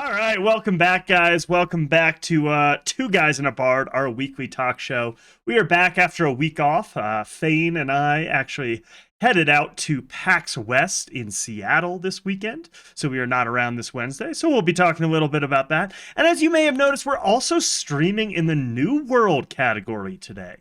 All right, welcome back, guys. Welcome back to Two Guys in a Bard, our weekly talk show. We are back after a week off. Thane and I actually headed out to PAX West in Seattle this weekend, so we are not around this Wednesday. So we'll be talking a little bit about that. And as you may have noticed, we're also streaming in the New World category today.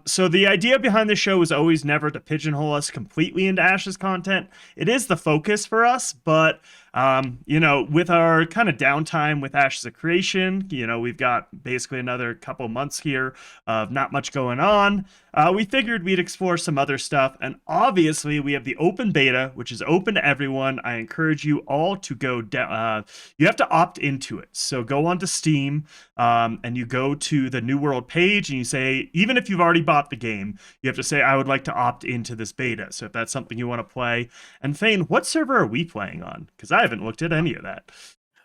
So the idea behind the show is always never to pigeonhole us completely into Ash's content. It is the focus for us, but with our kind of downtime with Ashes of Creation, we've got basically another couple months here of not much going on. We figured we'd explore some other stuff, and obviously we have the open beta, which is open to everyone. I encourage you all to go down. You have to opt into it, so go onto Steam, and you go to the New World page, and you say, even if you've already bought the game, you have to say, I would like to opt into this beta. So if that's something you want to play. And Thane, what server are we playing on? Because I haven't looked at any of that.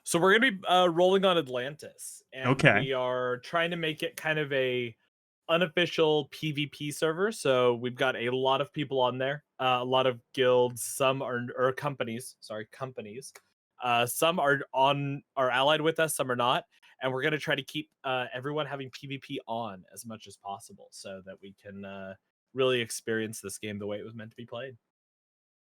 So we're going to be rolling on Atlantis, and Okay. we are trying to make it kind of a unofficial PvP server. So we've got a lot of people on there, a lot of guilds, some are companies. Some are allied with us, some are not, and we're going to try to keep everyone having PvP on as much as possible so that we can really experience this game the way it was meant to be played.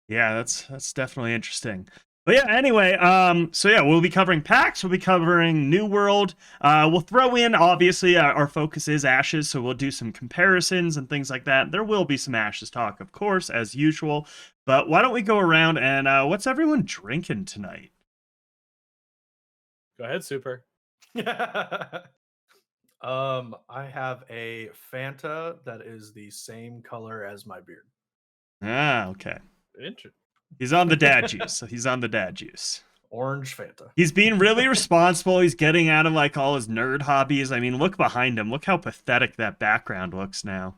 Yeah, that's definitely interesting. But yeah, anyway, we'll be covering PAX, we'll be covering New World. We'll throw in, obviously, our focus is Ashes, so we'll do some comparisons and things like that. There will be some Ashes talk, of course, as usual. But why don't we go around and what's everyone drinking tonight? Go ahead, Super. I have a Fanta that is the same color as my beard. Ah, okay. Interesting. He's on the dad juice. So he's on the dad juice. Orange Fanta. He's being really responsible. He's getting out of like all his nerd hobbies. I mean, look behind him. Look how pathetic that background looks now.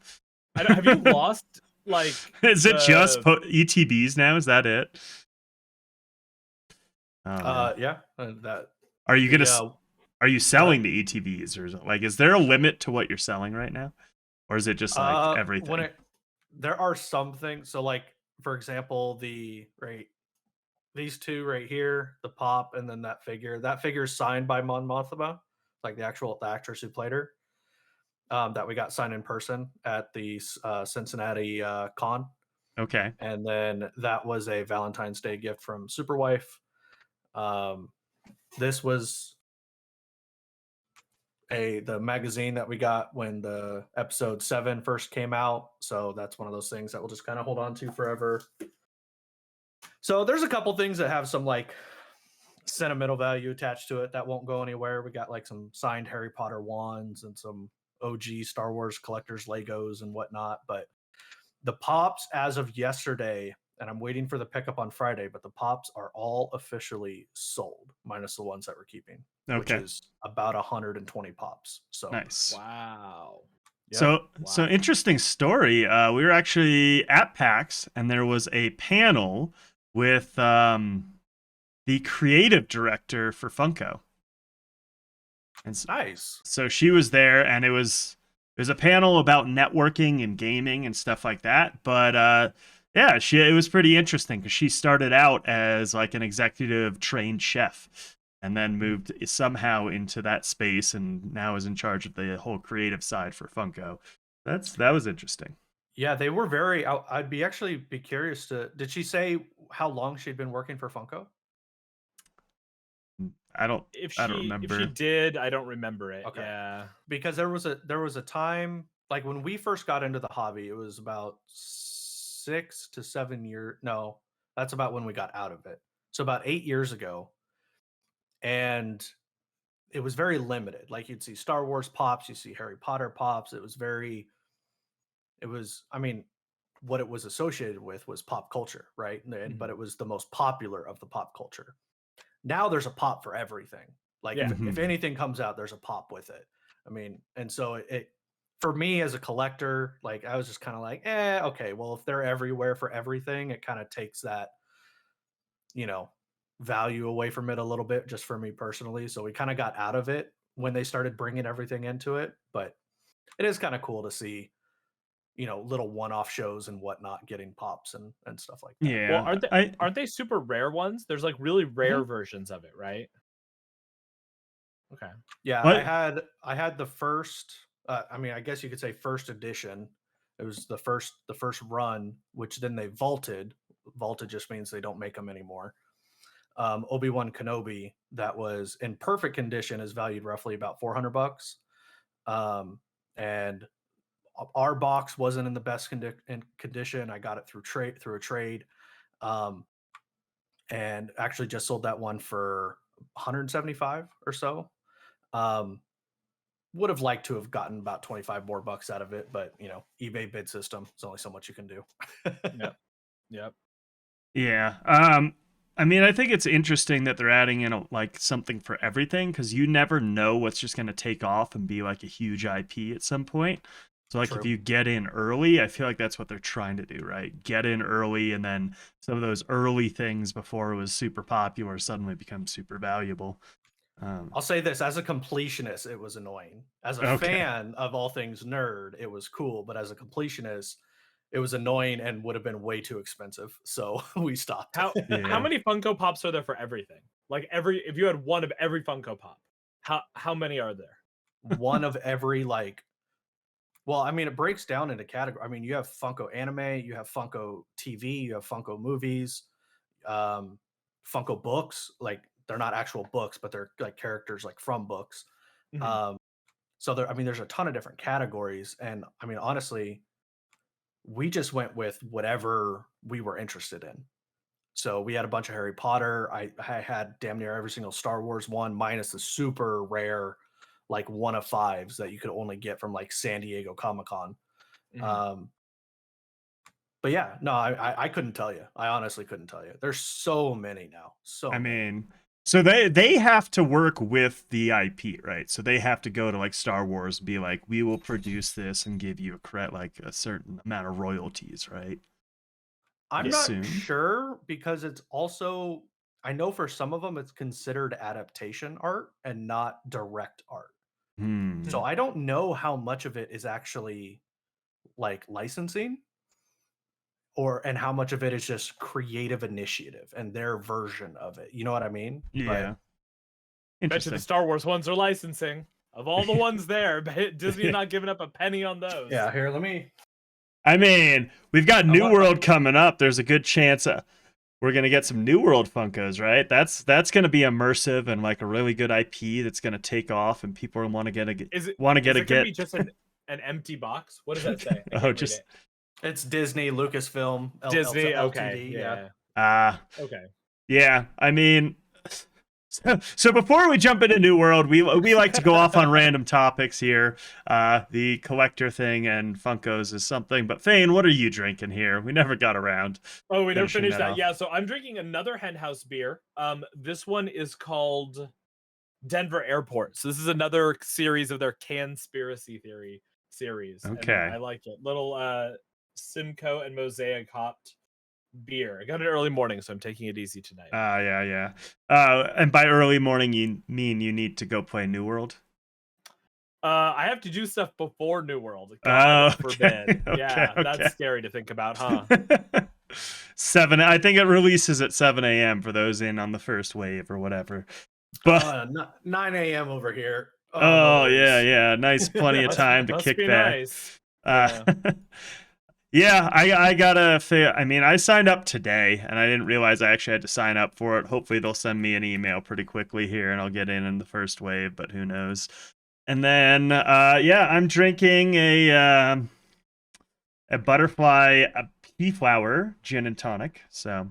Have you lost like? Is it just ETBs now? Is that it? Yeah. That. Are you gonna? Are you selling the ETBs, or is there a limit to what you're selling right now, or is it just like everything? There are some things. So like, for example, these two right here, the pop, and then that figure. That figure is signed by Mon Mothma, like the actress who played her. That we got signed in person at the Cincinnati con. Okay. And then that was a Valentine's Day gift from Superwife. This was the magazine that we got when the episode 7 first came out. So that's one of those things that we'll just kind of hold on to forever. So there's a couple things that have some like sentimental value attached to it that won't go anywhere. We got like some signed Harry Potter wands and some OG Star Wars collectors Legos and whatnot. But the pops as of yesterday, and I'm waiting for the pickup on Friday, but the pops are all officially sold, minus the ones that we're keeping, which is about 120 pops. So nice. Wow. Yep. So interesting story. We were actually at PAX, and there was a panel with the creative director for Funko. And nice. So she was there, and it was a panel about networking and gaming and stuff like that. But it was pretty interesting because she started out as like an executive trained chef and then moved somehow into that space and now is in charge of the whole creative side for Funko. That was interesting. Yeah, they were very. I'd be curious to. Did she say how long she'd been working for Funko? I don't remember. If she did, I don't remember it. Okay. Yeah, because there was a time like when we first got into the hobby, it was about 6 to 7 years. No, that's about when we got out of it. So about 8 years ago, and it was very limited. Like you'd see Star Wars pops, you see Harry Potter pops. I mean, what it was associated with was pop culture, right? But it was the most popular of the pop culture. Now there's a pop for everything. Like if anything comes out, there's a pop with it. I mean, and so it for me as a collector, like I was just kind of like, okay, well, if they're everywhere for everything, it kind of takes that, value away from it a little bit, just for me personally. So we kind of got out of it when they started bringing everything into it. But it is kind of cool to see, little one-off shows and whatnot getting pops and stuff like that. Yeah. Well, aren't they super rare ones? There's like really rare versions of it, right? Okay. Yeah, What? I had the first. I mean, I guess you could say first edition. It was the first run, which then they vaulted. Vaulted just means they don't make them anymore. Obi-Wan Kenobi, that was in perfect condition, is valued roughly about $400. And our box wasn't in the best condition. I got it through a trade, um, and actually just sold that one for 175 or so. Um, would have liked to have gotten about 25 more bucks out of it, but eBay bid system, there's only so much you can do. Yep. Yep. Yeah. I mean, I think it's interesting that they're adding in like something for everything because you never know what's just going to take off and be like a huge IP at some point. So like if True. you get in early, I feel like that's what they're trying to do, right? Get in early and then some of those early things before it was super popular suddenly become super valuable. I'll say this, as a completionist, it was annoying. As a Okay. fan of all things nerd, it was cool, but as a completionist, it was annoying and would have been way too expensive. So we stopped. How Yeah. many Funko Pops are there for everything? Like if you had one of every Funko Pop, how many are there? One of every well, I mean, it breaks down into category. I mean, you have Funko anime, you have Funko TV, you have Funko movies, um, Funko books. Like they're not actual books, but they're like characters like from books. Mhm. So there, I mean, there's a ton of different categories, and I mean, honestly, we just went with whatever we were interested in. So we had a bunch of Harry Potter. I had damn near every single Star Wars one, minus the super rare, like one of fives that you could only get from like San Diego Comic Con. Mhm. Um, but yeah, no, I couldn't tell you. I honestly couldn't tell you. There's so many now. So I many. mean, so they have to work with the IP, right? So they have to go to like Star Wars, be like, we will produce this and give you like a certain amount of royalties, right? I'm not Assume. sure because it's also, I know for some of them it's considered adaptation art and not direct art. So Hmm. I don't know how much of it is actually like licensing and how much of it is just creative initiative and their version of it. You know what I mean? Yeah. Bet you the Interesting. Star Wars ones are licensing. Of all the ones there, Disney not giving up a penny on those. Yeah, here, let me. I mean, we've got I New want- World coming up. There's a good chance we're gonna get some New World Funkos, right? That's gonna be immersive and like a really good IP that's gonna take off, and people want to Is it want to is it gonna get. be just an empty box? What does that say? I Oh, can't just read It's Disney, Lucasfilm, it. Disney. Okay. LTD. Yeah. Okay. yeah. I mean, so before we jump into New World, we like to go off on random topics here. The collector thing and Funkos is something. But Fane, what are you drinking here? We never got around. Oh, we never finishing finished that that. off. Yeah, so I'm drinking another Henhouse beer. This one is called Denver Airport. So this is another series of their Canspiracy Theory series. Okay. And I like it. Little Simcoe and Mosaic hopped beer. I got it early morning, so I'm taking it easy tonight. Yeah. And by early morning, you mean you need to go play New World? I have to do stuff before New World. God forbid. Yeah, okay. that's scary to think about, huh? 7. I think it releases at 7 a.m. for those in on the first wave or whatever. But 9 a.m. over here. oh no yeah. Nice, plenty of time to must kick be back. Nice. Yeah, I gotta. I mean, I signed up today, and I didn't realize I actually had to sign up for it. Hopefully, they'll send me an email pretty quickly here, and I'll get in the first wave. But who knows? And then, yeah, I'm drinking a butterfly pea flower gin and tonic. So,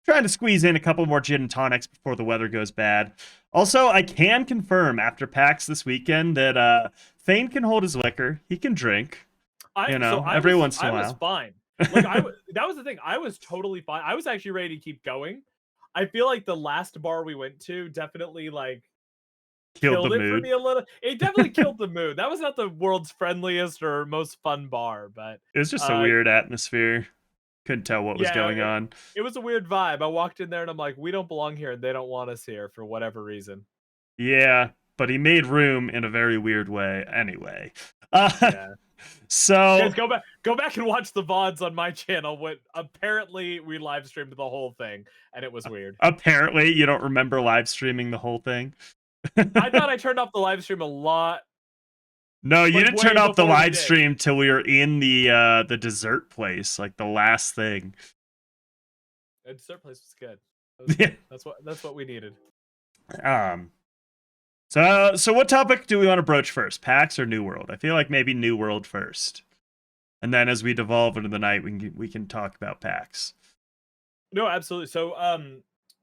trying to squeeze in a couple more gin and tonics before the weather goes bad. Also, I can confirm after PAX this weekend that Thane can hold his liquor. He can drink. Every once in a while. I was fine. Like that was the thing. I was totally fine. I was actually ready to keep going. I feel like the last bar we went to definitely like killed the it mood for me a little. It definitely killed the mood. That was not the world's friendliest or most fun bar, but it was just a weird atmosphere. Couldn't tell what was going on. It was a weird vibe. I walked in there and I'm like, we don't belong here, and they don't want us here for whatever reason. Yeah, but he made room in a very weird way. Anyway. Yeah. So guys, go back and watch the VODs on my channel. What apparently we live streamed the whole thing, and it was weird. Apparently, you don't remember live streaming the whole thing. I thought I turned off the live stream a lot, No, you like didn't way turn off the before we live did. stream till we were in the dessert place, like the last thing. And dessert place was good. That was Yeah. good. That's what we needed. So what topic do we want to broach first? PAX or New World? I feel like maybe New World first, and then as we devolve into the night, we can talk about PAX. No, absolutely.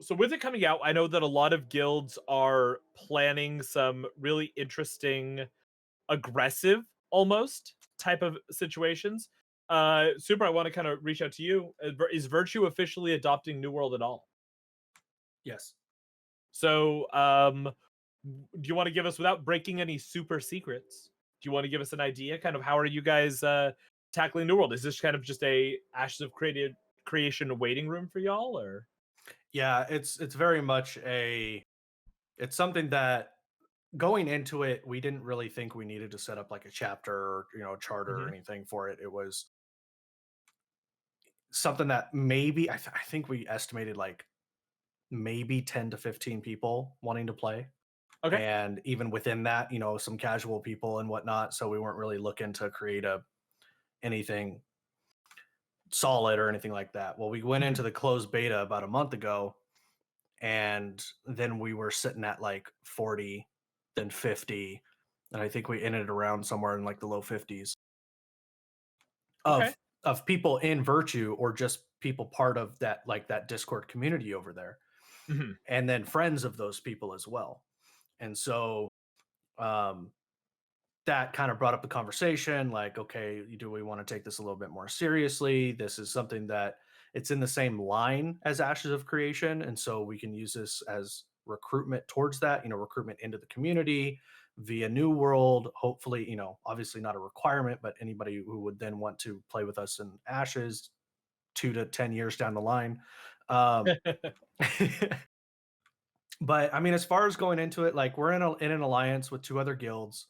So with it coming out, I know that a lot of guilds are planning some really interesting, aggressive, almost type of situations. Super, I want to kind of reach out to you. Is Virtue officially adopting New World at all? Yes. So, do you want to give us, without breaking any super secrets, do you want to give us an idea? Kind of how are you guys tackling New World? Is this kind of just a Ashes of Creation waiting room for y'all, or? Yeah, it's very much it's something that going into it, we didn't really think we needed to set up like a chapter or charter or Mhm. anything for it. It was something that maybe I think we estimated like maybe 10 to 15 people wanting to play. Okay. And even within that, some casual people and whatnot. So we weren't really looking to create anything solid or anything like that. Well, we went Mhm. into the closed beta about a month ago, and then we were sitting at like 40, then 50, and I think we ended around somewhere in like the low 50s Okay. of people in Virtue, or just people part of that, like that Discord community over there, Mhm. and then friends of those people as well. And so um that kind of brought up the conversation, like, okay, do we want to take this a little bit more seriously? This is something that it's in the same line as Ashes of Creation, and so we can use this as recruitment towards that, recruitment into the community via New World. Hopefully, obviously not a requirement, but anybody who would then want to play with us in Ashes 2 to 10 years down the line. um but I mean, as far as going into it, like, we're in an alliance with two other guilds,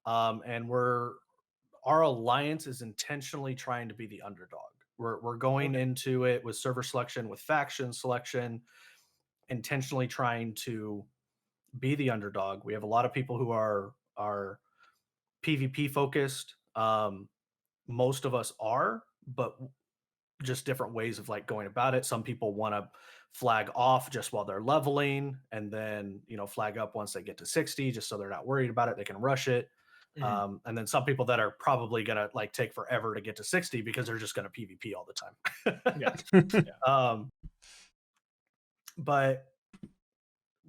and our alliance is intentionally trying to be the underdog. We're going Okay. into it with server selection, with faction selection, intentionally trying to be the underdog. We have a lot of people who are PvP focused. Most of us are, but just different ways of like going about it. Some people want to flag off just while they're leveling, and then flag up once they get to 60, just so they're not worried about it. They can rush it. Mhm. And then some people that are probably gonna like take forever to get to 60 because they're just gonna PvP all the Yeah. time. Yeah. But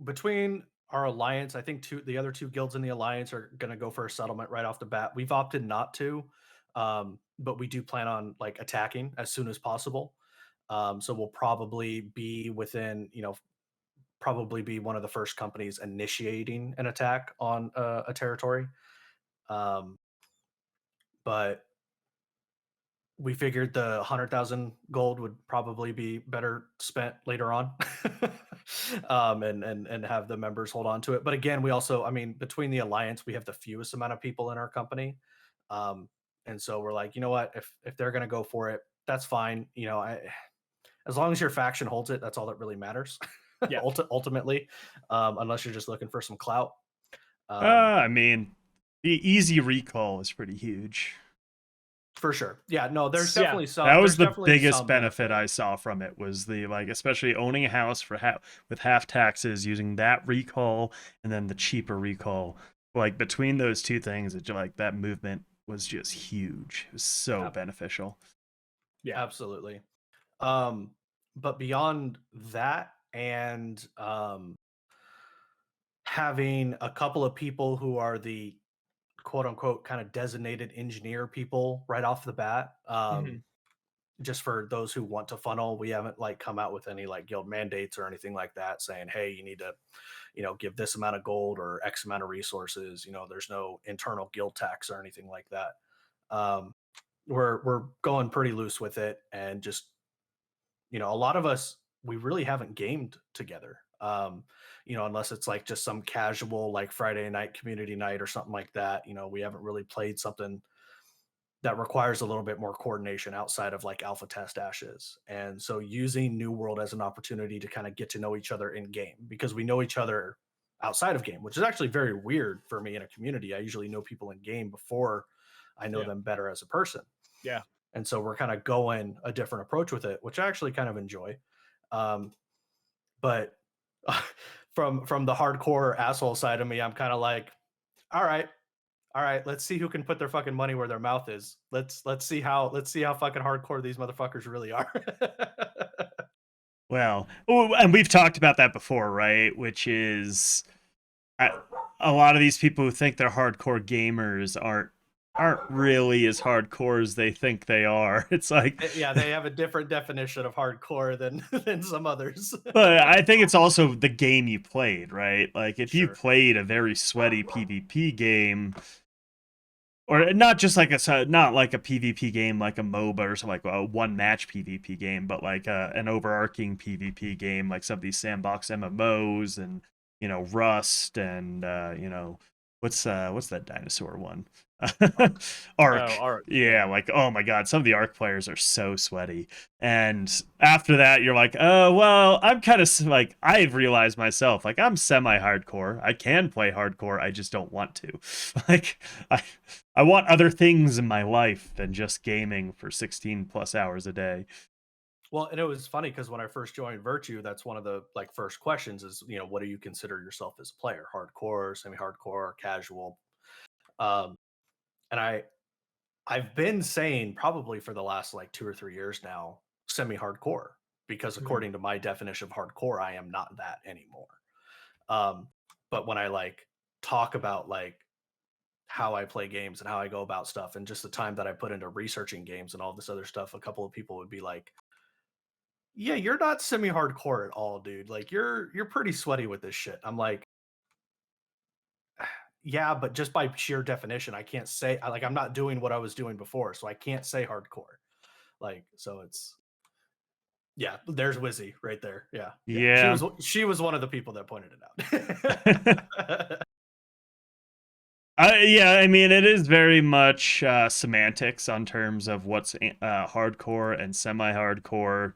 between our alliance, I think the other two guilds in the alliance are gonna go for a settlement right off the bat. We've opted not to, but we do plan on like attacking as soon as possible. So we'll probably be within, probably be one of the first companies initiating an attack on a territory. Um, but we figured the 100,000 gold would probably be better spent later on, and have the members hold on to it. But again, we also, I mean, between the alliance, we have the fewest amount of people in our company, um, and so we're like, you know what, if they're gonna go for it, that's fine. As long as your faction holds it, that's all that really matters. Yeah. Ultimately, unless you're just looking for some clout. Uh, Um, I mean, the easy recall is pretty huge. for sure. Yeah, no, there's Yeah. definitely That some was there's the definitely biggest some benefit benefit. I saw from it, was the, like, especially owning a house for with half taxes, using that recall and then the cheaper recall. Like, between those two things, it, like, that movement was just huge. It was so Ab- beneficial. Yeah. Absolutely. But beyond that, and having a couple of people who are the quote unquote kind of designated engineer people right off the bat, Mhm. just for those who want to funnel, we haven't like come out with any like guild mandates or anything like that saying, hey, you need to, give this amount of gold or X amount of resources. There's no internal guild tax or anything like that. Um, we're going pretty loose with it, and just, a lot of us, we really haven't gamed together. Unless it's like just some casual like Friday night community night or something like that. We haven't really played something that requires a little bit more coordination outside of like alpha test ashes. And so using New World as an opportunity to kind of get to know each other in game, because we know each other outside of game, which is actually very weird for me in a community. I usually know people in game before I know Yeah. them better as a person. Yeah. And so we're kind of going a different approach with it, which I actually kind of enjoy. But from the hardcore asshole side of me, I'm kind of like, all right, let's see who can put their fucking money where their mouth is. Let's see how fucking hardcore these motherfuckers really are. Well, and we've talked about that before, right? Which is a lot of these people who think they're hardcore gamers aren't really as hardcore as they think they are. It's like, yeah, they have a different definition of hardcore than some others. but I think it's also the game you played, right? Like if you Sure. played a very sweaty PvP game, or not just like not like a PvP game like a MOBA or something, like a one match PvP game, but like an overarching PvP game like some of these sandbox MMOs and Rust and what's that dinosaur one? Ark. Oh, Ark. Yeah, like oh my god, some of the Ark players are so sweaty. And after that, you're like, oh well, I'm kind of like I've realized myself, like I'm semi-hardcore. I can play hardcore, I just don't want to. Like I want other things in my life than just gaming for 16 plus hours a day. Well, and it was funny because when I first joined Virtue, that's one of the like first questions is, what do you consider yourself as a player? Hardcore, semi-hardcore, casual? And I've been saying probably for the last like 2 or 3 years now, semi-hardcore, because according to my definition of hardcore, I am not that anymore. But when I like talk about like how I play games and how I go about stuff and just the time that I put into researching games and all this other stuff, a couple of people would be like, "Yeah, you're not semi-hardcore at all, dude. Like you're pretty sweaty with this shit." I'm like, "Yeah, but just by sheer definition, I can't say like I'm not doing what I was doing before, so I can't say hardcore." Like, so it's yeah, there's Wizzy right there. Yeah. Yeah. She was one of the people that pointed it out. Yeah, I mean, it is very much semantics on terms of what's hardcore and semi-hardcore.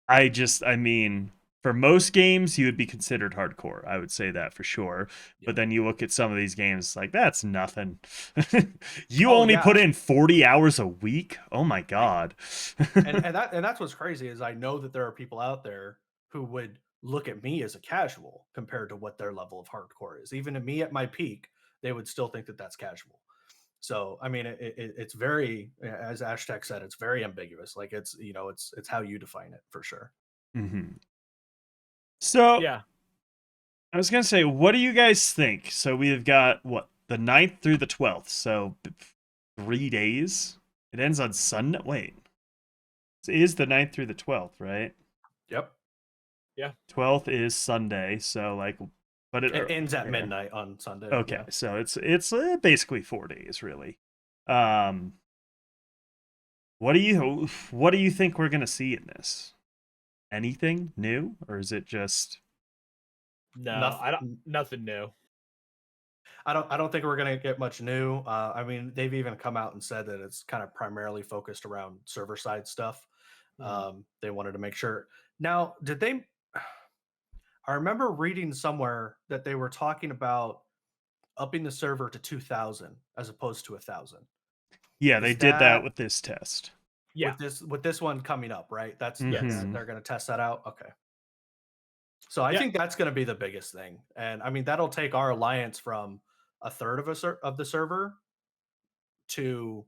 I mean, for most games, you would be considered hardcore. I would say that for sure. Yeah. But then you look at some of these games, like, that's nothing. You only put in 40 hours a week? Oh my God. and that's what's crazy is I know that there are people out there who would look at me as a casual compared to what their level of hardcore is. Even to me at my peak, they would still think that that's casual. So I mean, it's very, as Ashtek said, it's very ambiguous. Like it's it's how you define it for sure. Mm-hmm. So Yeah, I was gonna say, what do you guys think? So we've got what the 9th through the 12th, so 3 days. It ends on Sunday. Wait, it is the 9th through the 12th, right? Yep. 12th is Sunday, so like, but It ends at midnight on Sunday. Okay, yeah. so it's basically 4 days, really. What do you think we're gonna see in this? Anything new, or is it just nothing new. I don't think we're gonna get much new. I mean, they've even come out and said that it's kind of primarily focused around server side stuff. They wanted to make sure. Now, did they? I remember reading somewhere that they were talking about upping the server to 2,000 as opposed to 1,000. Yeah, they did that with this test. Yeah, with this one coming up, right? That's Mhm. they're going to test that out. Okay. So I think that's going to be the biggest thing, and I mean that'll take our alliance from a third of the server to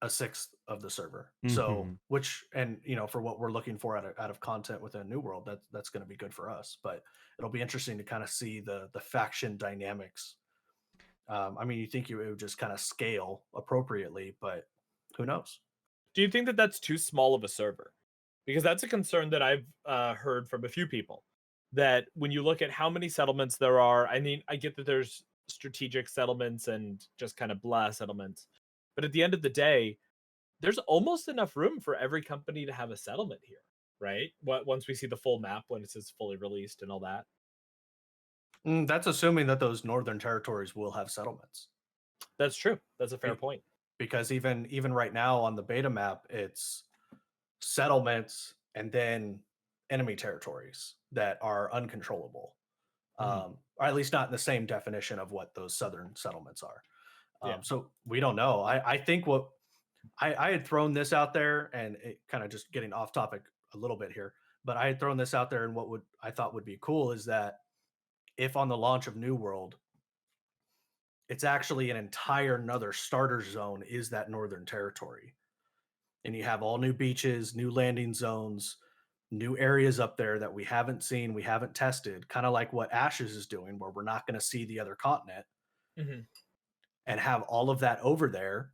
a sixth of the server. So Mhm. which and for what we're looking for out of content within New World, that's going to be good for us. But it'll be interesting to kind of see the faction dynamics. I mean, you think it would just kind of scale appropriately, but who knows? Do you think that that's too small of a server? Because that's a concern that I've heard from a few people. That when you look at how many settlements there are, I mean, I get that there's strategic settlements and just kind of blah settlements, but at the end of the day, there's almost enough room for every company to have a settlement here, right? Once we see the full map, when it's fully released and all that. That's assuming that those northern territories will have settlements. That's true. That's a fair point. Because even right now on the beta map, it's settlements and then enemy territories that are uncontrollable. or at least not in the same definition of what those southern settlements are. Yeah. So we don't know. I think what I had thrown this out there, and it kind of just getting off topic a little bit here, but I had thrown this out there, and what would I thought would be cool is that if on the launch of New World, it's actually an entire another starter zone is that northern territory, and you have all new beaches, new landing zones, new areas up there that we haven't seen, we haven't tested, kind of like what Ashes is doing, where we're not going to see the other continent, Mhm. and have all of that over there.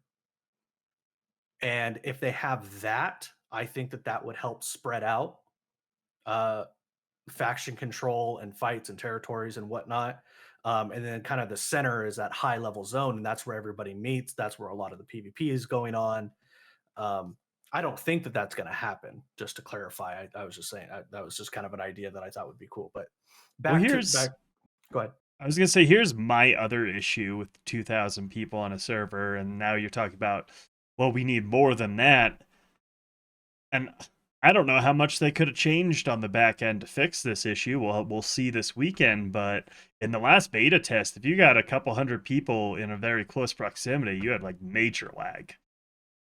And if they have that, I think that that would help spread out uh, faction control and fights and territories and whatnot. And then kind of the center is that high level zone, and that's where everybody meets. That's where a lot of the PvP is going on. Um, I don't think that that's going to happen. Just to clarify, I was just saying that was just kind of an idea that I thought would be cool. But Well, back to here's back. Go ahead. I was gonna say here's my other issue with 2,000 people on a server, and now you're talking about, well, we need more than that, and I don't know how much they could have changed on the back end to fix this issue. Well, we'll see this weekend, but in the last beta test, if you got a couple hundred people in a very close proximity, you had like major lag.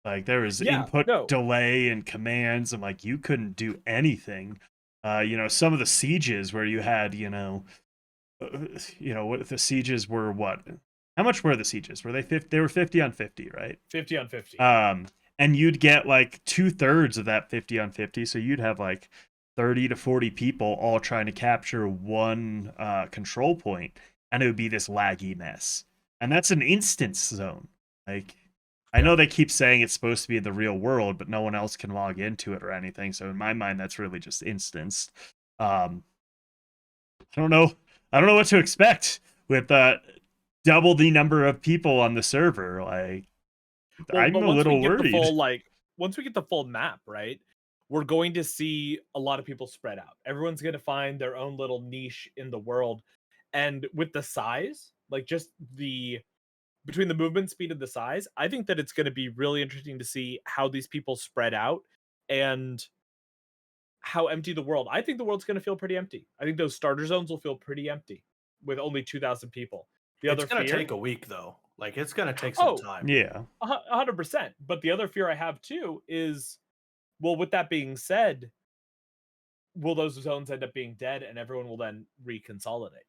Like there was Yeah, input no. delay and commands, and like you couldn't do anything. Some of the sieges where you had, what the sieges were, what? How much were the sieges? Were they 50? They were 50 on 50, right? 50 on 50. And you'd get like 2/3 of that 50 on 50, so you'd have like 30 to 40 people all trying to capture one control point, and it would be this laggy mess. And that's an instance zone. Like, I know they keep saying it's supposed to be in the real world, but no one else can log into it or anything. So in my mind, that's really just instanced. I don't know. I don't know what to expect with double the number of people on the server. Like, I'm But a once we little get the worried. full once we get the full map, right? We're going to see a lot of people spread out. Everyone's going to find their own little niche in the world. And with the size, like just the between the movement speed and the size, I think that it's going to be really interesting to see how these people spread out and how empty the world. I think the world's going to feel pretty empty. I think those starter zones will feel pretty empty with only 2,000 people. The It's other going to fear, take a week though. Like it's going to take some oh, time. Yeah. 100%. But the other fear I have too is, well, with that being said, will those zones end up being dead and everyone will then reconsolidate?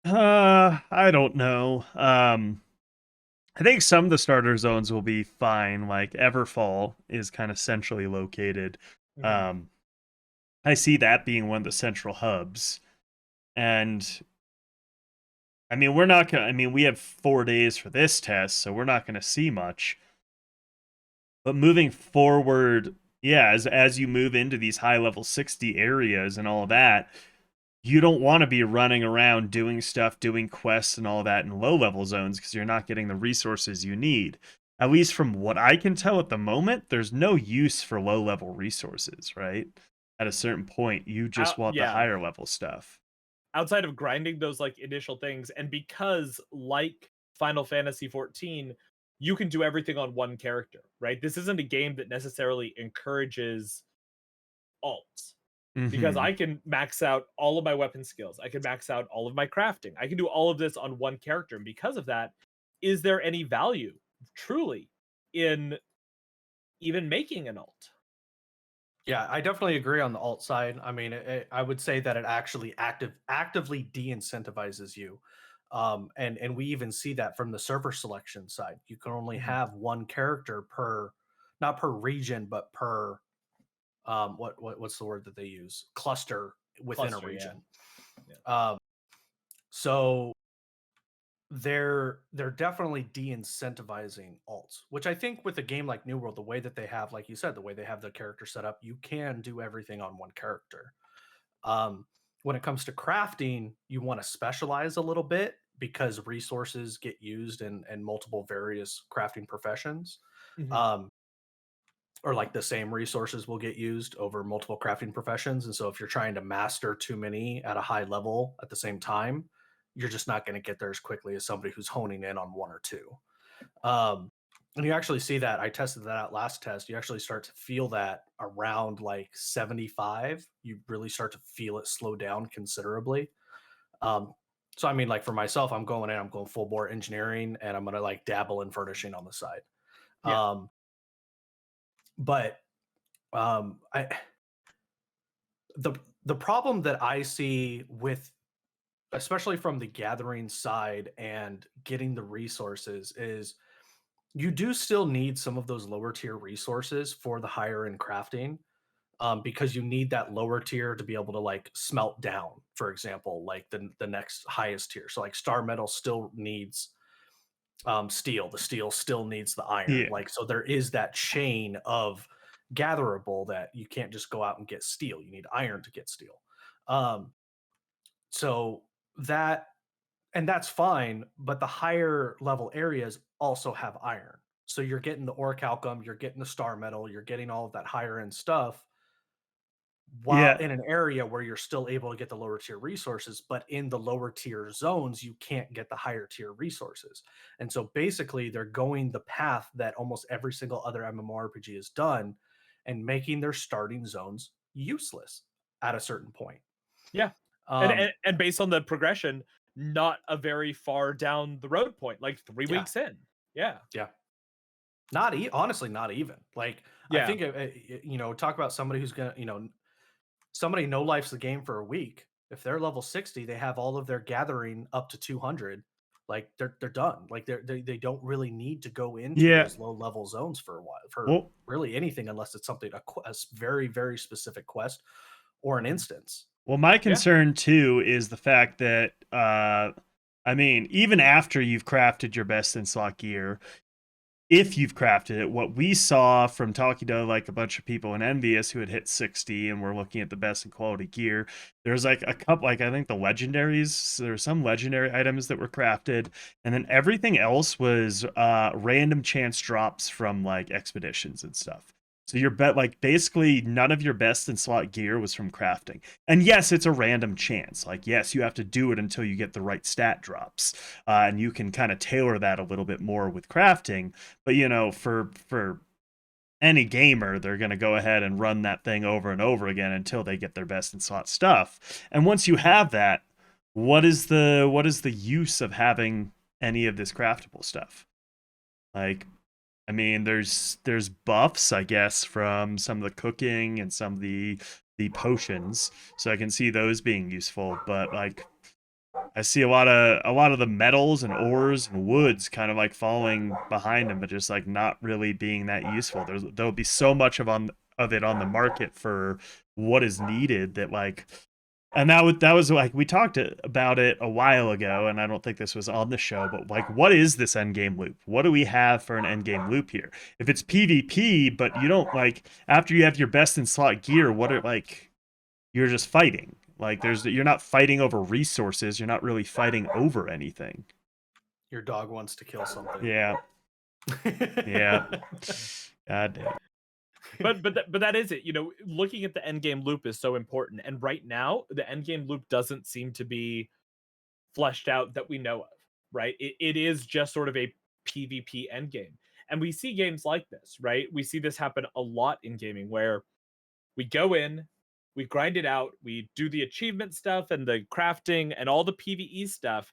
I don't know. I think some of the starter zones will be fine. Like Everfall is kind of centrally located. Mhm. I see that being one of the central hubs. And I mean, we're not gonna. I mean, we have 4 days for this test, so we're not gonna see much. But moving forward, yeah, as you move into these high level 60 areas and all that, you don't want to be running around doing stuff, doing quests and all that in low level zones because you're not getting the resources you need. At least from what I can tell at the moment, there's no use for low level resources, right? At a certain point, you just want the Yeah. higher level stuff. Outside of grinding those like initial things, and because like Final Fantasy 14, you can do everything on one character, right? This isn't a game that necessarily encourages alts. Because Mhm. I can max out all of my weapon skills. I can max out all of my crafting. I can do all of this on one character. And because of that, is there any value truly in even making an alt? Yeah, I definitely agree on the alt side. I mean, I would say that it actually actively de-incentivizes you, and we even see that from the server selection side. You can only Mhm. have one character per, not per region, but per what's the word that they use? Cluster within a Cluster, yeah. region. Yeah. So they're definitely de-incentivizing alts, which I think with a game like New World, the way that they have, like you said, the way they have the character set up, you can do everything on one character. um, when it comes to crafting, you want to specialize a little bit because resources get used in multiple various crafting professions. Mhm. um, or like the same resources will get used over multiple crafting professions, and so if you're trying to master too many at a high level at the same time, you're just not going to get there as quickly as somebody who's honing in on one or two. um, And you actually see that. I tested that out last test. You actually start to feel that around like 75. You really start to feel it slow down considerably. Um, so I mean, like for myself, I'm going full bore engineering, and I'm gonna like dabble in furnishing on the side. Yeah. Um, but I the the problem that I see with, especially from the gathering side and getting the resources, is you do still need some of those lower tier resources for the higher end crafting, because you need that lower tier to be able to like smelt down, for example, like the next highest tier. So like star metal still needs steel. The steel still needs the iron. Yeah. Like so, there is that chain of gatherable that you can't just go out and get steel. You need iron to get steel. Um, so that and that's fine, but the higher level areas also have iron. So you're getting the orichalcum, you're getting the star metal, you're getting all of that higher end stuff while Yeah. in an area where you're still able to get the lower tier resources, but in the lower tier zones, you can't get the higher tier resources. And so basically, they're going the path that almost every single other MMORPG has done and making their starting zones useless at a certain point. Yeah. Um, And based on the progression, not a very far down the road point, like 3 yeah, weeks in. Yeah. yeah. Not honestly, not even. Like I Yeah. think talk about somebody who's gonna, somebody no life's the game for a week. If they're level 60, they have all of their gathering up to 200. Like they're done. Like they don't really need to go into Yeah. those low level zones for a while for Well, really anything unless it's something a very very specific quest or an instance. well, my Yeah. concern too is the fact that I mean, even after you've crafted your best in slot gear, if you've crafted it, what we saw from talking to like a bunch of people in Envious who had hit 60 and were looking at the best in quality gear, there's like a couple, like I think the legendaries, there were some legendary items that were crafted, and then everything else was random chance drops from like expeditions and stuff. So your bet, like basically none of your best in slot gear was from crafting. And yes, it's a random chance. Like yes, you have to do it until you get the right stat drops, and you can kind of tailor that a little bit more with crafting. But for any gamer, they're going to go ahead and run that thing over and over again until they get their best in slot stuff. And once you have that, what is the use of having any of this craftable stuff? Like, I mean, there's buffs, I guess, from some of the cooking and some of the potions, so I can see those being useful. But like, I see a lot of the metals and ores and woods kind of like falling behind them, but just like not really being that useful. There'll be so much of it on the market for what is needed that like, and that was like we talked about it a while ago, and I don't think this was on the show, but like, what is this end game loop? What do we have for an end game loop here? If it's PvP, but you don't like after you have your best in slot gear, what are like you're just fighting. Like you're not fighting over resources. You're not really fighting over anything. Your dog wants to kill something. Yeah. Yeah. God damn. But that is it. Looking at the end game loop is so important. And right now, the end game loop doesn't seem to be fleshed out that we know of, right? It is just sort of a PvP end game. And we see games like this, right? We see this happen a lot in gaming where we go in, we grind it out, we do the achievement stuff and the crafting and all the PvE stuff.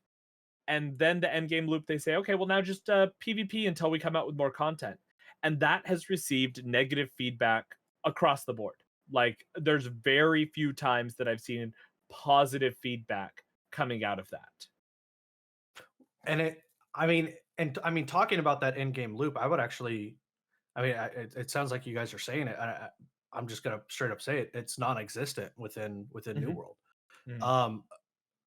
And then the end game loop, they say, okay, well, now just PvP until we come out with more content. And that has received negative feedback across the board. Like, there's very few times that I've seen positive feedback coming out of that. And talking about that end game loop, I would actually, it sounds like you guys are saying it. I'm just gonna straight up say it. It's non-existent within New Mhm. World. Mhm. Um,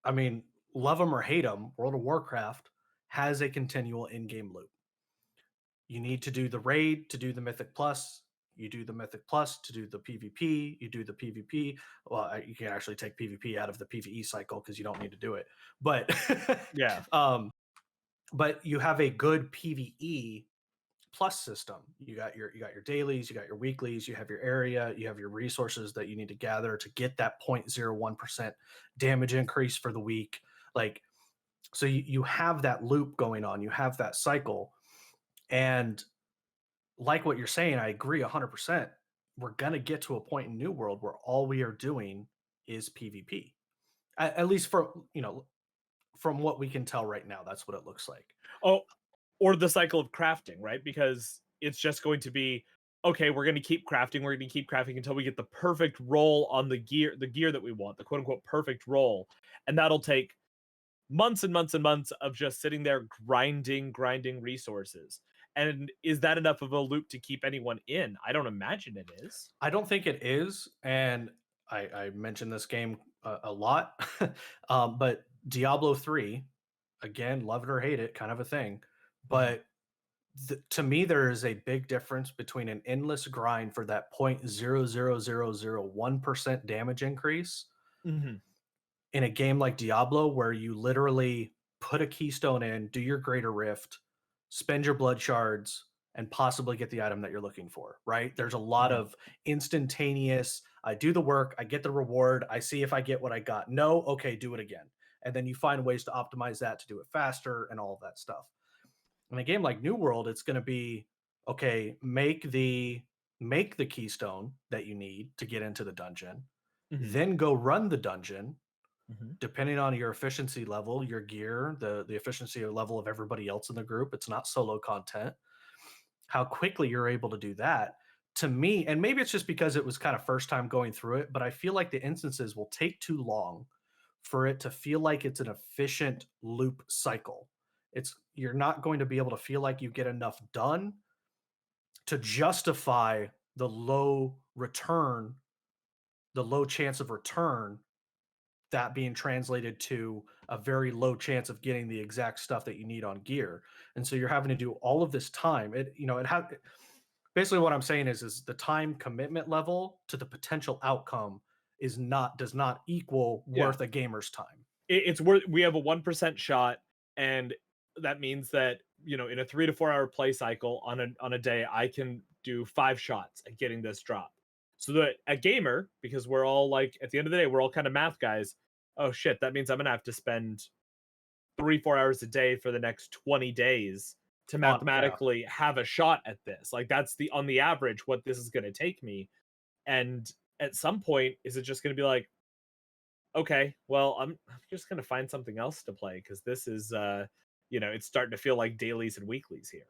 I mean, love them or hate them, World of Warcraft has a continual in-game loop. You need to do the raid to do the Mythic Plus. You do the Mythic Plus to do the PvP. You do the PvP. Well, you can actually take PvP out of the PvE cycle because you don't need to do it. But Yeah. but you have a good PvE plus system. You got your dailies, you got your weeklies, you have your area, you have your resources that you need to gather to get that 0.01% damage increase for the week. Like, so you have that loop going on, you have that cycle. And like what you're saying, I agree 100%. We're gonna get to a point in New World where all we are doing is PvP. At least from what we can tell right now, that's what it looks like. Oh, or the cycle of crafting, right? Because it's just going to be, okay, we're going to keep crafting, we're going to keep crafting until we get the perfect roll on the gear that we want, the quote unquote perfect roll. And that'll take months and months and months of just sitting there grinding resources. And is that enough of a loop to keep anyone in? I don't imagine it is. I don't think it is, and I mentioned this game a lot, but Diablo 3, again, love it or hate it, kind of a thing. But to me, there is a big difference between an endless grind for that 0.00001% damage increase Mm-hmm. in a game like Diablo, where you literally put a keystone in, do your greater rift, spend your blood shards, and possibly get the item that you're looking for, right? There's a lot of instantaneous, I do the work, I get the reward, I see if I get what I got. No, okay, do it again. And then you find ways to optimize that to do it faster and all of that stuff. In a game like New World, it's going to be okay, make the keystone that you need to get into the dungeon, then go run the dungeon. Depending on your efficiency level, your gear, the efficiency level of everybody else in the group, it's not solo content. How quickly you're able to do that, to me, and maybe it's just because it was kind of first time going through it, but I feel like the instances will take too long for it to feel like it's an efficient loop cycle. You're not going to be able to feel like you get enough done to justify the low return, the low chance of return, that being translated to a very low chance of getting the exact stuff that you need on gear. And so you're having to do all of this time. Basically what I'm saying is the time commitment level to the potential outcome does not equal worth a gamer's time. It's worth, we have a 1% shot, and that means that, you know, in a 3 to 4 hour play cycle on a day, I can do 5 shots at getting this drop. So that a gamer, because we're all like, at the end of the day, we're all kind of math guys. Oh shit, that means I'm gonna have to spend 3 4 hours a day for the next 20 days to Yeah. mathematically have a shot at this. Like, that's the on the average what this is going to take me. And at some point, is it just going to be like, okay, well, I'm just going to find something else to play, because this is it's starting to feel like dailies and weeklies here.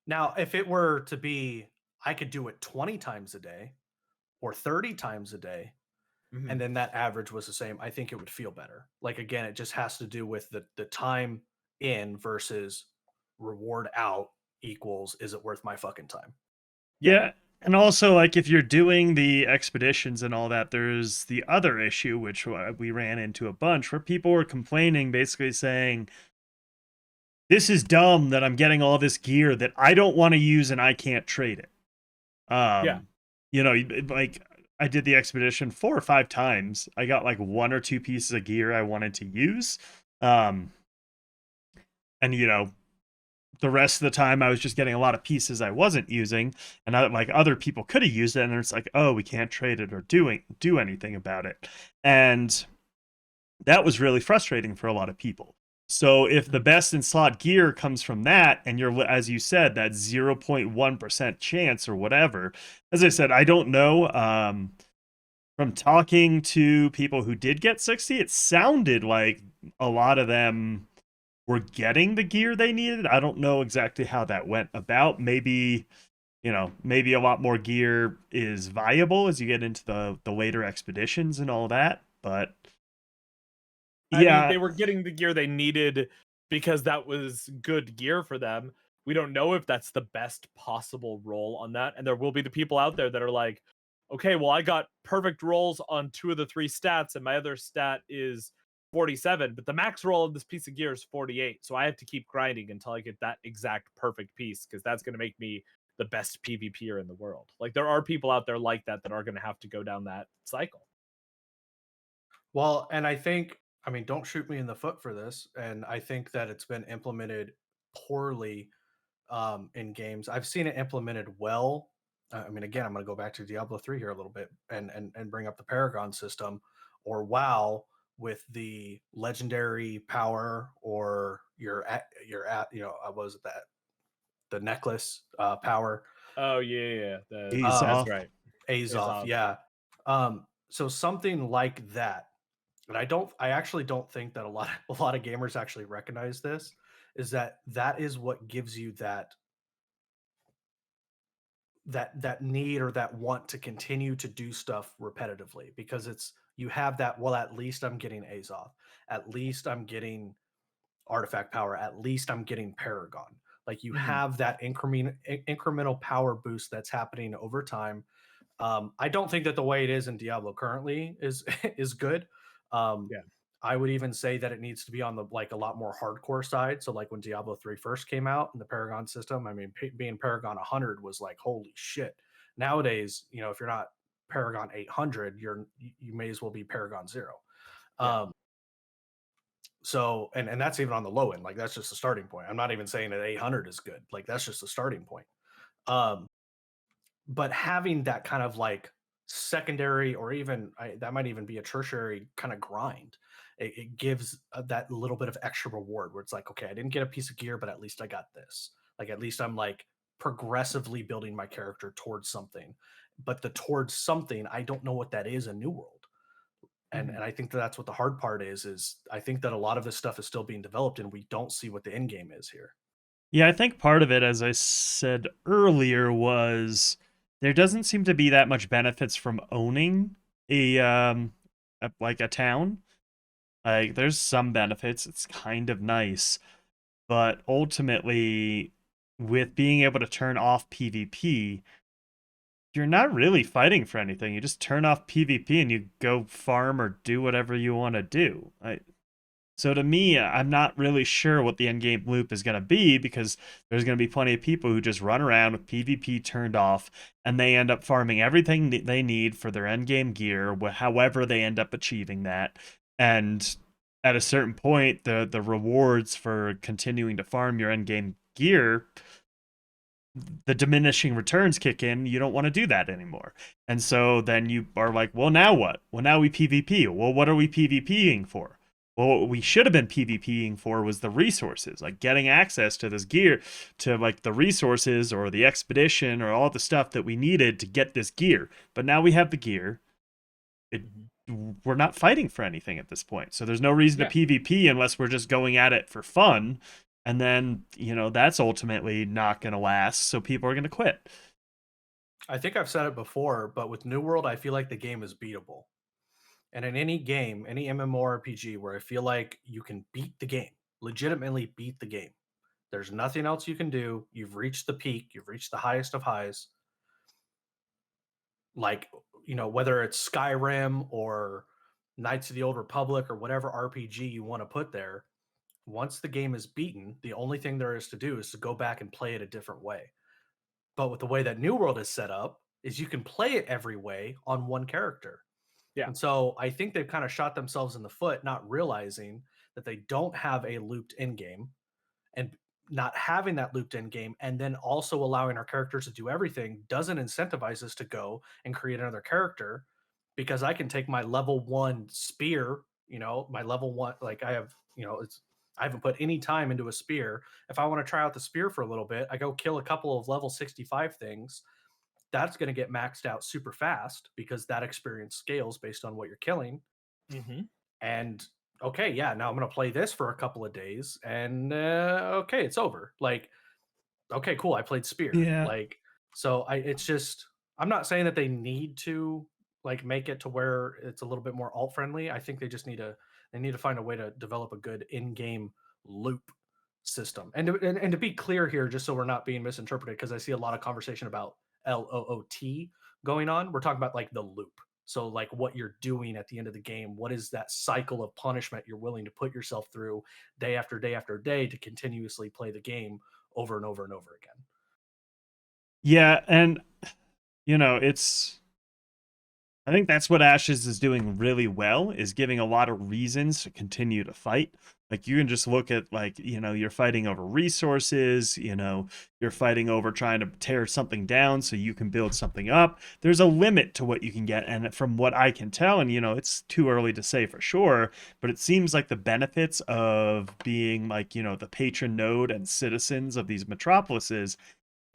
Now, if it were to be, I could do it 20 times a day or 30 times a day, and then that average was the same, I think it would feel better. Like, again, it just has to do with the time in versus reward out equals, is it worth my fucking time? Yeah. And also, like, if you're doing the expeditions and all that, there's the other issue, which we ran into a bunch, where people were complaining, basically saying, this is dumb that I'm getting all this gear that I don't want to use and I can't trade it. Yeah. You know, like, I did the expedition 4 or 5 times. I got like 1 or 2 pieces of gear I wanted to use. And, you know, the rest of the time I was just getting a lot of pieces I wasn't using, and like other people could have used it, and it's like, oh, we can't trade it or do anything about it. And that was really frustrating for a lot of people. So if the best in slot gear comes from that, and you're, as you said, that 0.1% chance or whatever, as I said, I don't know. From talking to people who did get 60, it sounded like a lot of them were getting the gear they needed. I don't know exactly how that went about. Maybe, maybe a lot more gear is viable as you get into the later expeditions and all that. But yeah, I mean, they were getting the gear they needed because that was good gear for them. We don't know if that's the best possible roll on that. And there will be the people out there that are like, okay, well, I got perfect rolls on 2 of the 3 stats, and my other stat is 47, but the max roll of this piece of gear is 48. So I have to keep grinding until I get that exact perfect piece, because that's going to make me the best PvPer in the world. Like, there are people out there like that are going to have to go down that cycle. Well, and I mean, don't shoot me in the foot for this, and I think that it's been implemented poorly in games. I've seen it implemented well. I mean, again, I'm going to go back to Diablo 3 here a little bit and bring up the Paragon system, or WoW with the legendary power, or what was it, that the necklace power. Oh yeah. Ease Um, That's off. right. Azoth, Azoth. yeah. So something like that, and I actually don't think that a lot of gamers actually recognize this, is that is what gives you that need or that want to continue to do stuff repetitively, because it's you have that, well, at least I'm getting Azoth, at least I'm getting artifact power, at least I'm getting Paragon. Like you Mhm. have that incremental power boost that's happening over time. I don't think that the way it is in Diablo currently is is good. Um, Yeah. I would even say that it needs to be on the like a lot more hardcore side. So like when Diablo 3 first came out in the Paragon system, I mean being Paragon 100 was like holy shit. Nowadays, if you're not Paragon 800, you may as well be Paragon 0. Yeah. Um, so and that's even on the low end. Like that's just the starting point. I'm not even saying that 800 is good. Like that's just the starting point. Um, but having that kind of like secondary, or even that might even be a tertiary kind of grind, it gives that little bit of extra reward where it's like, okay, I didn't get a piece of gear, but at least I got this. Like at least I'm like progressively building my character towards something. But the towards something, I don't know what that is in New World. And Mhm. I think that's what the hard part is I think that a lot of this stuff is still being developed and we don't see what the end game is here. Yeah, I think part of it, as I said earlier, was there doesn't seem to be that much benefits from owning like a town. Like there's some benefits. It's kind of nice, but ultimately with being able to turn off PvP, you're not really fighting for anything. You just turn off PvP and you go farm or do whatever you want to do. So to me, I'm not really sure what the end game loop is going to be, because there's going to be plenty of people who just run around with PvP turned off and they end up farming everything they need for their end game gear, however they end up achieving that. And at a certain point, the rewards for continuing to farm your end game gear, the diminishing returns kick in. You don't want to do that anymore. And so then you are like, well, now what? Well, now we PvP. Well, what are we PvPing for? Well, what we should have been PvPing for was the resources, like getting access to this gear, to like the resources or the expedition or all the stuff that we needed to get this gear. But now we have the gear. It, Mhm. we're not fighting for anything at this point. So there's no reason to Yeah. PvP unless we're just going at it for fun. And then, that's ultimately not going to last. So people are going to quit. I think I've said it before, but with New World, I feel like the game is beatable. And in any game, any MMORPG where I feel like you can beat the game, legitimately beat the game, there's nothing else you can do. You've reached the peak, you've reached the highest of highs. Like, whether it's Skyrim or Knights of the Old Republic or whatever RPG you want to put there, once the game is beaten, the only thing there is to do is to go back and play it a different way. But with the way that New World is set up, is you can play it every way on one character. Yeah. And so I think they've kind of shot themselves in the foot, not realizing that they don't have a looped end game, and not having that looped end game and then also allowing our characters to do everything doesn't incentivize us to go and create another character, because I can take my level 1 spear, my level 1, like I have, I haven't put any time into a spear. If I want to try out the spear for a little bit, I go kill a couple of level 65 things. That's going to get maxed out super fast because that experience scales based on what you're killing. Mhm. And okay, yeah, now I'm going to play this for a couple of days, and okay, it's over. Like, okay, cool, I played spear. Yeah. Like, so it's just, I'm not saying that they need to like make it to where it's a little bit more alt friendly. I think they just need to find a way to develop a good in-game loop system. And to be clear here, just so we're not being misinterpreted, because I see a lot of conversation about LOOT going on. We're talking about like the loop. So like what you're doing at the end of the game, what is that cycle of punishment you're willing to put yourself through day after day after day to continuously play the game over and over and over again. Yeah, and it's I think that's what Ashes is doing really well, is giving a lot of reasons to continue to fight. Like you can just look at like, you're fighting over resources, you're fighting over trying to tear something down so you can build something up. There's a limit to what you can get. And from what I can tell, and it's too early to say for sure, but it seems like the benefits of being like, the patron node and citizens of these metropolises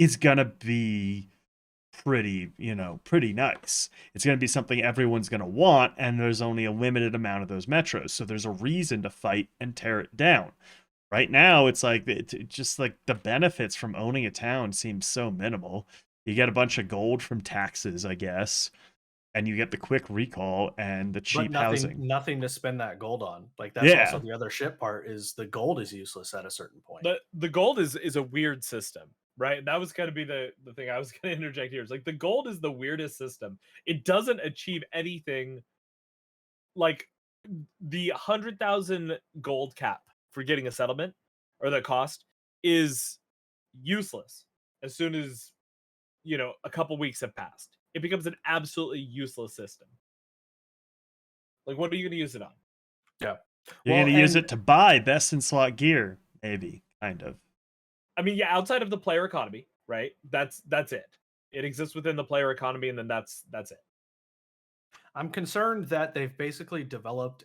is gonna be pretty, pretty nice. It's going to be something everyone's going to want, and there's only a limited amount of those metros. So there's a reason to fight and tear it down. Right now, it's like just like the benefits from owning a town seem so minimal. You get a bunch of gold from taxes, I guess, and you get the quick recall and the cheap housing. Nothing to spend that gold on. Like that's Yeah. also the other shit part is the gold is useless at a certain point. The gold is a weird system, right? That was gonna be the thing I was gonna interject here. Is like the gold is the weirdest system. It doesn't achieve anything. Like the 100,000 gold cap for getting a settlement or the cost is useless as soon as a couple weeks have passed. It becomes an absolutely useless system. Like, what are you going to use it on? Yeah, you're going to use it to buy best in slot gear, maybe, kind of. I mean, yeah, outside of the player economy, right? That's it. It exists within the player economy, and then that's it. I'm concerned that they've basically developed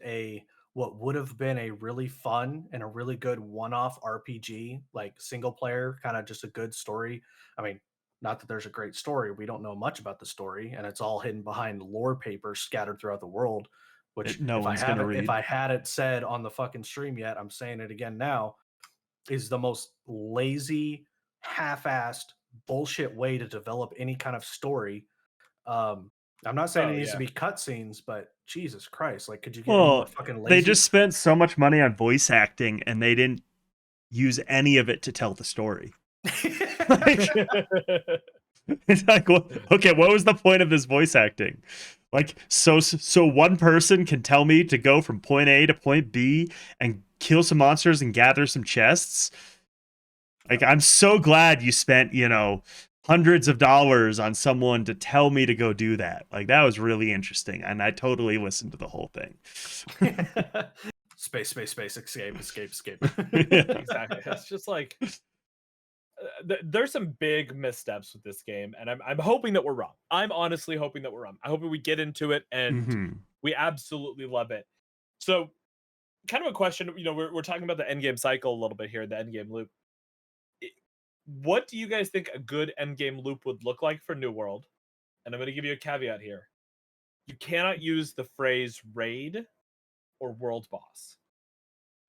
what would have been a really fun and a really good one-off RPG, like single player, kind of just a good story. I mean, not that there's a great story. We don't know much about the story, and it's all hidden behind lore papers scattered throughout the world. Which no one's going to read. If I had it said on the fucking stream yet, I'm saying it again now, is the most lazy, half-assed bullshit way to develop any kind of story. I'm not saying it needs to be cutscenes, but Jesus Christ, like, could you get any more fucking lazy? They just spent so much money on voice acting, and they didn't use any of it to tell the story. It's like, okay, what was the point of this voice acting? Like, so one person can tell me to go from point A to point B and kill some monsters and gather some chests. Like, I'm so glad you spent, hundreds of dollars on someone to tell me to go do that. Like, that was really interesting, and I totally listened to the whole thing. Space, escape. Yeah. Exactly. It's just like there's some big missteps with this game, and I'm hoping that we're wrong. I'm honestly hoping that we're wrong. I hope we get into it and we absolutely love it. So, kind of a question. We're talking about the end game cycle a little bit here, the end game loop. What do you guys think a good end game loop would look like for New World? And I'm going to give you a caveat here. You cannot use the phrase raid or world boss.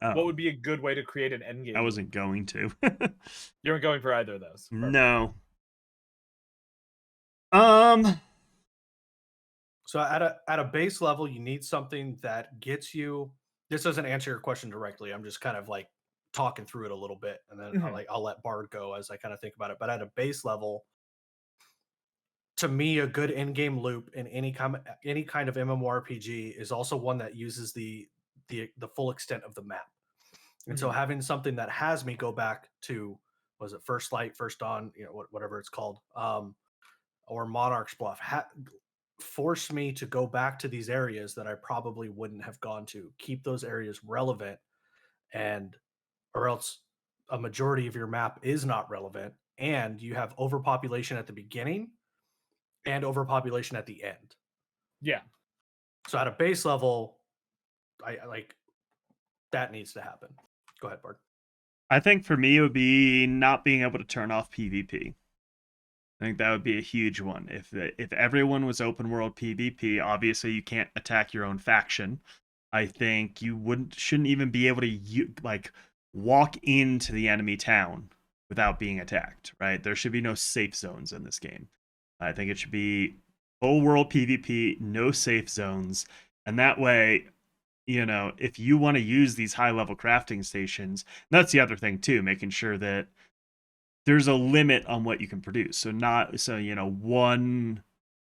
Oh. What would be a good way to create an end game? I wasn't going to. You weren't going for either of those. Perfect. No. So at a base level, you need something that gets you. This doesn't answer your question directly. I'm just kind of like talking through it a little bit, and then I'll let Bard go as I kind of think about it. But at a base level, to me, a good in-game loop in any kind of MMORPG is also one that uses the full extent of the map. And so having something that has me go back to, was it First Light, First Dawn, whatever it's called, or Monarch's Bluff, force me to go back to these areas that I probably wouldn't have gone to. Keep those areas relevant, or else a majority of your map is not relevant, and you have overpopulation at the beginning and overpopulation at the end. Yeah. So at a base level, I like that needs to happen. Go ahead, Bard. I think for me, it would be not being able to turn off PvP. I think that would be a huge one. If everyone was open world PvP, obviously you can't attack your own faction. I think you shouldn't even be able to walk into the enemy town without being attacked, right? There should be no safe zones in this game. I think it should be full world PvP, no safe zones. And that way, if you want to use these high level crafting stations, that's the other thing too, making sure that there's a limit on what you can produce. So one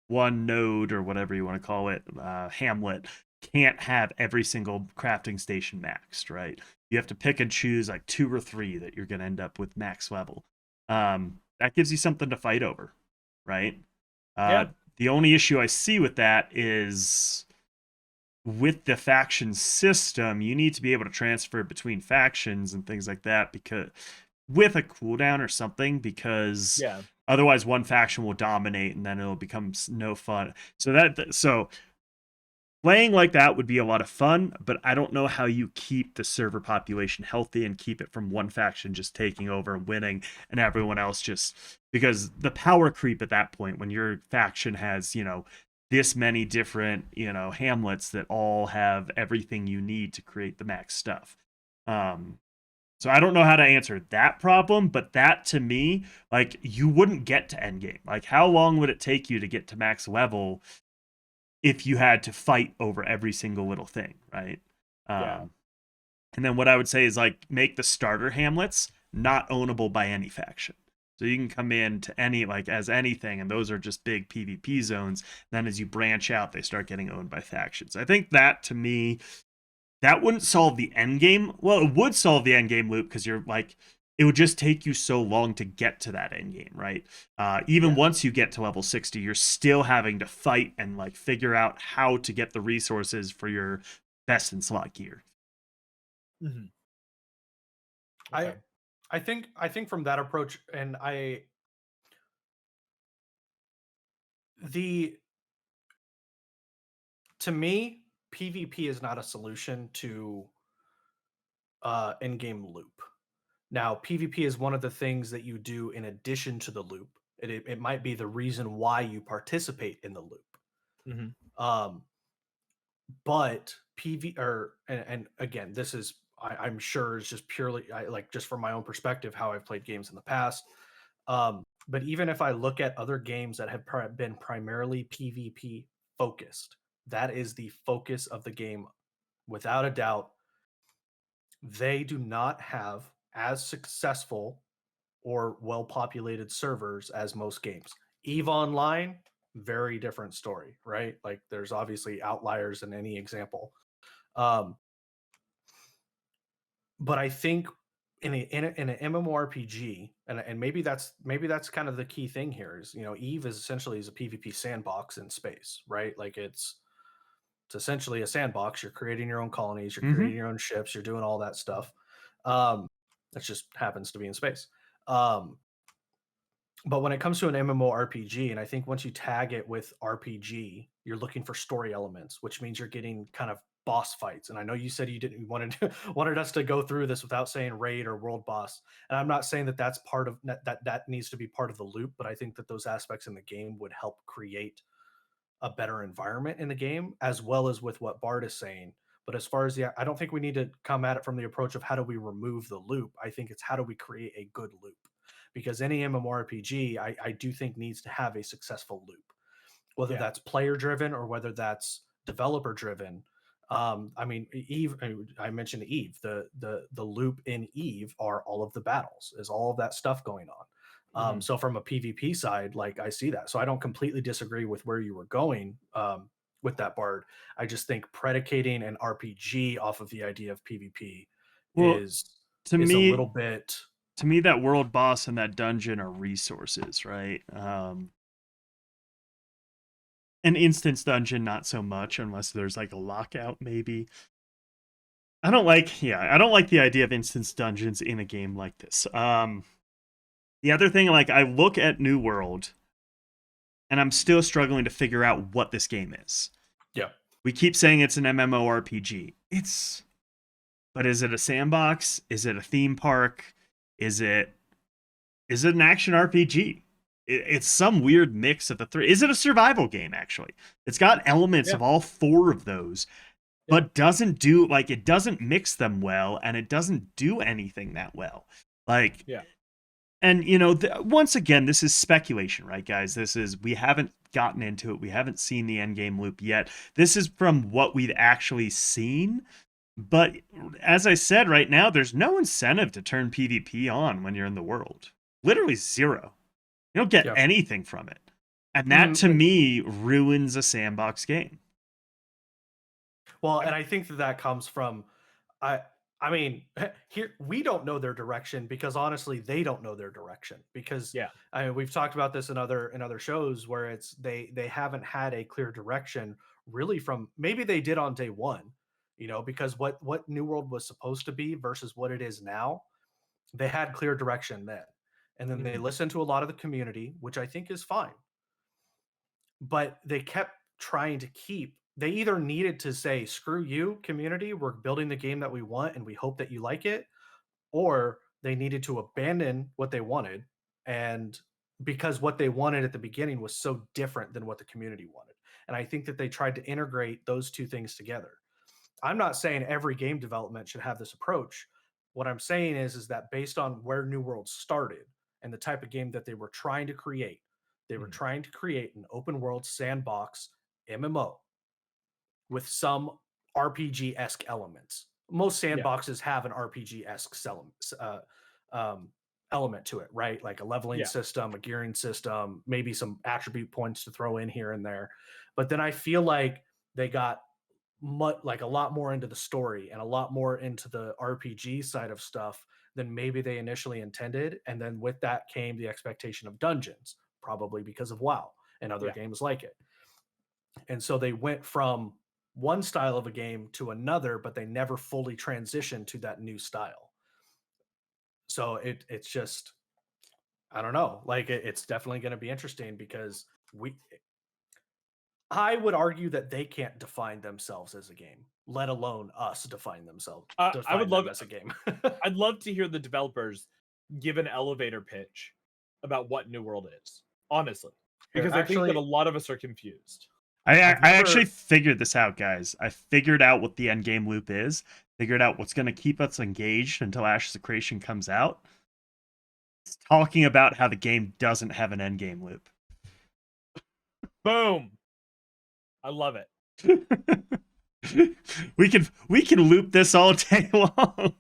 node or whatever you want to call it, hamlet, can't have every single crafting station maxed, right? You have to pick and choose like 2 or 3 that you're going to end up with max level. That gives you something to fight over, right? Yeah. The only issue I see with that is with the faction system, you need to be able to transfer between factions and things like that, because with a cooldown or something, because otherwise one faction will dominate and then it'll become no fun. So playing like that would be a lot of fun, but I don't know how you keep the server population healthy and keep it from one faction just taking over and winning and everyone else just because the power creep at that point when your faction has, this many different, hamlets that all have everything you need to create the max stuff. So I don't know how to answer that problem, but that to me, like you wouldn't get to endgame. Like how long would it take you to get to max level if you had to fight over every single little thing, right? Yeah. And then what I would say is like make the starter hamlets not ownable by any faction. So you can come in to any like as anything, and those are just big PvP zones. Then as you branch out, they start getting owned by factions. I think that to me, that wouldn't solve the end game. Well, it would solve the end game loop because you're like it would just take you so long to get to that end game, right? Even once you get to level 60, you're still having to fight and like figure out how to get the resources for your best in slot gear. Mm-hmm. Okay. I think from that approach, and to me, PvP is not a solution to in-game loop. Now, PvP is one of the things that you do in addition to the loop. It might be the reason why you participate in the loop. Mm-hmm. But and again, this is I'm sure is just purely just from my own perspective how I've played games in the past. But even if I look at other games that have been primarily PvP focused, that is the focus of the game without a doubt. They do not have as successful or well-populated servers as most games. EVE Online, very different story, right? Like there's obviously outliers in any example. But I think in an MMORPG, and maybe that's kind of the key thing here is EVE is essentially is a PvP sandbox in space, right? Like it's essentially a sandbox. You're creating your own colonies, you're creating your own ships, you're doing all that stuff. That just happens to be in space. But when it comes to an MMORPG, and I think once you tag it with RPG, you're looking for story elements, which means you're getting kind of boss fights. And I know you said you didn't wanted us to go through this without saying raid or world boss. And I'm not saying that that's part of that needs to be part of the loop, but I think that those aspects in the game would help create a better environment in the game, as well as with what Bart is saying. But as far as I don't think we need to come at it from the approach of how do we remove the loop. I think it's how do we create a good loop, because any MMORPG I do think needs to have a successful loop, whether that's player driven or whether that's developer driven. I mean, Eve. I mentioned Eve. The loop in Eve are all of the battles, is all of that stuff going on. So from a PvP side, like I see that. So I don't completely disagree with where you were going with that, Bard. I just think predicating an RPG off of the idea of PvP is to a me little bit. To me, that world boss and that dungeon are resources, right? An instance dungeon, not so much, unless there's like a lockout, maybe. I don't like the idea of instance dungeons in a game like this. The other thing, like I look at New World, and I'm still struggling to figure out what this game is. Yeah. We keep saying it's an MMORPG. But is it a sandbox? Is it a theme park? Is it an action RPG? It's some weird mix of the three. Is it a survival game, actually? It's got elements of all four of those, but doesn't mix them well, and it doesn't do anything that well. And, once again, this is speculation, right, guys? We haven't gotten into it. We haven't seen the endgame loop yet. This is from what we've actually seen. But as I said, right now, there's no incentive to turn PvP on when you're in the world. Literally zero. You don't get anything from it. And that, to me, ruins a sandbox game. Well, and I think that comes from... I mean, here we don't know their direction because honestly, they don't know their direction because I mean, we've talked about this in other shows where it's they haven't had a clear direction really from maybe they did on day one, because what New World was supposed to be versus what it is now, they had clear direction then, and then they listened to a lot of the community, which I think is fine, but they kept trying to keep they either needed to say, "Screw you, community, we're building the game that we want and we hope that you like it," or they needed to abandon what they wanted, and because what they wanted at the beginning was so different than what the community wanted. And I think that they tried to integrate those two things together. I'm not saying every game development should have this approach. What I'm saying is that based on where New World started and the type of game that they were trying to create, they were Mhm. trying to create an open world sandbox MMO with some RPG-esque elements. Most Yeah. sandboxes have an RPG-esque element to it, right? Like a leveling Yeah. system, a gearing system, maybe some attribute points to throw in here and there. But then I feel like they got like a lot more into the story and a lot more into the RPG side of stuff than maybe they initially intended. And then with that came the expectation of dungeons, probably because of WoW and other Yeah. games like it. And so they went from one style of a game to another, but they never fully transitioned to that new style. So it's just, I don't know. Like it's definitely going to be interesting because I would argue that they can't define themselves as a game, let alone us I would define love them as a game. I'd love to hear the developers give an elevator pitch about what New World is, honestly, Here, because I think that a actually, lot of us are confused. I I've actually never. figured this out, guys. I figured out what the end game loop is. Figured out what's going to keep us engaged until Ashes of Creation comes out. It's talking about how the game doesn't have an end game loop. Boom. I love it. we can loop this all day long.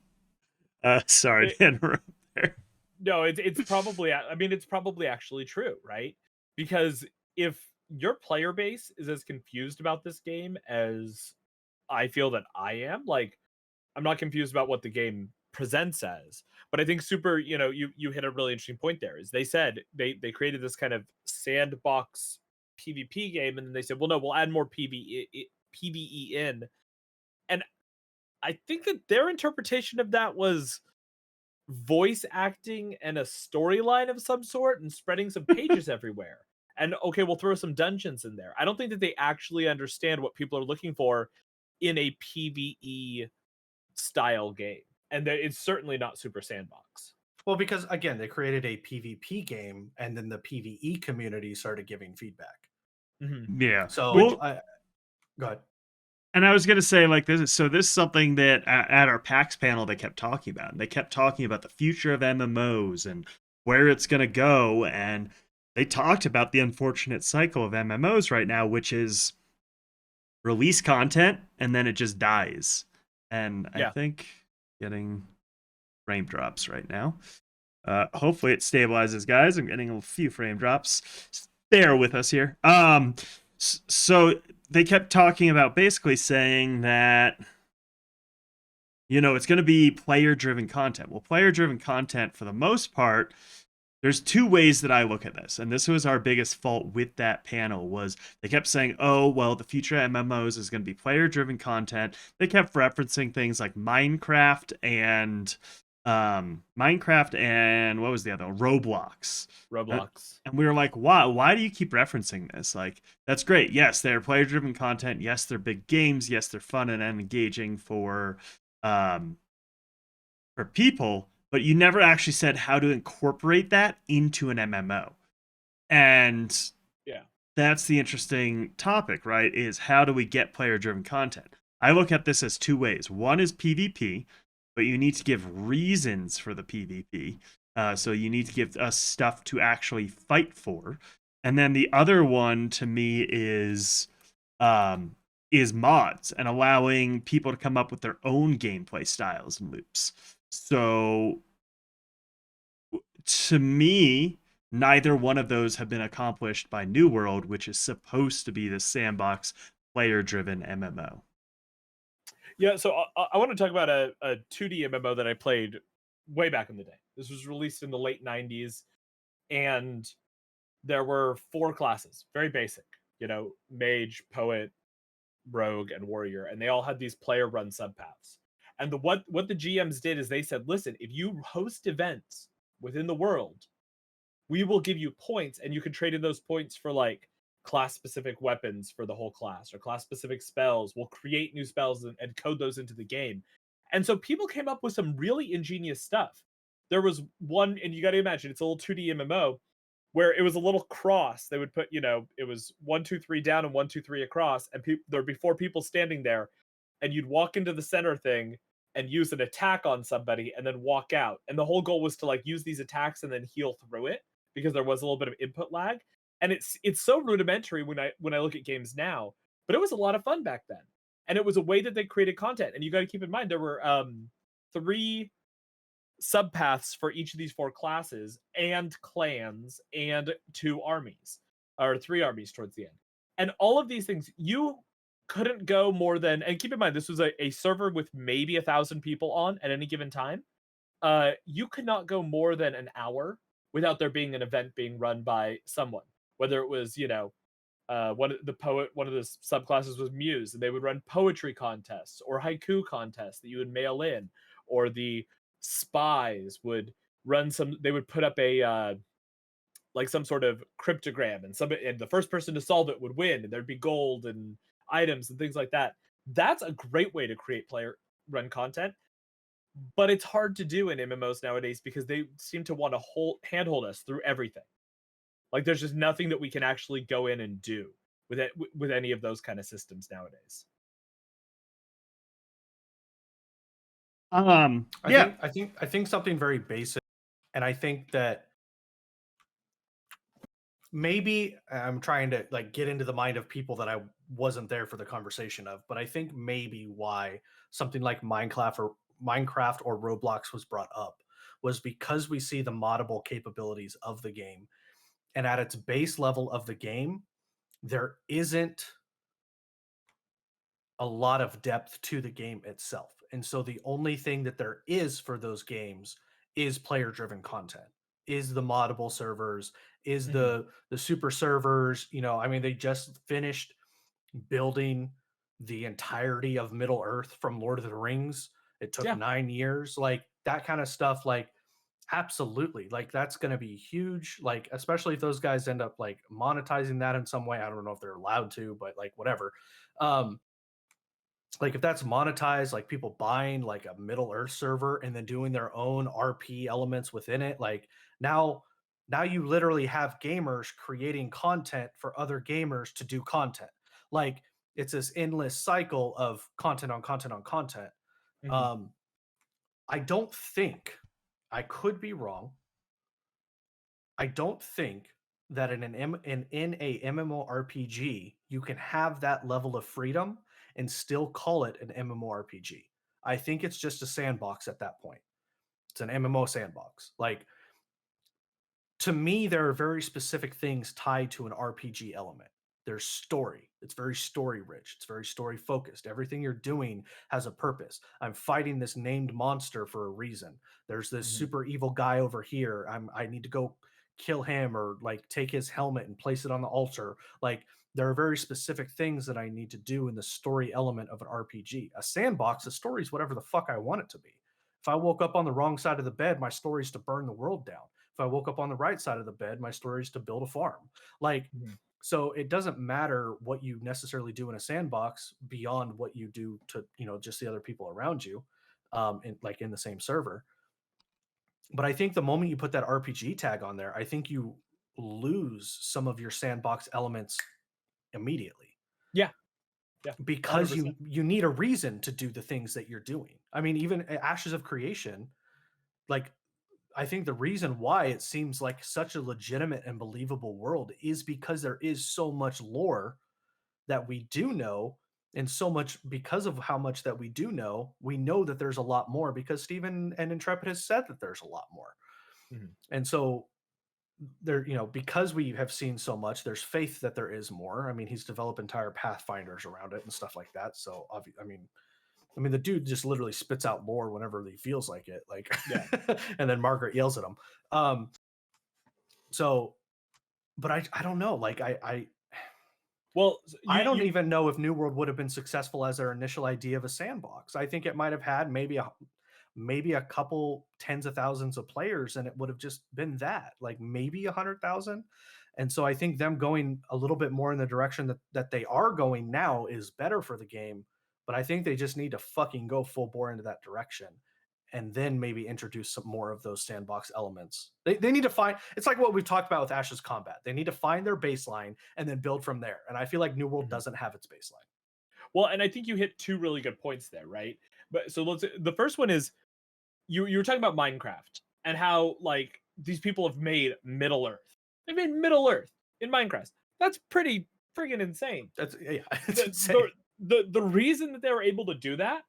Sorry It- to interrupt there. No, it's probably I mean it's probably actually true, right? Because if your player base is as confused about this game as I feel that I am, like I'm not confused about what the game presents as, but I think super, you hit a really interesting point there. Is they said they created this kind of sandbox PvP game, and then they said, well, no, we'll add more PvE in, and I think that their interpretation of that was voice acting and a storyline of some sort and spreading some pages everywhere. And okay, we'll throw some dungeons in there. I don't think that they actually understand what people are looking for in a PvE style game. And it's certainly not Super Sandbox. Well, because again, they created a PvP game, and then the PvE community started giving feedback. Mm-hmm. Yeah. So, Which, go ahead. And I was gonna say, like, this is something that at our PAX panel they kept talking about. They kept talking about the future of MMOs and where it's gonna go, and they talked about the unfortunate cycle of MMOs right now, which is release content and then it just dies. And I Yeah. think getting frame drops right now. Hopefully it stabilizes, guys. I'm getting a few frame drops. Bear with us here. So they kept talking about basically saying that it's going to be player driven content. Well, player driven content for the most part, there's two ways that I look at this, and this was our biggest fault with that panel. Was they kept saying, oh well, the future of MMOs is going to be player driven content. They kept referencing things like Minecraft and what was the other one? Roblox. And we were like, why do you keep referencing this? Like, that's great. Yes, they're player driven content. Yes, they're big games. Yes, they're fun and engaging for people, but you never actually said how to incorporate that into an MMO. And yeah, that's the interesting topic, right? Is how do we get player driven content? I look at this as two ways. One is PvP, but you need to give reasons for the PvP. So you need to give us stuff to actually fight for. And then the other one to me is mods and allowing people to come up with their own gameplay styles and loops. So to me, neither one of those have been accomplished by New World, which is supposed to be the sandbox player-driven MMO. Yeah, so I want to talk about a 2D MMO that I played way back in the day. This was released in the late 90s, and there were 4 classes, very basic, mage, poet, rogue, and warrior, and they all had these player-run subpaths. And what the GMs did is they said, listen, if you host events within the world, we will give you points, and you can trade in those points for like class specific weapons for the whole class or class specific spells. We'll create new spells and code those into the game. And so people came up with some really ingenious stuff. There was one, and you got to imagine it's a little 2D MMO where it was a little cross. They would put, it was 1, 2, 3 down and 1, 2, 3 across, and there'd be 4 people standing there, and you'd walk into the center thing and use an attack on somebody and then walk out. And the whole goal was to like use these attacks and then heal through it because there was a little bit of input lag. And it's so rudimentary when I look at games now, but it was a lot of fun back then. And it was a way that they created content. And you got to keep in mind there were 3 subpaths for each of these 4 classes and clans and 2 armies or 3 armies towards the end. And all of these things you couldn't go more than, and keep in mind this was a server with maybe 1,000 people on at any given time. You could not go more than an hour without there being an event being run by someone, whether it was one of the subclasses was muse, and they would run poetry contests or haiku contests that you would mail in, or the spies would run they would put up a like some sort of cryptogram, and the first person to solve it would win, and there'd be gold and items and things like that. That's a great way to create player run content, but it's hard to do in MMOs nowadays because they seem to want to handhold us through everything. Like there's just nothing that we can actually go in and do with it, with any of those kind of systems nowadays. Yeah. I think something very basic, and I think that maybe I'm trying to like get into the mind of people that I wasn't there for the conversation of, but I think maybe why something like Minecraft or Roblox was brought up was because we see the moddable capabilities of the game, and at its base level of the game, there isn't a lot of depth to the game itself. And so the only thing that there is for those games is player driven content, is the moddable servers, is the super servers. I mean, they just finished building the entirety of Middle Earth from Lord of the Rings. It took 9 years, like that kind of stuff. Like, absolutely, like that's going to be huge, like especially if those guys end up like monetizing that in some way. I don't know if they're allowed to, but like whatever. Like if that's monetized, like people buying like a Middle Earth server and then doing their own RP elements within it, like now you literally have gamers creating content for other gamers to do content. Like it's this endless cycle of content on content on content. Mm-hmm. I don't think, I could be wrong, I don't think that in a MMORPG you can have that level of freedom and still call it an MMORPG. I think it's just a sandbox at that point. It's an MMO sandbox. Like, to me, there are very specific things tied to an RPG element. There's story. It's very story rich. It's very story focused. Everything you're doing has a purpose. I'm fighting this named monster for a reason. There's this super evil guy over here. I need to go kill him, or like take his helmet and place it on the altar. Like, there are very specific things that I need to do in the story element of an RPG. A sandbox, the story is whatever the fuck I want it to be. If I woke up on the wrong side of the bed, my story is to burn the world down. If I woke up on the right side of the bed, my story is to build a farm. Like, so it doesn't matter what you necessarily do in a sandbox beyond what you do to, just the other people around you, in the same server. But I think the moment you put that RPG tag on there, I think you lose some of your sandbox elements immediately. Yeah. Because you need a reason to do the things that you're doing. I mean, even Ashes of Creation, like, I think the reason why it seems like such a legitimate and believable world is because there is so much lore that we do know, and so much, because of how much that we do know, we know that there's a lot more because Steven and Intrepid has said that there's a lot more. And so there, because we have seen so much, there's faith that there is more. I mean, he's developed entire pathfinders around it and stuff like that. So I mean, the dude just literally spits out lore whenever he feels like it. Like, and then Margaret yells at him. So, but I don't know. Like, I don't even know if New World would have been successful as their initial idea of a sandbox. I think it might have had maybe a couple tens of thousands of players, and it would have just been that, like maybe 100,000. And so I think them going a little bit more in the direction that they are going now is better for the game. But I think they just need to fucking go full bore into that direction and then maybe introduce some more of those sandbox elements. They need to find, it's like what we've talked about with Ash's combat. They need to find their baseline and then build from there. And I feel like New World doesn't have its baseline. Well, and I think you hit two really good points there, right? But so the first one is you were talking about Minecraft and how like these people have made Middle Earth. They made Middle Earth in Minecraft. That's pretty friggin' insane. That's it's insane. The reason that they were able to do that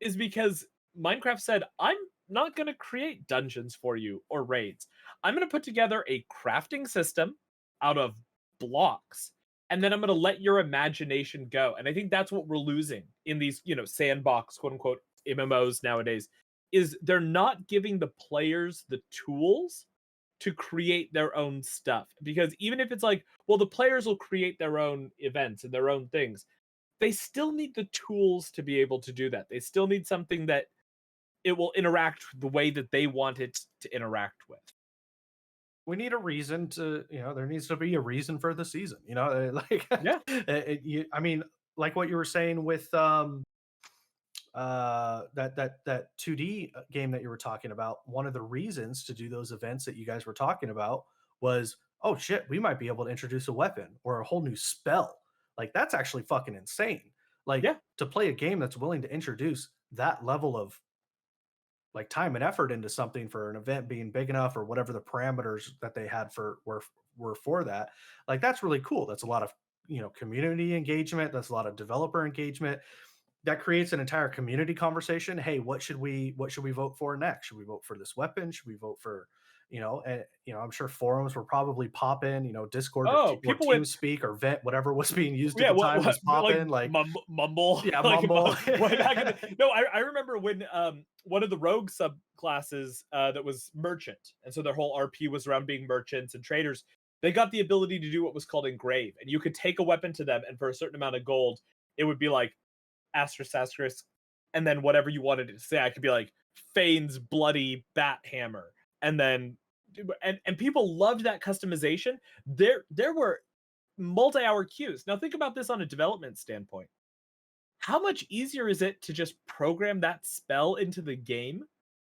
is because Minecraft said, I'm not going to create dungeons for you or raids. I'm going to put together a crafting system out of blocks, and then I'm going to let your imagination go. And I think that's what we're losing in these, sandbox, quote unquote, MMOs nowadays, is they're not giving the players the tools to create their own stuff. Because even if it's like, well, the players will create their own events and their own things, they still need the tools to be able to do that. They still need something that it will interact the way that they want it to interact with. We need a reason to, there needs to be a reason for the season, like, Yeah. I mean, like what you were saying with that 2D game that you were talking about. One of the reasons to do those events that you guys were talking about was, oh shit, we might be able to introduce a weapon or a whole new spell. Like that's actually fucking insane. Like to play a game that's willing to introduce that level of like time and effort into something for an event being big enough or whatever the parameters that they had were for that. Like that's really cool. That's a lot of, community engagement. That's a lot of developer engagement. That creates an entire community conversation. Hey, what should we vote for next? Should we vote for this weapon? Should we vote for, and I'm sure forums were probably popping, Discord or TeamSpeak or Vent, whatever was being used at the time was popping, like Mumble. Yeah, like, Mumble. Way back in no, I remember when one of the rogue subclasses that was merchant, and so their whole RP was around being merchants and traders. They got the ability to do what was called engrave, and you could take a weapon to them, and for a certain amount of gold, it would be like asterisk, and then whatever you wanted it to say. I could be like Fane's bloody bat hammer, and then and people loved that customization. There were multi-hour queues. Now think about this on a development standpoint. How much easier is it to just program that spell into the game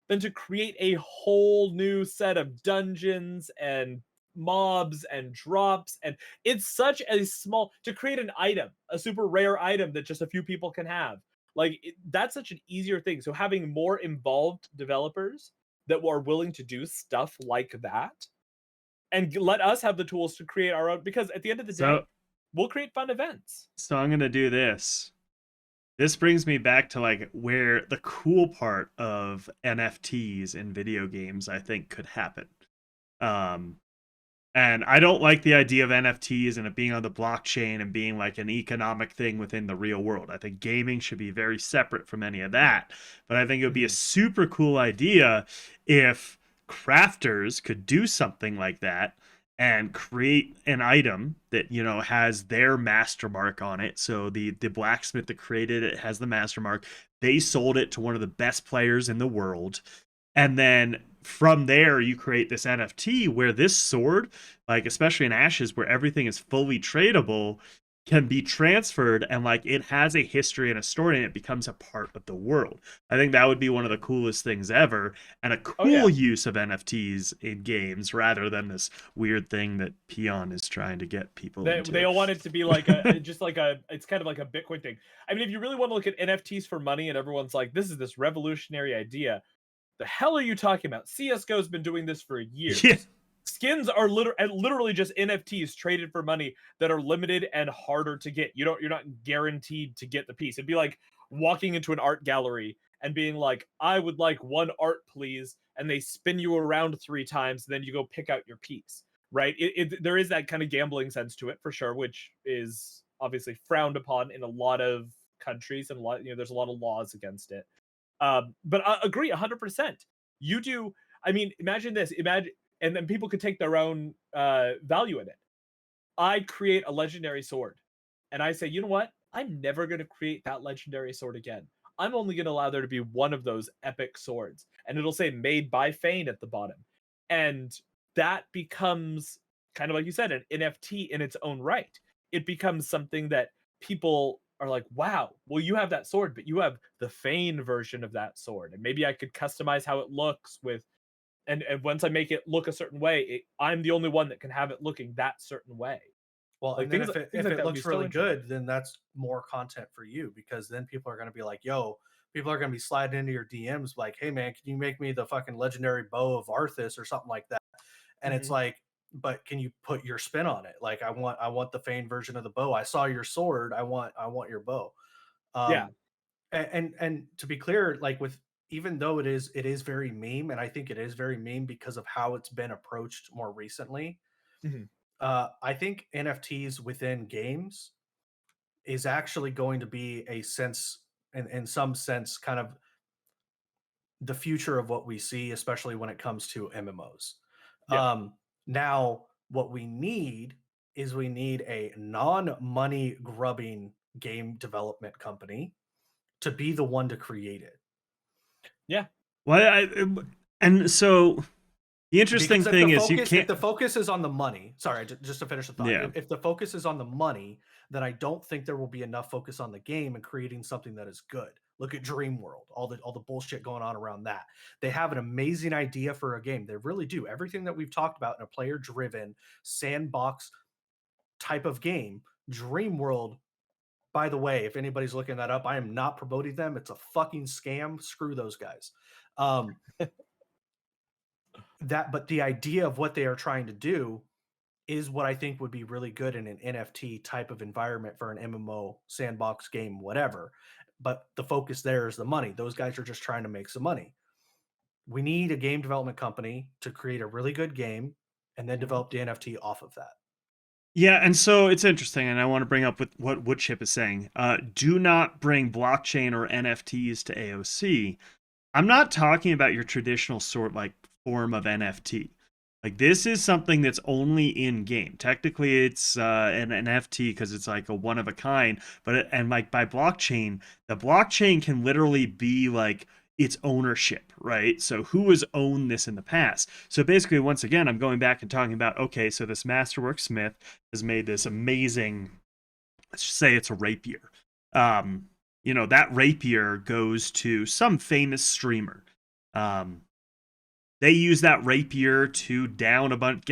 than to create a whole new set of dungeons and mobs and drops? And it's such a small, to create an item, a super rare item that just a few people can have, like that's such an easier thing. So having more involved developers that are willing to do stuff like that and let us have the tools to create our own, because at the end of the day, we'll create fun events. So I'm gonna do this. This brings me back to like where the cool part of NFTs in video games I think could happen. And I don't like the idea of NFTs and it being on the blockchain and being like an economic thing within the real world. I think gaming should be very separate from any of that. But I think it would be a super cool idea if crafters could do something like that and create an item that, has their master mark on it. So the blacksmith that created it has the master mark. They sold it to one of the best players in the world. And then from there, you create this NFT where this sword, like especially in Ashes, where everything is fully tradable, can be transferred, and like it has a history and a story, and it becomes a part of the world. I think that would be one of the coolest things ever, and a cool use of NFTs in games rather than this weird thing that Peon is trying to get people into. They all want it to be like it's kind of like a Bitcoin thing. I mean, if you really want to look at NFTs for money, and everyone's like, this is this revolutionary idea. The hell are you talking about? CSGO's been doing this for years. Yeah. Skins are literally just NFTs traded for money that are limited and harder to get. You're not guaranteed to get the piece. It'd be like walking into an art gallery and being like, I would like one art, please. And they spin you around 3 times, and then you go pick out your piece, right? There is that kind of gambling sense to it for sure, which is obviously frowned upon in a lot of countries, and there's a lot of laws against it. But I agree 100%. You do. I mean, imagine this. And then people could take their own value in it. I create a legendary sword, and I say, you know what? I'm never going to create that legendary sword again. I'm only going to allow there to be one of those epic swords, and it'll say "made by Fane" at the bottom, and that becomes kind of like you said, an NFT in its own right. It becomes something that people are like, wow, well, you have that sword, but you have the Fane version of that sword. And maybe I could customize how it looks with, and once I make it look a certain way, I'm the only one that can have it looking that certain way. Well, Like and then things if like it that would be looks so really interesting. good, then that's more content for you, because then people are going to be like, "Yo," people are going to be sliding into your DMs like, "Hey man, can you make me the fucking legendary bow of Arthas or something like that?" And it's Mhm. like, but can you put your spin on it? Like, I want the Fane version of the bow. I saw your sword. I want your bow. Yeah. Um, and to be clear, like with, even though it is very meme, and I think it is very meme because of how it's been approached more recently. Mhm. I think NFTs within games is actually going to be a sense, in some sense, kind of the future of what we see, especially when it comes to MMOs. Yeah. Now, what we need is we need a non-money grubbing game development company to be the one to create it. Yeah. Well, and so the interesting Because thing is you if can't. the focus is on the money, sorry, just to finish the thought, Yeah. if the focus is on the money, then I don't think there will be enough focus on the game and creating something that is good. Look at Dream World, all the bullshit going on around that. They have an amazing idea for a game. They really do. Everything that we've talked about in a player driven sandbox type of game, Dream World. By the way, if anybody's looking that up, I am not promoting them. It's a fucking scam. Screw those guys. Um, but the idea of what they are trying to do is what I think would be really good in an NFT type of environment for an MMO sandbox game, whatever. But the focus there is the money. Those guys are just trying to make some money. We need a game development company to create a really good game and then Mhm. develop the NFT off of that. Yeah, and so it's interesting, and I want to bring up with what Woodchip is saying. Do not bring blockchain or NFTs to AOC. I'm not talking about your traditional sort like form of NFT. Like this is something that's only in game. Technically, it's an NFT because it's like a one of a kind. And like by blockchain, the blockchain can literally be like its ownership, right? So who has owned this in the past? So basically, once again, I'm going back and talking about okay, so this Masterwork Smith has made this amazing. Let's just say it's a rapier. Um, that rapier goes to some famous streamer. Um, they use that rapier to get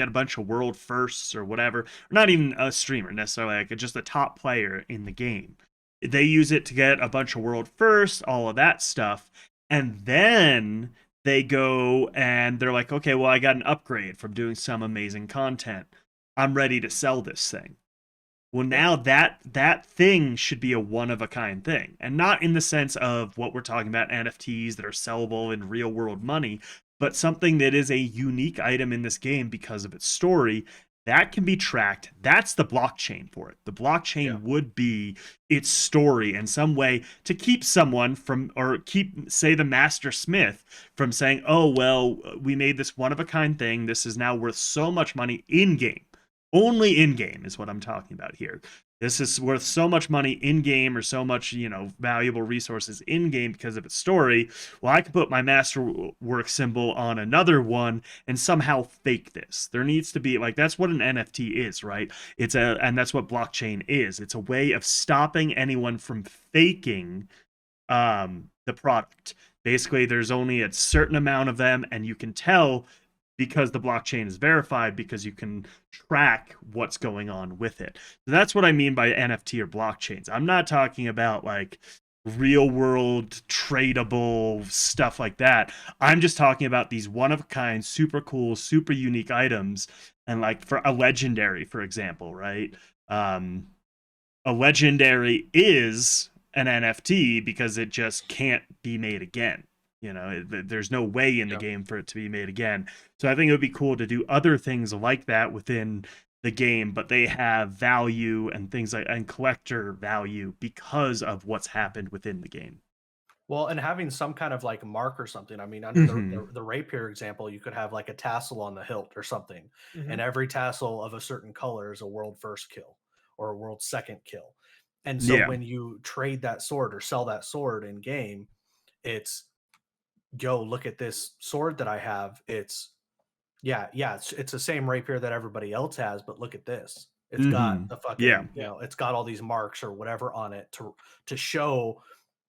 a bunch of world firsts or whatever. Or not even a streamer necessarily, like just a top player in the game. They use it to get a bunch of world firsts, all of that stuff, and then they go and they're like, okay, well, I got an upgrade from doing some amazing content. I'm ready to sell this thing. Well, Yeah. now that thing should be a one of a kind thing, and not in the sense of what we're talking about NFTs that are sellable in real world money, but something that is a unique item in this game because of its story that can be tracked. That's the blockchain for it. The Yeah. blockchain would be its story in some way to keep someone from, or keep, say, the Master Smith from saying, oh, well, we made this one of a kind thing. This is now worth so much money in game. Only in game is what I'm talking about here. This is worth so much money in game or so much, valuable resources in game because of its story. Well, I could put my masterwork symbol on another one and somehow fake this. There needs to be like that's what an NFT is, right? And that's what blockchain is. It's a way of stopping anyone from faking the product. Basically, there's only a certain amount of them, and you can tell because the blockchain is verified because you can track what's going on with it. So that's what I mean by NFT or blockchains. I'm not talking about like real world tradable stuff like that. I'm just talking about these one of a kind, super cool, super unique items. And like for a legendary, for example, right? Um, a legendary is an NFT because it just can't be made again. There's no way in the Yeah. game for it to be made again. So I think it would be cool to do other things like that within the game, but they have value and things like and collector value because of what's happened within the game. Well, and having some kind of like mark or something. I mean, under Mm-hmm. the rapier example, you could have like a tassel on the hilt or something, and Mhm. every tassel of a certain color is a world first kill or a world second kill. And so Yeah. when you trade that sword or sell that sword in game, it's, yo, look at this sword that I have. It's Yeah, it's the same rapier that everybody else has, but look at this. It's got Mm-hmm. the Yeah. fucking, Yeah. it's got all these marks or whatever on it to show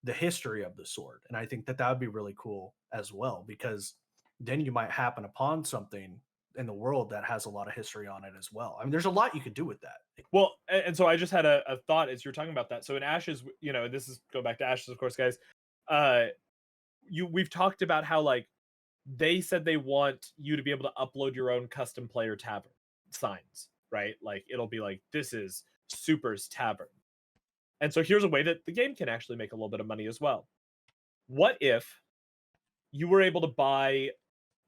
the history of the sword. And I think that would be really cool as well, because then you might happen upon something in the world that has a lot of history on it as well. I mean, there's a lot you could do with that. Well, and so I just had a thought as you're talking about that. So in Ashes, this is go back to Ashes, of course, guys. Uh, we've talked about how like they said they want you to be able to upload your own custom player tavern signs, right? Like it'll be like this is Super's Tavern. And so here's a way that the game can actually make a little bit of money as well. What if you were able to buy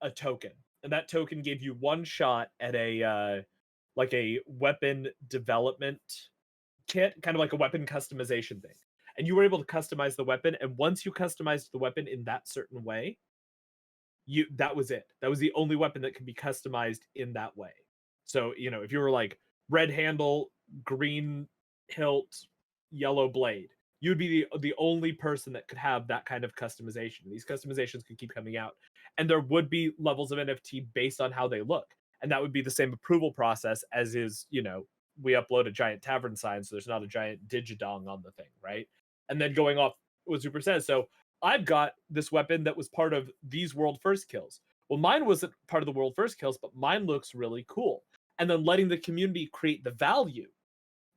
a token, and that token gave you one shot at a like a weapon development kit, kind of like a weapon customization thing. And you were able to customize the weapon, and once you customized the weapon in that certain way, that was it. That was the only weapon that could be customized in that way. So, if you were like red handle, green hilt, yellow blade, you'd be the only person that could have that kind of customization. These customizations could keep coming out. And there would be levels of NFT based on how they look. And that would be the same approval process as is, we upload a giant tavern sign, so there's not a giant digidong on the thing, right? And then going off what Super says. So I've got this weapon that was part of these world first kills. Well, mine wasn't part of the world first kills, but mine looks really cool. And then letting the community create the value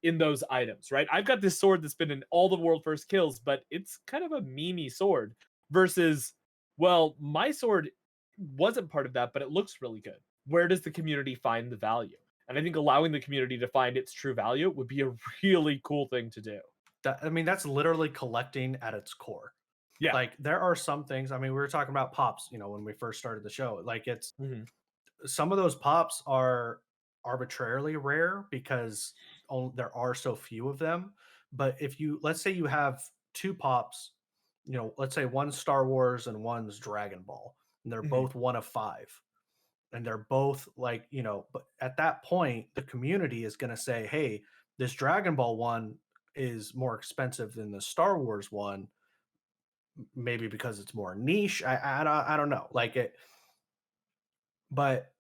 in those items, right? I've got this sword that's been in all the world first kills, but it's kind of a memey sword versus, well, my sword wasn't part of that, but it looks really good. Where does the community find the value? And I think allowing the community to find its true value would be a really cool thing to do. I mean, that's literally collecting at its core. Yeah. Like there are some things, I mean, we were talking about pops, when we first started the show. Like it's some of those pops are arbitrarily rare because there are so few of them. But if let's say you have two pops, let's say one's Star Wars and one's Dragon Ball, and they're both one of five, and they're both like, but at that point, the community is going to say, hey, this Dragon Ball one is more expensive than the Star Wars one, maybe because it's more niche. I don't know, like it, but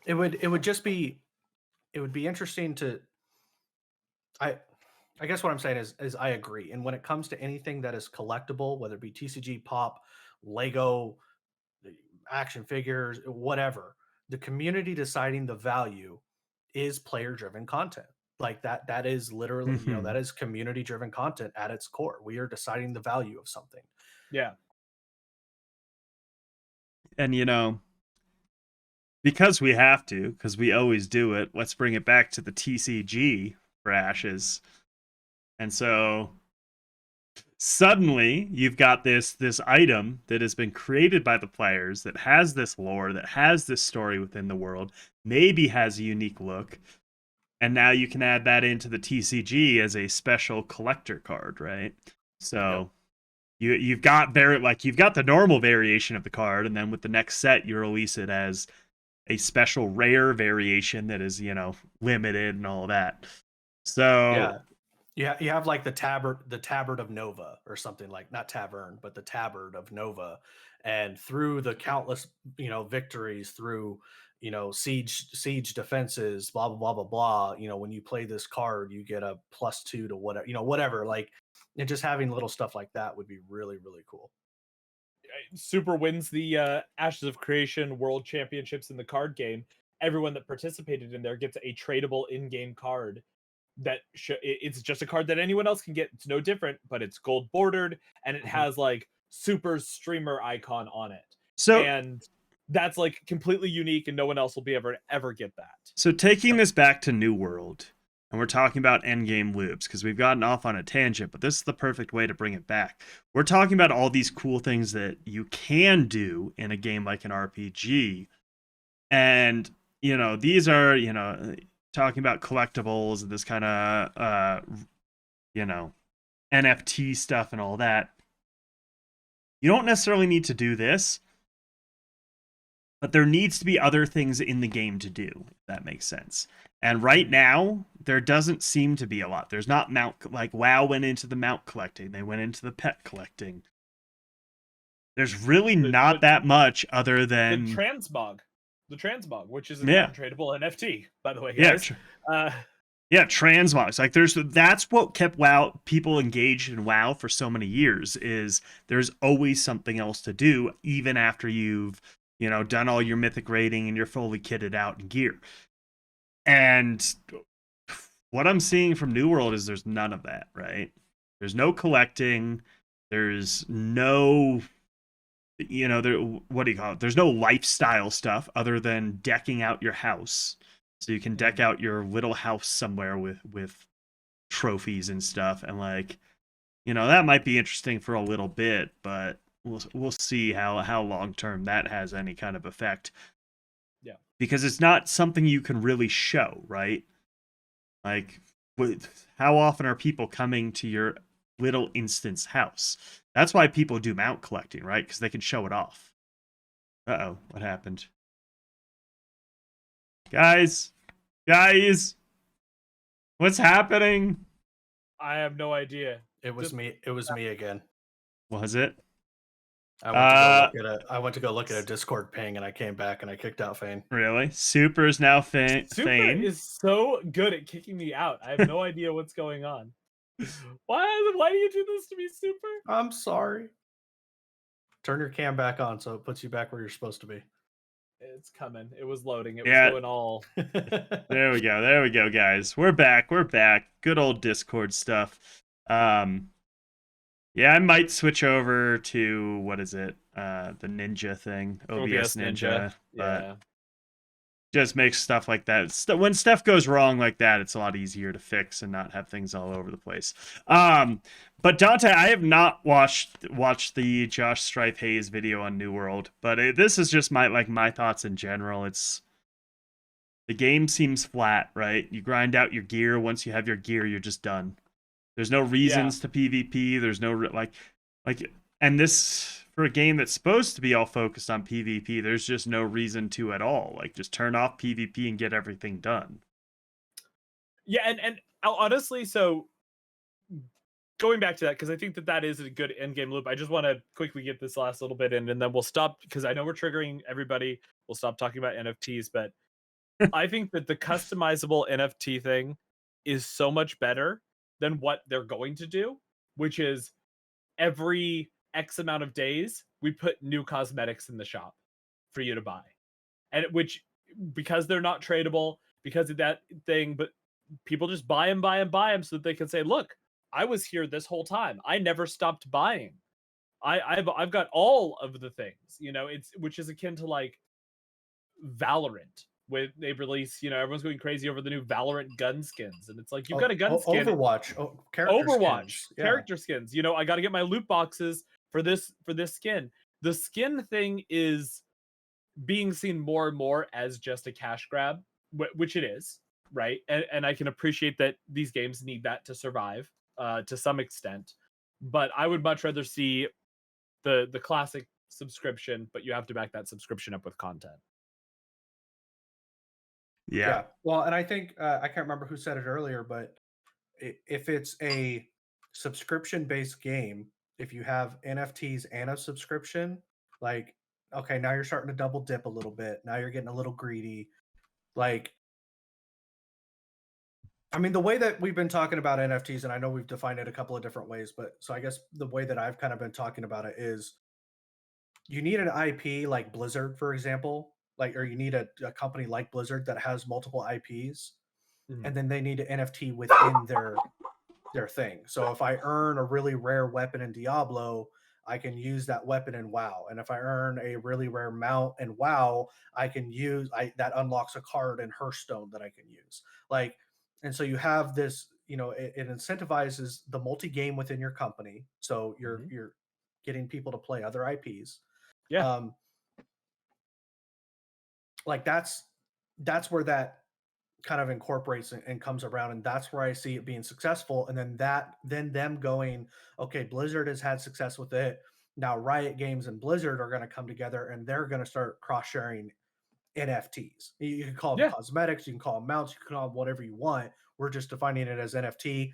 it would just be, it would be interesting to, I I guess what I'm saying is I agree. And when it comes to anything that is collectible, whether it be TCG, pop, Lego, action figures, whatever, the community deciding the value is player driven content. Like that is literally, that is community driven content at its core. We are deciding the value of something. Yeah. And because we have to, because we always do it, let's bring it back to the TCG for Ashes. And so suddenly you've got this item that has been created by the players, that has this lore, that has this story within the world, maybe has a unique look, and now you can add that into the TCG as a special collector card, right? So you've got you've got the normal variation of the card, and then with the next set you release it as a special rare variation that is, limited and all that. So you have like the tabard of Nova or something, like not tavern, but the tabard of Nova. And through the countless, victories through, siege defenses, blah, blah, blah, blah, blah. When you play this card, you get a +2 to whatever, whatever. Like, and just having little stuff like that would be really, really cool. Super wins the Ashes of Creation World Championships in the card game. Everyone that participated in there gets a tradable in-game card that it's just a card that anyone else can get. It's no different, but it's gold bordered and it has like Super streamer icon on it. So and that's like completely unique, and no one else will be ever get that. So taking this back to New World, and we're talking about endgame loops because we've gotten off on a tangent, but this is the perfect way to bring it back. We're talking about all these cool things that you can do in a game like an RPG. And, these are, talking about collectibles and this kind of, NFT stuff and all that. You don't necessarily need to do this, but there needs to be other things in the game to do, if that makes sense. And right now, there doesn't seem to be a lot. There's not WoW went into the mount collecting. They went into the pet collecting. There's really The- not the- that much other The than transmog, which is a Yeah. non-tradable NFT, by the way, yeah, guys. yeah, transmogs. Like that's what kept WoW people engaged in WoW for so many years. Is there's always something else to do even after you've done all your mythic rating and you're fully kitted out in gear. And what I'm seeing from New World is there's none of that, right? There's no collecting. There's no, there. What do you call it? There's no lifestyle stuff other than decking out your house, so you can deck out your little house somewhere with trophies and stuff, and that might be interesting for a little bit, but we'll see how long term that has any kind of effect. Yeah, because it's not something you can really show, right? Like, how often are people coming to your little instance house? That's why people do mount collecting, right? Because they can show it off. Uh-oh, what happened? Guys, what's happening? I have no idea. It was me. It was me again. Was it? I went to go look at a Discord ping, and I came back and I kicked out Fane. Really? Super is now Super Fane. is so good at kicking me out. I have no idea what's going on. Why do you do this to me, Super? I'm sorry. Turn your cam back on so it puts you back where you're supposed to be. It's coming. It was loading. It Yeah. was doing all. There we go, guys. We're back. Good old Discord stuff. Yeah, I might switch over to what is it? The Ninja thing, OBS Ninja. But Yeah. just makes stuff like that. When stuff goes wrong like that, it's a lot easier to fix and not have things all over the place. But Dante, I have not watched the Josh Strife Hayes video on New World, but this is just my thoughts in general. The game seems flat, right? You grind out your gear. Once you have your gear, you're just done. There's no reasons to PvP. There's no and this for a game that's supposed to be all focused on PvP, there's just no reason to at all. Like, just turn off PvP and get everything done. Yeah, and honestly, so going back to that, because I think that is a good end game loop. I just want to quickly get this last little bit in, and then we'll stop, because I know we're triggering everybody. We'll stop talking about NFTs, but I think that the customizable NFT thing is so much better than what they're going to do, which is every X amount of days, we put new cosmetics in the shop for you to buy. And because they're not tradable, because of that thing, but people just buy them so that they can say, look, I was here this whole time. I never stopped buying. I've got all of the things, which is akin to like Valorant. When they release, everyone's going crazy over the new Valorant gun skins, and it's like, you've got a gun skin. Overwatch, character skins. I got to get my loot boxes for this skin. The skin thing is being seen more and more as just a cash grab, which it is, right? And I can appreciate that these games need that to survive to some extent, but I would much rather see the classic subscription, but you have to back that subscription up with content. Yeah. Well, and I think I can't remember who said it earlier, but if it's a subscription-based game, if you have NFTs and a subscription, like, okay, now you're starting to double dip a little bit. Now you're getting a little greedy. Like, I mean, the way that we've been talking about NFTs, and I know we've defined it a couple of different ways, but so I guess the way that I've kind of been talking about it is you need an IP like Blizzard, for example, or you need a company like Blizzard that has multiple IPs, and then they need an NFT within their thing. So if I earn a really rare weapon in Diablo, I can use that weapon in WoW. And if I earn a really rare mount in WoW, I can use that unlocks a card in Hearthstone that I can use. And so you have this, it incentivizes the multi-game within your company. So you're getting people to play other IPs. Yeah. That's where that kind of incorporates and comes around, and that's where I see it being successful. And then them going, okay, Blizzard has had success with it. Now Riot Games and Blizzard are going to come together, and they're going to start cross-sharing NFTs. You can call them cosmetics, you can call them mounts, you can call them whatever you want. We're just defining it as NFT.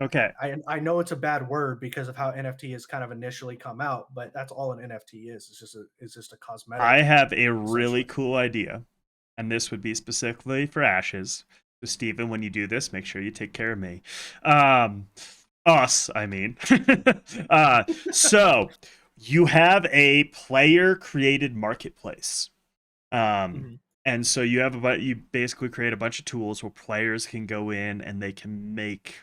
Okay. I know it's a bad word because of how NFT has kind of initially come out, but that's all an NFT is. It's just a cosmetic. I have a really essentially. cool idea, and this would be specifically for Ashes. So, Steven, when you do this, make sure you take care of me. Us, I mean. So, you have a player-created marketplace. And so you have you basically create a bunch of tools where players can go in and they can make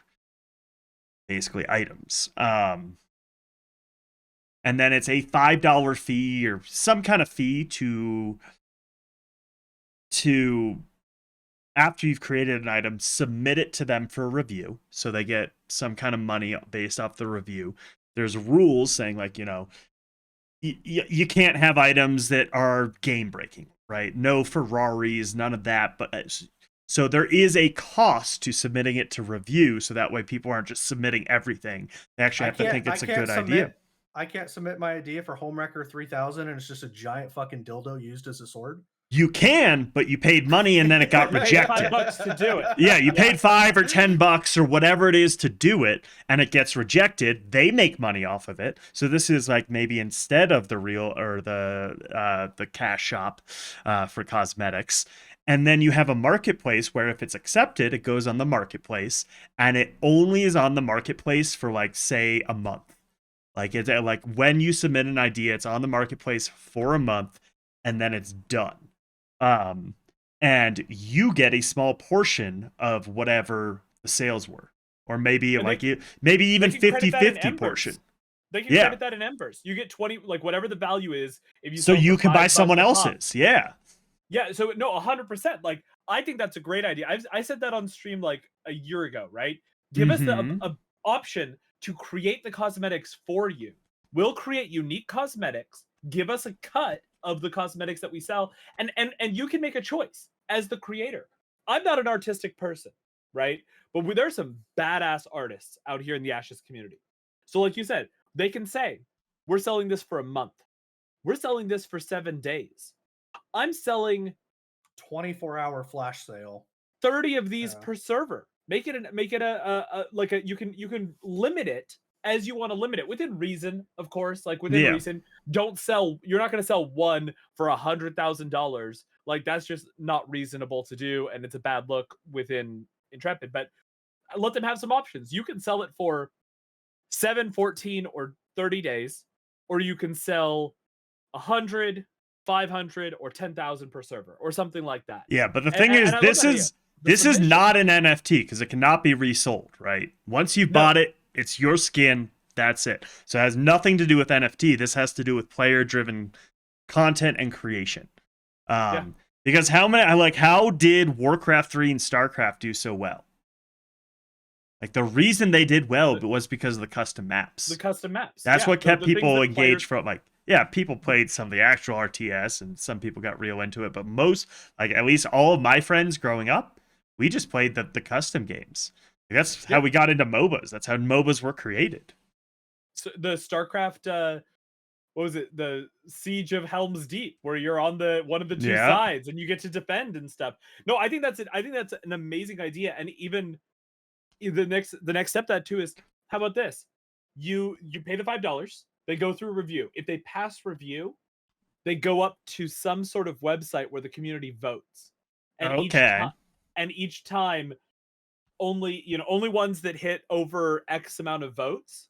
basically items. And then it's a $5 fee or some kind of fee to after you've created an item, submit it to them for a review. So they get some kind of money based off the review. There's rules saying, like, you know, you can't have items that are game breaking, right? No Ferraris, none of that. But so there is a cost to submitting it to review, so that way people aren't just submitting everything. They actually have to think it's a good idea. I can't submit my idea for Homewrecker 3000 and it's just a giant fucking dildo used as a sword. You can, but you paid money and then it got rejected. $5 to do it. Yeah, you paid $5 or $10 or whatever it is to do it, and it gets rejected. They make money off of it. So this is like maybe instead of the real or the cash shop for cosmetics. And then you have a marketplace where if it's accepted, it goes on the marketplace, and it only is on the marketplace for, like, say, a month. Like, it's like when you submit an idea, it's on the marketplace for a month, and then it's done. And you get a small portion of whatever the sales were, or maybe maybe even 50-50 portion. They can credit that in embers. You get 20, like whatever the value is. If you so you can buy someone else's. Yeah. Yeah. So no, 100%. Like, I think that's a great idea. I said that on stream like a year ago, right? Give us the option to create the cosmetics for you. We'll create unique cosmetics. Give us a cut of the cosmetics that we sell, and you can make a choice as the creator. I'm not an artistic person, right? But there's some badass artists out here in the Ashes community. So like you said, they can say, we're selling this for a month. We're selling this for 7 days. I'm selling 24-hour flash sale. 30 of these per server. Make it a you can limit it as you want to limit it within reason, of course. Like within reason, don't sell. You're not going to sell one for $100,000. Like that's just not reasonable to do, and it's a bad look within Intrepid. But let them have some options. You can sell it for 7, 14, or 30 days, or you can sell 100, 500, or 10,000 per server, or something like that. Yeah, but the thing is, this is not an NFT because it cannot be resold, right? Once you've bought it, it's your skin. That's it. So it has nothing to do with NFT. This has to do with player-driven content and creation. Because how did Warcraft 3 and StarCraft do so well? Like the reason they did well was because of the custom maps. The custom maps. That's what kept people engaged from like. Yeah, people played some of the actual RTS and some people got real into it, but most, like at least all of my friends growing up, we just played the custom games. Like, that's how we got into MOBAs. That's how MOBAs were created. So the StarCraft, what was it? The Siege of Helm's Deep, where you're on one of the two sides and you get to defend and stuff. No, I think that's it. I think that's an amazing idea. And even the next step that too is, how about this? You pay the $5. They go through review. If they pass review, they go up to some sort of website where the community votes. And each time, only ones that hit over X amount of votes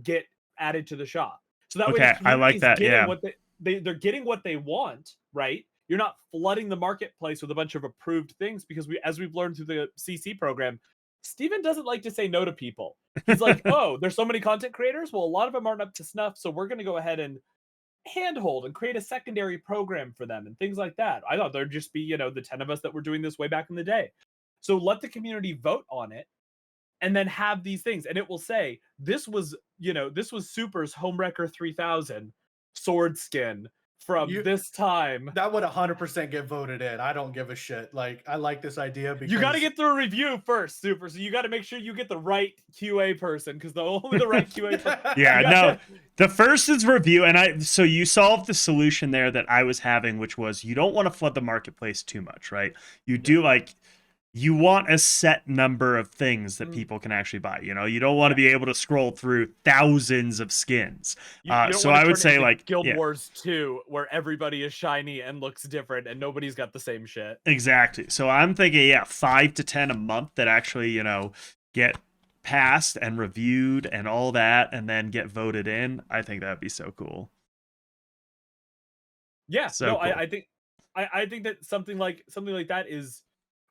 get added to the shop. So that way, I like that. Yeah, they're getting what they want, right? You're not flooding the marketplace with a bunch of approved things because as we've learned through the CC program, Steven doesn't like to say no to people. He's like, oh, there's so many content creators. Well, a lot of them aren't up to snuff. So we're going to go ahead and handhold and create a secondary program for them and things like that. I thought there'd just be, the 10 of us that were doing this way back in the day. So let the community vote on it and then have these things. And it will say, this was Super's Homewrecker 3000 sword skin from this time. That would 100% get voted in. I don't give a shit. Like, I like this idea because you got to get through a review first, Super. So you got to make sure you get the right QA person because only the right QA person. The first is review. And so you solved the solution there that I was having, which was you don't want to flood the marketplace too much, right? You do you want a set number of things that people can actually buy. You don't want to be able to scroll through thousands of skins. You don't So want to I would turn it say into like Guild Wars 2, where everybody is shiny and looks different, and nobody's got the same shit. exactly. So I'm thinking 5 to 10 a month that actually get passed and reviewed and all that, and then get voted in. I think that'd be so cool. Yeah, So no, cool. I think that something like that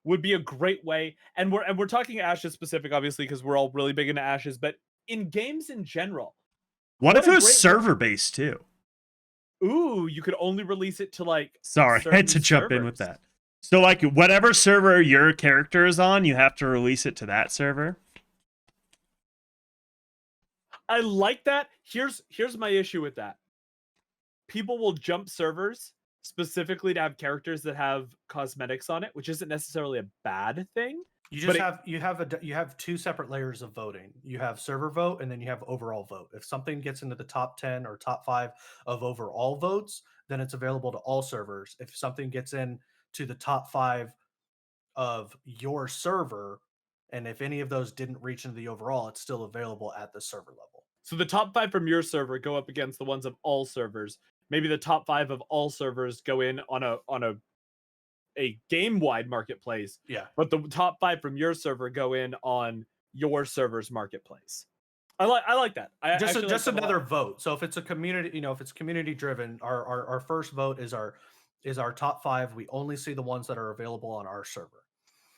would be a great way. And we're talking Ashes specific, obviously, because we're all really big into Ashes, but in games in general. What if it was great way- server based too? Ooh, you could only release it to like Sorry, I had to jump in with that. So like whatever server your character is on, you have to release it to that server. I like that. Here's my issue with that. People will jump servers specifically to have characters that have cosmetics on it, which isn't necessarily a bad thing. You just you have two separate layers of voting. You have server vote, and then you have overall vote. If something gets into the top 10 or top 5 of overall votes, then it's available to all servers. If something gets in to the top 5 of your server, and if any of those didn't reach into the overall, it's still available at the server level. So the top 5 from your server go up against the ones of all servers. Maybe the top 5 of all servers go in on a game-wide marketplace. Yeah. But the top 5 from your server go in on your server's marketplace. I like that. Just another vote. So if it's a community, if it's community driven, our first vote is our top 5. We only see the ones that are available on our server.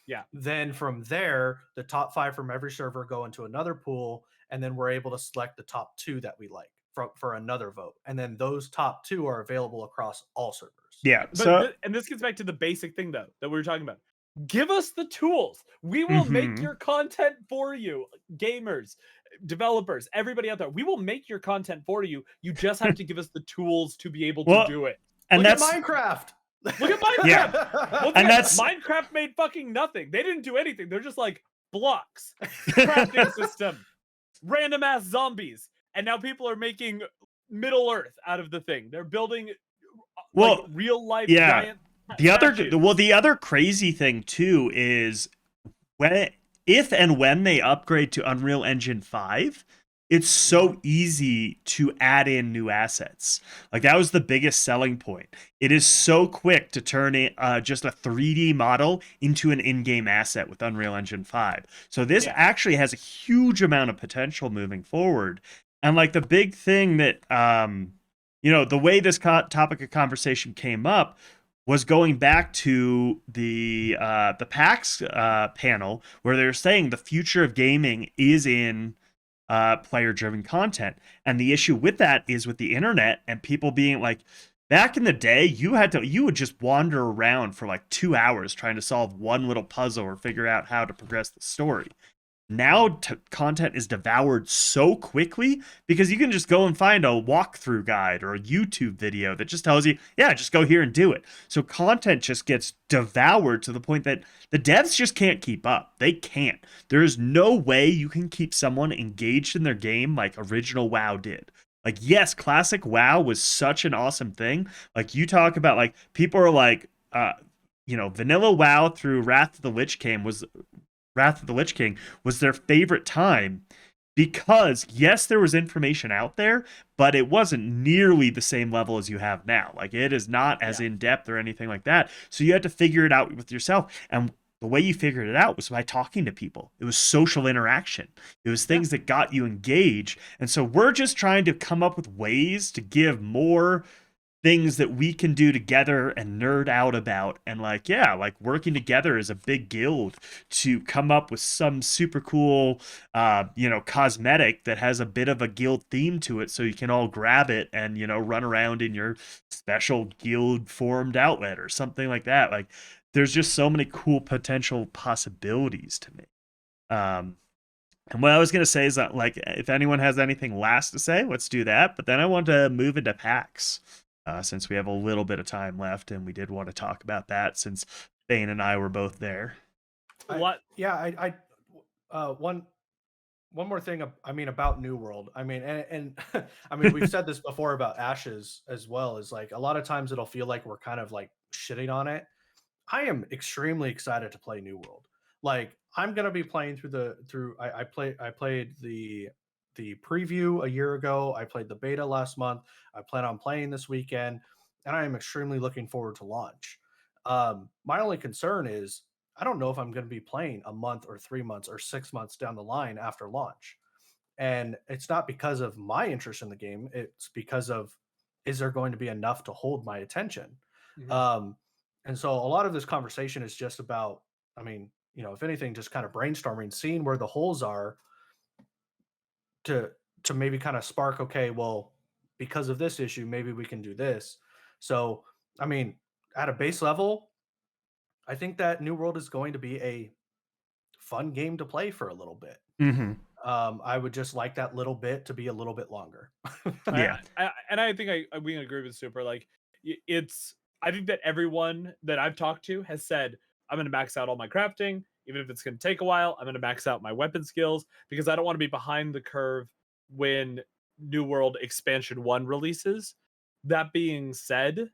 Yeah. Then from there, the top 5 from every server go into another pool, and then we're able to select the top 2 that we like for another vote. And then those top 2 are available across all servers. Yeah. And this gets back to the basic thing though that we were talking about. Give us the tools. We will make your content for you, gamers, developers, everybody out there. We will make your content for you. You just have to give us the tools to be able to do it. And Look at Minecraft. Look at Minecraft. Yeah. And Minecraft made fucking nothing. They didn't do anything. They're just like blocks, crafting system, random ass zombies, and now people are making Middle Earth out of the thing. They're building real life giant. The other crazy thing too is if and when they upgrade to Unreal Engine 5, it's so easy to add in new assets. Like that was the biggest selling point. It is so quick to turn just a 3D model into an in-game asset with Unreal Engine 5. So this actually has a huge amount of potential moving forward. And like the big thing that the way this topic of conversation came up was going back to the PAX panel where they're saying the future of gaming is in player-driven content. And the issue with that is with the internet and people being like, back in the day, you would just wander around for like 2 hours trying to solve one little puzzle or figure out how to progress the story. Now content is devoured so quickly because you can just go and find a walkthrough guide or a YouTube video that just tells you, just go here and do it. So content just gets devoured to the point that the devs just can't keep up. They can't. There is no way you can keep someone engaged in their game like original WoW did. Like, yes, classic WoW was such an awesome thing. Like, you talk about, like, people are like, vanilla WoW through Wrath of the Lich King was their favorite time because, yes, there was information out there, but it wasn't nearly the same level as you have now. Like, it is not as in-depth or anything like that. So you had to figure it out with yourself. And the way you figured it out was by talking to people. It was social interaction. It was things that got you engaged. And so we're just trying to come up with ways to give more things that we can do together and nerd out about, and working together as a big guild to come up with some super cool cosmetic that has a bit of a guild theme to it, so you can all grab it and run around in your special guild formed outlet or something like that. Like, there's just so many cool potential possibilities to me. And what I was going to say is that, like, if anyone has anything last to say, let's do that. But then I want to move into PAX. Since we have a little bit of time left, and we did want to talk about that since Bane and I were both there. One more thing. About New World. And we've said this before about Ashes as well. Is like a lot of times it'll feel like we're kind of like shitting on it. I am extremely excited to play New World. Like I'm gonna be playing I played the preview a year ago. I played the beta last month. I plan on playing this weekend, and I am extremely looking forward to launch. My only concern is I don't know if I'm going to be playing a month or 3 months or 6 months down the line after launch. And it's not because of my interest in the game. It's because of is there going to be enough to hold my attention? Mhm. Um, and so a lot of this conversation is just about, I mean, if anything, just kind of brainstorming, seeing where the holes are to to maybe kind of spark, okay, well, because of this issue, maybe we can do this. So, I mean, at a base level, I think that New World is going to be a fun game to play for a little bit. Mm-hmm. I would just like that little bit to be a little bit longer. Yeah. I think we can agree with Super. Like, it's. I think that everyone that I've talked to has said, I'm going to max out all my crafting, even if it's going to take a while. I'm going to max out my weapon skills because I don't want to be behind the curve when New World Expansion 1 releases. That being said,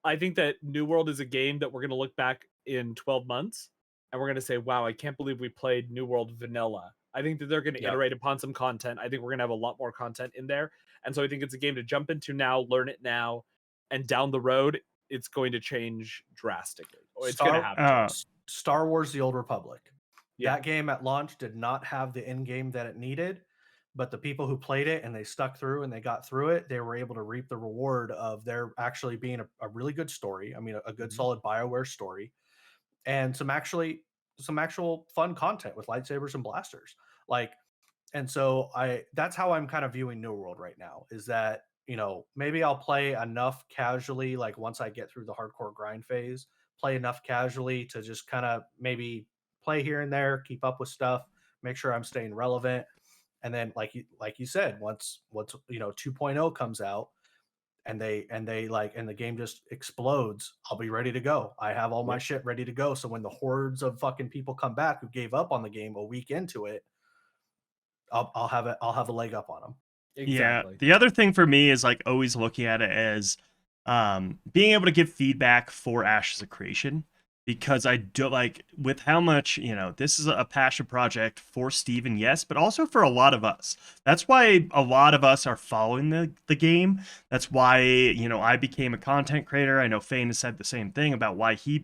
I think that New World is a game that we're going to look back in 12 months and we're going to say, wow, I can't believe we played New World Vanilla. I think that they're going to Yep. iterate upon some content. I think we're going to have a lot more content in there. And so I think it's a game to jump into now, learn it now, and down the road, it's going to change drastically. Or it's going to have to. Star Wars: The Old Republic. Yeah. That game at launch did not have the end game that it needed, but the people who played it and they stuck through and they got through it, they were able to reap the reward of there actually being a really good story. I mean, a good Mhm. solid BioWare story, and some actual fun content with lightsabers and blasters. Like, and so that's how I'm kind of viewing New World right now, is that, maybe I'll play enough casually, like once I get through the hardcore grind phase, play enough casually to just kind of maybe play here and there, keep up with stuff, make sure I'm staying relevant. And then like you said, once 2.0 comes out and the game just explodes, I'll be ready to go. I have all my Yep. shit ready to go. So when the hordes of fucking people come back who gave up on the game a week into it, I'll have a leg up on them. Yeah. Exactly. The other thing for me is like always looking at it as being able to give feedback for Ashes of Creation, because I do like with how much, this is a passion project for Steven, yes, but also for a lot of us. That's why a lot of us are following the game. That's why, I became a content creator. I know Fane has said the same thing about why he,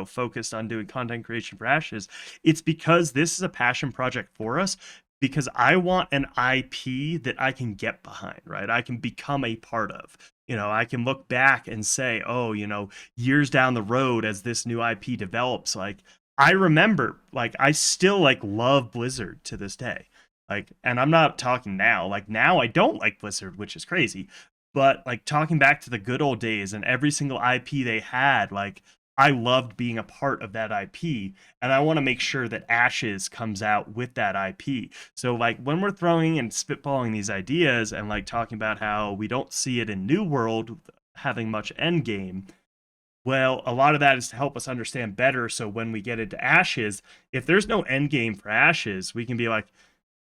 focused on doing content creation for Ashes. It's because this is a passion project for us, because I want an IP that I can get behind, right? I can become a part of. I can look back and say, oh, years down the road as this new IP develops, like I remember, like I still like love Blizzard to this day. Like, and I'm not talking now. Like now I don't like Blizzard, which is crazy. But like talking back to the good old days and every single IP they had, like I loved being a part of that IP, and I want to make sure that Ashes comes out with that IP. So like when we're throwing and spitballing these ideas and like talking about how we don't see it in New World having much end game, well, a lot of that is to help us understand better. So when we get into Ashes, if there's no end game for Ashes, we can be like,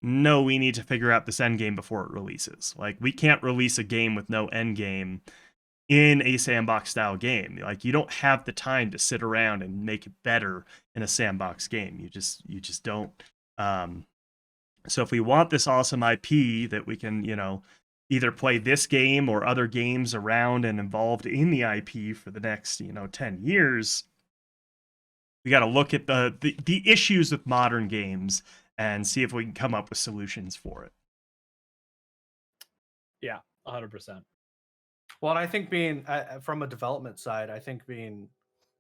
no, we need to figure out this end game before it releases. Like we can't release a game with no end game in a sandbox style game. Like you don't have the time to sit around and make it better in a sandbox game. You just don't. So if we want this awesome IP that we can, either play this game or other games around and involved in the IP for the next, 10 years, we got to look at the issues with modern games and see if we can come up with solutions for it. Yeah, 100%. Well, and I think being from a development side, I think being,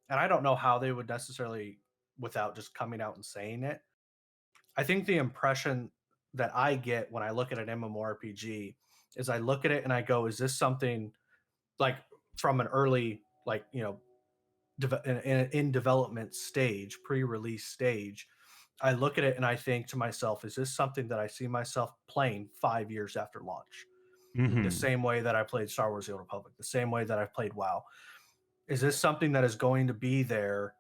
and I don't know how they would necessarily, without just coming out and saying it, I think the impression that I get when I look at an MMORPG is I look at it and I go, is this something like from an early, like, in development stage, pre-release stage, I look at it and I think to myself, is this something that I see myself playing 5 years after launch? The Mm-hmm. same way that I played Star Wars: The Old Republic, the same way that I've played WoW. Is this something that is going to be there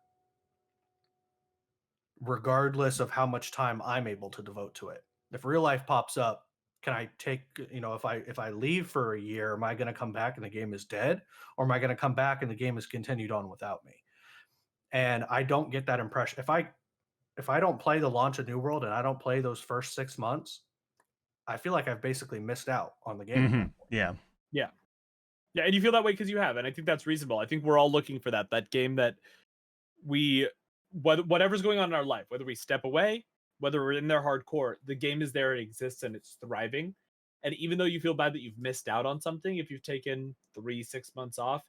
regardless of how much time I'm able to devote to it? If real life pops up, can I take, if I leave for a year, am I going to come back and the game is dead, or am I going to come back and the game has continued on without me? And I don't get that impression. if I don't play the launch of New World and I don't play those first 6 months, I feel like I've basically missed out on the game. Mm-hmm. Yeah. Yeah. Yeah, and you feel that way because you have, and I think that's reasonable. I think we're all looking for that game that we, whatever's going on in our life, whether we step away, whether we're in there hardcore, the game is there, it exists, and it's thriving. And even though you feel bad that you've missed out on something, if you've taken 3-6 months off,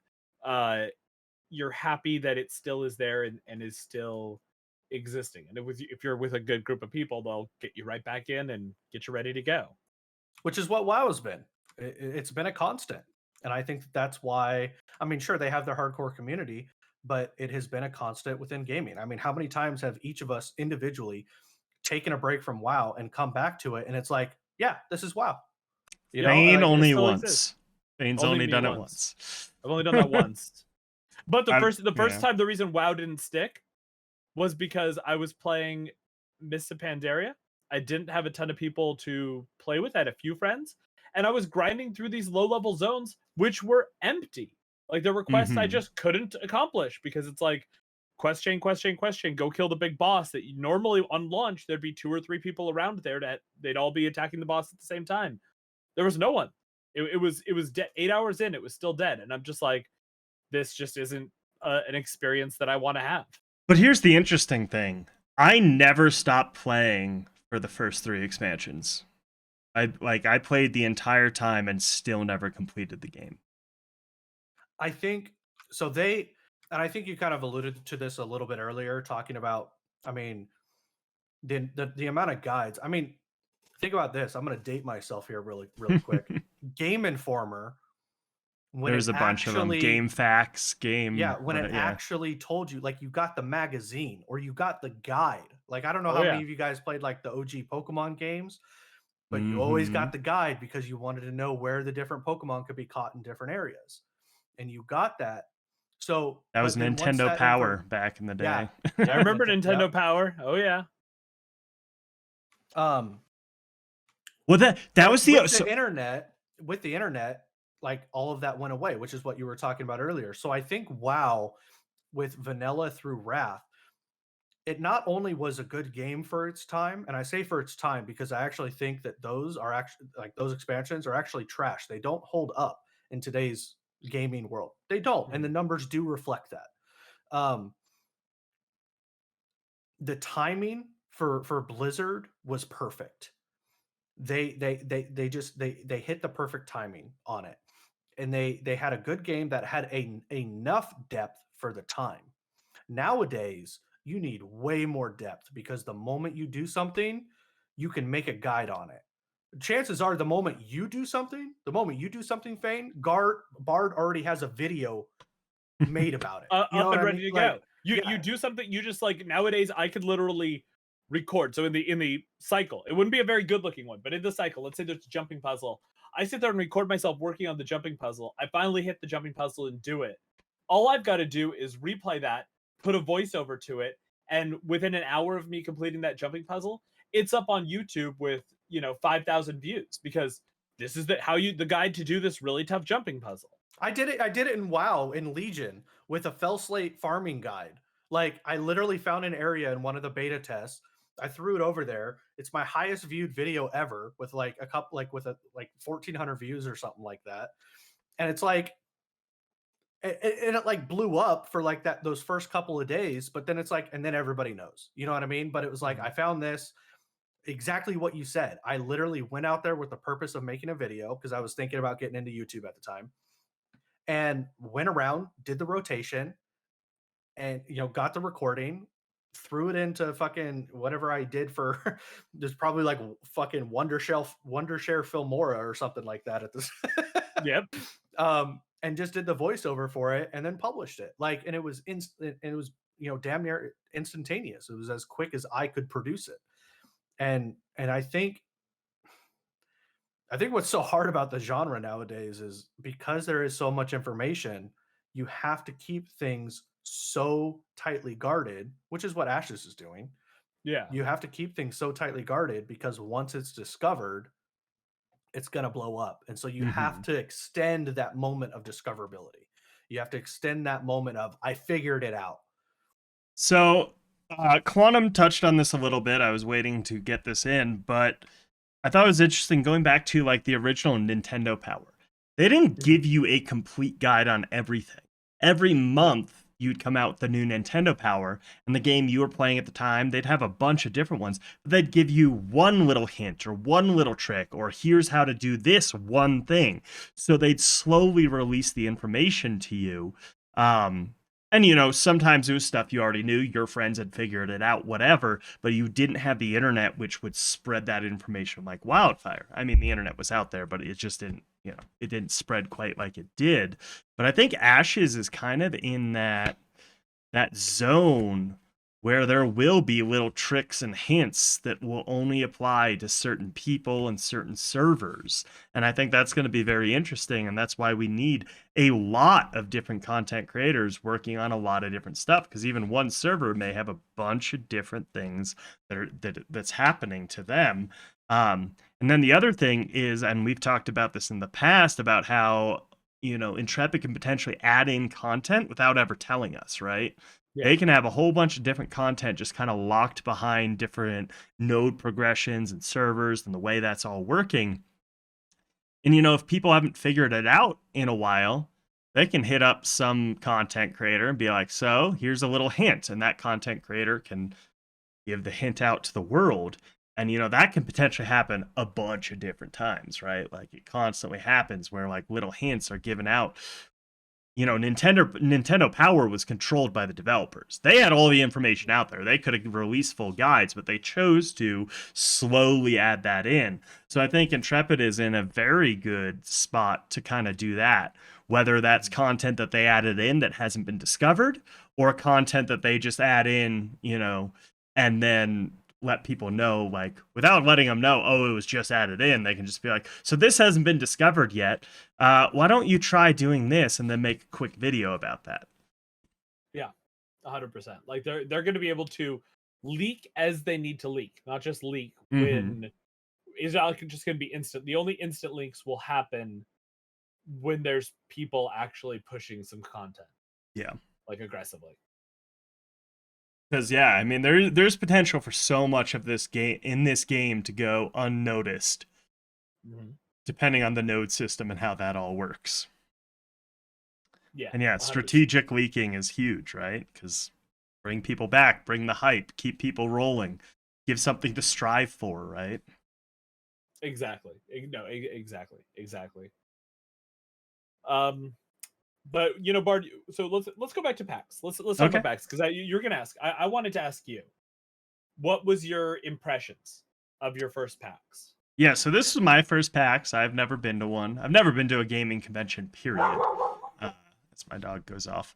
uh, you're happy that it still is there and is still existing. And if you're with a good group of people, they'll get you right back in and get you ready to go. Which is what WoW has been. It's been a constant. And I think that's why, I mean, sure, they have their hardcore community, but it has been a constant within gaming. I mean, how many times have each of us individually taken a break from WoW and come back to it? And it's like, yeah, this is WoW. You know, Fane like, only still once. exists. Fane's Only only me done it once. once. I've only done that once. But the first yeah. time the reason WoW didn't stick was because I was playing Mists of Pandaria. I didn't have a ton of people to play with. I had a few friends, and I was grinding through these low-level zones, which were empty. Like there were quests I Mhm. just couldn't accomplish because it's like quest chain, go kill the big boss. That normally on launch there'd be 2 or 3 people around there that they'd all be attacking the boss at the same time. There was no one. It was dead. 8 hours in, it was still dead, and I'm just like, this just isn't an experience that I want to have. But here's the interesting thing. I never stopped playing for the first 3 expansions. I played the entire time and still never completed the game. I think so. And I think you kind of alluded to this a little bit earlier, talking about, I mean, the amount of guides. I mean, think about this. I'm going to date myself here really quick. Game Informer, when There's it a bunch of them. actually, Game Facts, game. yeah, when it yeah. actually told you, like, you got the magazine or you got the guide. Like, I don't know Oh, how yeah. many of you guys played like the OG Pokemon games, but you Mm-hmm. always got the guide because you wanted to know where the different Pokemon could be caught in different areas, and you got that. So That was but then once Nintendo that Power back in the day. Yeah. I remember Nintendo Yep. Power. Oh yeah. Well, that was with the internet, like all of that went away, which is what you were talking about earlier. So I think WoW, with vanilla through Wrath, it not only was a good game for its time, and I say for its time because I actually think that those are actually, like, those expansions are actually trash. They don't hold up in today's gaming world. They don't, and the numbers do reflect that. The timing for Blizzard was perfect. They hit the perfect timing on it, and they had a good game that had enough depth for the time. Nowadays, you need way more depth because the moment you do something, you can make a guide on it. Chances are, the moment you do something, Fane, Bard already has a video made about it. You know Up what and I ready mean? to Like, go. You yeah. do something. You just like nowadays. I could literally record. So in the cycle, it wouldn't be a very good looking one, but in the cycle, let's say there's a jumping puzzle. I sit there and record myself working on the jumping puzzle. I finally hit the jumping puzzle and do it. All I've got to do is replay that, put a voiceover to it, and within an hour of me completing that jumping puzzle, it's up on YouTube with 5,000 views because this is the guide to do this really tough jumping puzzle. I did it in WoW in Legion with a fell slate farming guide. Like, I literally found an area in one of the beta tests. I threw it over there. It's my highest viewed video ever, with like a couple, like with 1,400 views or something like that. And it's like, and it like blew up for like those first couple of days, but then it's like, and then everybody knows, you know what I mean? But it was like, I found this, exactly what you said. I literally went out there with the purpose of making a video because I was thinking about getting into YouTube at the time, and went around, did the rotation, and got the recording, threw it into fucking whatever I did for there's probably like fucking Wondershare Filmora or something like that at this. Yep. And just did the voiceover for it and then published it. Like, and it was instant, and it was damn near instantaneous. It was as quick as I could produce it. And I think what's so hard about the genre nowadays is because there is so much information, you have to keep things so tightly guarded, which is what Ashes is doing. Yeah. You have to keep things so tightly guarded because once it's discovered, it's going to blow up. And so you have to extend that moment of discoverability. You have to extend that moment of, I figured it out. So Quantum touched on this a little bit. I was waiting to get this in, but I thought it was interesting going back to like the original Nintendo Power. They didn't give you a complete guide on everything. Every month you'd come out with the new Nintendo Power, and the game you were playing at the time, they'd have a bunch of different ones. But they'd give you one little hint or one little trick, or here's how to do this one thing. So they'd slowly release the information to you. And sometimes it was stuff you already knew, your friends had figured it out, whatever, but you didn't have the internet, which would spread that information like wildfire. I mean, the internet was out there, but it just didn't, it didn't spread quite like it did. But I think Ashes is kind of in that zone where there will be little tricks and hints that will only apply to certain people and certain servers. And I think that's going to be very interesting. And that's why we need a lot of different content creators working on a lot of different stuff, because even one server may have a bunch of different things that's happening to them. And then the other thing is, and we've talked about this in the past, about how Intrepid can potentially add in content without ever telling us, right? Yeah. They can have a whole bunch of different content just kind of locked behind different node progressions and servers and the way that's all working. And, if people haven't figured it out in a while, they can hit up some content creator and be like, so here's a little hint. And that content creator can give the hint out to the world. And, that can potentially happen a bunch of different times, right? Like it constantly happens where like little hints are given out. Nintendo Power was controlled by the developers. They had all the information out there. They could have released full guides, but they chose to slowly add that in. So I think Intrepid is in a very good spot to kind of do that, whether that's content that they added in that hasn't been discovered, or content that they just add in, and then let people know, like, without letting them know, oh, it was just added in. They can just be like, so this hasn't been discovered yet. Why don't you try doing this and then make a quick video about that? Yeah, 100%. Like they're going to be able to leak as they need to leak, not just leak when it's not just going to be instant. The only instant leaks will happen when there's people actually pushing some content. Yeah, like aggressively. Because I mean, there's potential for so much of this game to go unnoticed, depending on the node system and how that all works. Yeah, and strategic leaking is huge, right? Because bring people back, bring the hype, keep people rolling, give something to strive for, right? Exactly. No, exactly. But Bard. So let's go back to PAX. Let's talk about PAX, because you're gonna ask. I wanted to ask you, what was your impressions of your first PAX? Yeah, so this is my first PAX. I've never been to one. I've never been to a gaming convention. Period. As my dog goes off.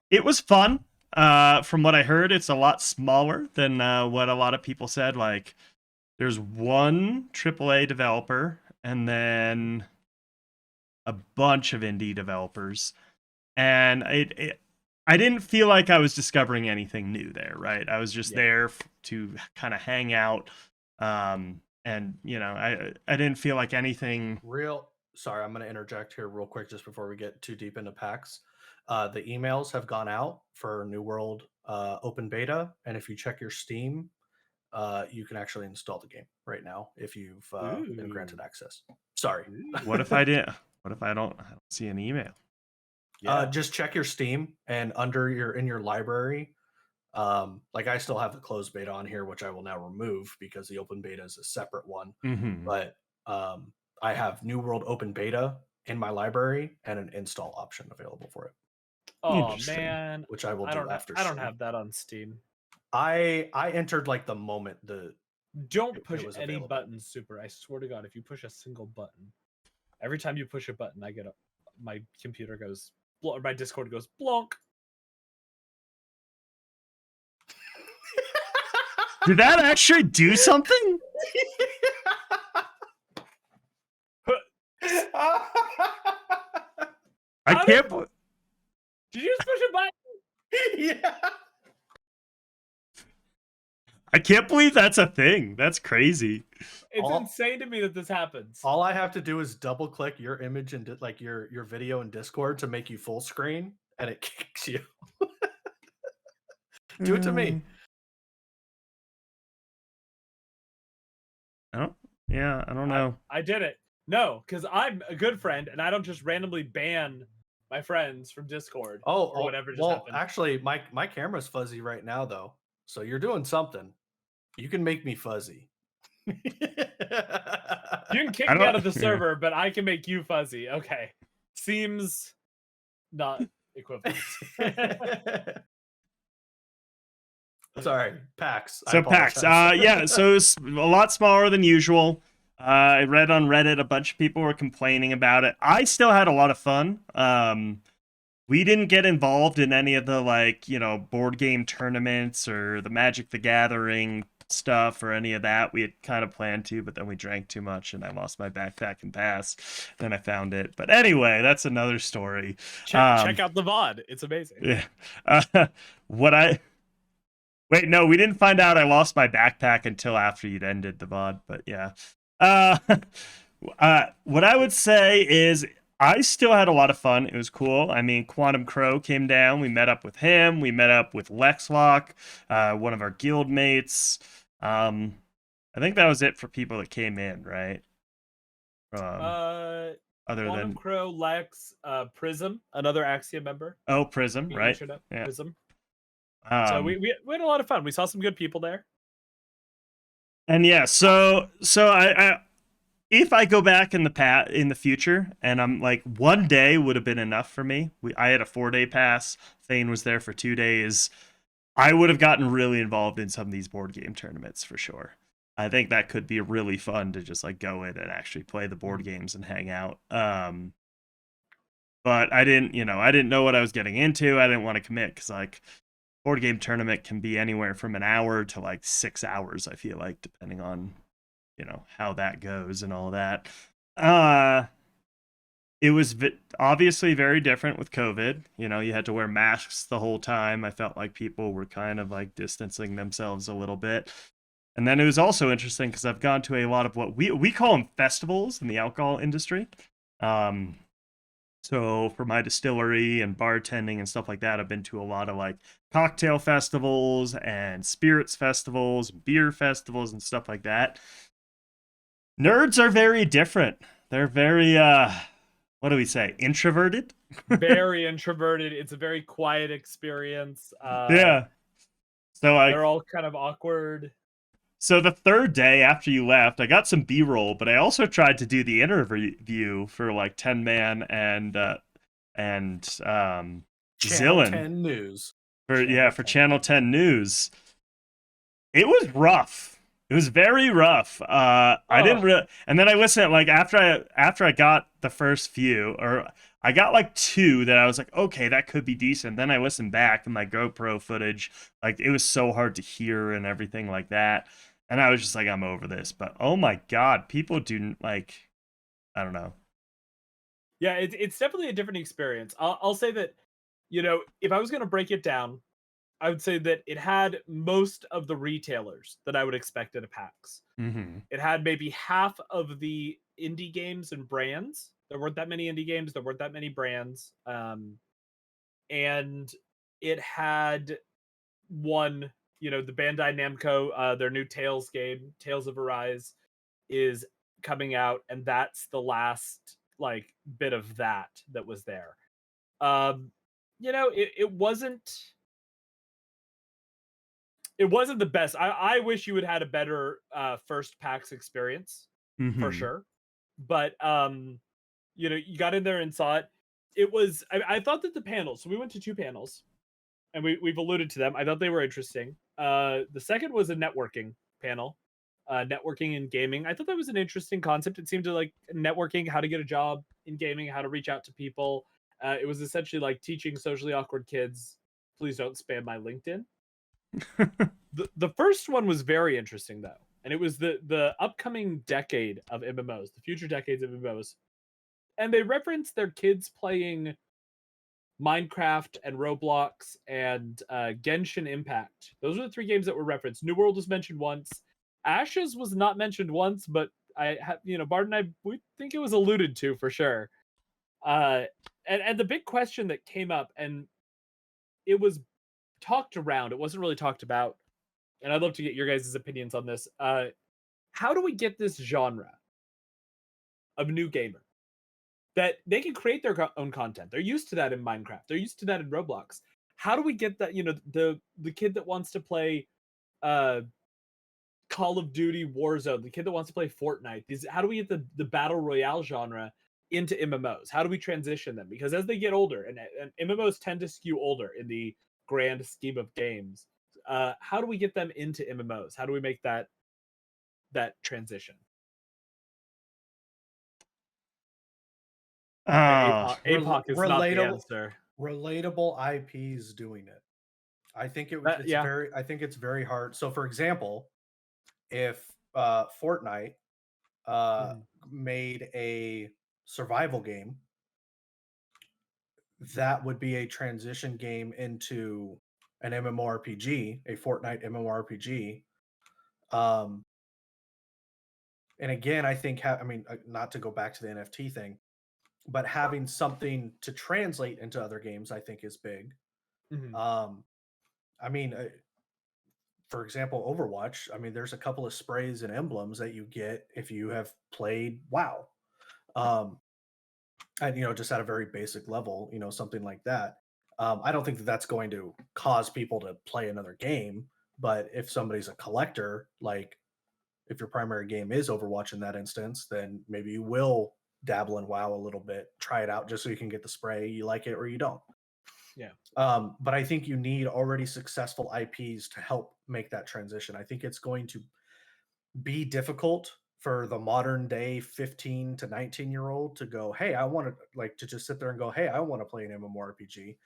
It was fun. From what I heard, it's a lot smaller than what a lot of people said. Like, there's one AAA developer, and then a bunch of indie developers, and I didn't feel like I was discovering anything new there, right? I was just there to kind of hang out, and I didn't feel like anything Sorry, I'm going to interject here real quick just before we get too deep into PAX. The emails have gone out for New World open beta, and if you check your Steam, you can actually install the game right now if you've been granted access. Sorry. What if I didn't? What if I don't see an email? Just check your Steam, and in your library, like I still have the closed beta on here, which I will now remove because the open beta is a separate one. But I have New World open beta in my library and an install option available for it. Oh man, which I will do after. I don't have that on Steam. I entered like the moment Don't push any buttons, Super. I swear to God, if you push a single button, every time you push a button, my computer goes, or my Discord goes blonk. Did that actually do something? I can't. Did you just push a button? Yeah. I can't believe that's a thing. That's crazy. It's insane to me that this happens. All I have to do is double click your image and like your video in Discord to make you full screen, and it kicks you. Do it to me. I don't know. I did it. No, because I'm a good friend and I don't just randomly ban my friends from Discord or whatever just well, happened. actually, my camera's fuzzy right now, though. So you're doing something. You can make me fuzzy. You can kick me out of the server, but I can make you fuzzy. Okay. Seems not equivalent. Sorry, PAX. So PAX, yeah, so it's a lot smaller than usual. I read on Reddit a bunch of people were complaining about it. I still had a lot of fun. We didn't get involved in any of the board game tournaments or the Magic the Gathering stuff or any of that. We had kind of planned to, but then we drank too much and I lost my backpack and pass. Then I found it. But anyway, that's another story. Check out the VOD. It's amazing. Yeah. Wait, no, we didn't find out I lost my backpack until after you'd ended the VOD, but yeah. What I would say is I still had a lot of fun. It was cool. I mean, Quantum Crow came down. We met up with him. We met up with Lexlock, one of our guild mates. I think that was it for people that came in, right? Other Quantum than Crow, Lex, Prism, another Axiom member. Oh, Prism, right? Yeah. Prism. So we had a lot of fun. We saw some good people there. And yeah, so I if I go back in the future, and I'm like, one day would have been enough for me. I had a 4-day pass. Thane was there for 2 days. I would have gotten really involved in some of these board game tournaments for sure. I think that could be really fun to just go in and actually play the board games and hang out. But I didn't know what I was getting into. I didn't want to commit because board game tournament can be anywhere from an hour to 6 hours, I feel like, depending on how that goes and all that. It was obviously very different with COVID. You had to wear masks the whole time. I felt like people were kind of distancing themselves a little bit. And then it was also interesting because I've gone to a lot of what we call them festivals in the alcohol industry. So for my distillery and bartending and stuff like that, I've been to a lot of cocktail festivals and spirits festivals, beer festivals and stuff like that. Nerds are very different. They're very, what do we say, introverted? Very introverted. It's a very quiet experience. Yeah. So they're all kind of awkward. So the third day after you left, I got some B-roll, but I also tried to do the interview for 10 Man and Channel Zillin 10 News. For Channel 10 News. It was rough. It was very rough. I didn't really, and then I listened after I got the first few, or I got 2 that I was okay, that could be decent. Then I listened back and my GoPro footage, it was so hard to hear and everything like that. And I was just I'm over this. But oh my God, people do I don't know. Yeah, it's definitely a different experience. I'll say that, if I was going to break it down, I would say that it had most of the retailers that I would expect at a PAX. Mm-hmm. It had maybe half of the indie games and brands. There weren't that many indie games. There weren't that many brands. And it had one, the Bandai Namco, their new Tales game, Tales of Arise, is coming out. And that's the last bit of that was there. It wasn't the best. I wish you would had a better first PAX experience, for sure. But you got in there and saw it. It was I thought that the panels. So we went to 2 panels, and we've alluded to them. I thought they were interesting. The second was a networking panel, networking in gaming. I thought that was an interesting concept. It seemed to networking, how to get a job in gaming, how to reach out to people. It was essentially teaching socially awkward kids, please don't spam my LinkedIn. The first one was very interesting though, and it was the upcoming decade of MMOs, the future decades of MMOs, and they referenced their kids playing Minecraft and Roblox and Genshin Impact. Those are the 3 games that were referenced. New World was mentioned once. Ashes was not mentioned once, but I have Bart and I, we think it was alluded to for sure. And the big question that came up, and it was talked around. It wasn't really talked about, and I'd love to get your guys' opinions on this. How do we get this genre of new gamer that they can create their own content? They're used to that in Minecraft. They're used to that in Roblox. How do we get that? The kid that wants to play uh Call of Duty Warzone, the kid that wants to play Fortnite. How do we get the battle royale genre into MMOs? How do we transition them? Because as they get older, and MMOs tend to skew older in the grand scheme of games, how do we get them into MMOs? How do we make that transition? Ah, APOC is not the answer. Relatable IPs doing it. I think I think it's very hard. So for example, if Fortnite made a survival game, that would be a transition game into an MMORPG, a Fortnite MMORPG. And again, I think not to go back to the NFT thing, but having something to translate into other games, I think, is big. I mean, for example, Overwatch. I mean, there's a couple of sprays and emblems that you get if you have played WoW, and just at a very basic level, something like that. I don't think that that's going to cause people to play another game, but if somebody's a collector, like if your primary game is Overwatch in that instance, then maybe you will dabble in WoW a little bit, try it out just so you can get the spray, you like it or you don't. Yeah. But I think you need already successful IPs to help make that transition. I think it's going to be difficult for the modern day 15 to 19-year-old to go, hey, I want to just sit there and go, hey, I want to play an MMORPG.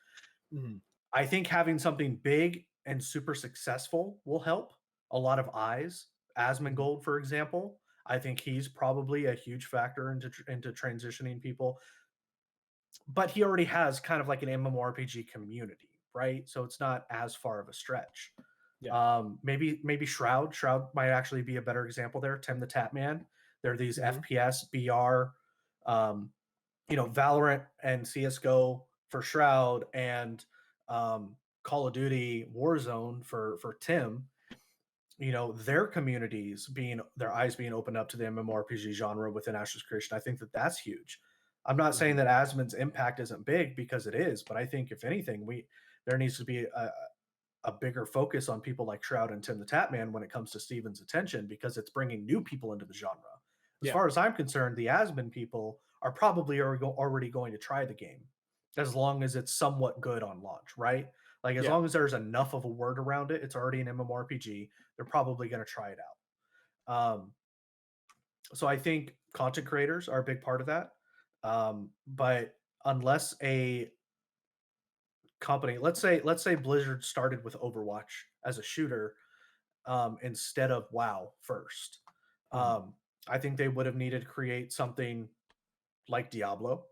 I think having something big and super successful will help. A lot of eyes. Asmongold, for example, I think he's probably a huge factor into transitioning people. But he already has kind of like an MMORPG community, right? So it's not as far of a stretch. Yeah. Maybe Shroud. Shroud might actually be a better example there. Tim the Tatman. There are these FPS, BR, Valorant and CS:GO for Shroud, and Call of Duty Warzone for Tim. Their communities their eyes being opened up to the MMORPG genre within Asher's creation. I think that that's huge. I'm not saying that Asmon's impact isn't big, because it is, but I think if anything, there needs to be a bigger focus on people like Shroud and Tim the Tatman when it comes to Steven's attention, because it's bringing new people into the genre. As far as I'm concerned, the Asmon people are probably already going to try the game, as long as it's somewhat good on launch, right? Like as long as there's enough of a word around it, it's already an MMORPG, they're probably going to try it out. So I think content creators are a big part of that. But unless a company, let's say Blizzard started with Overwatch as a shooter, instead of WoW first, I think they would have needed to create something like Diablo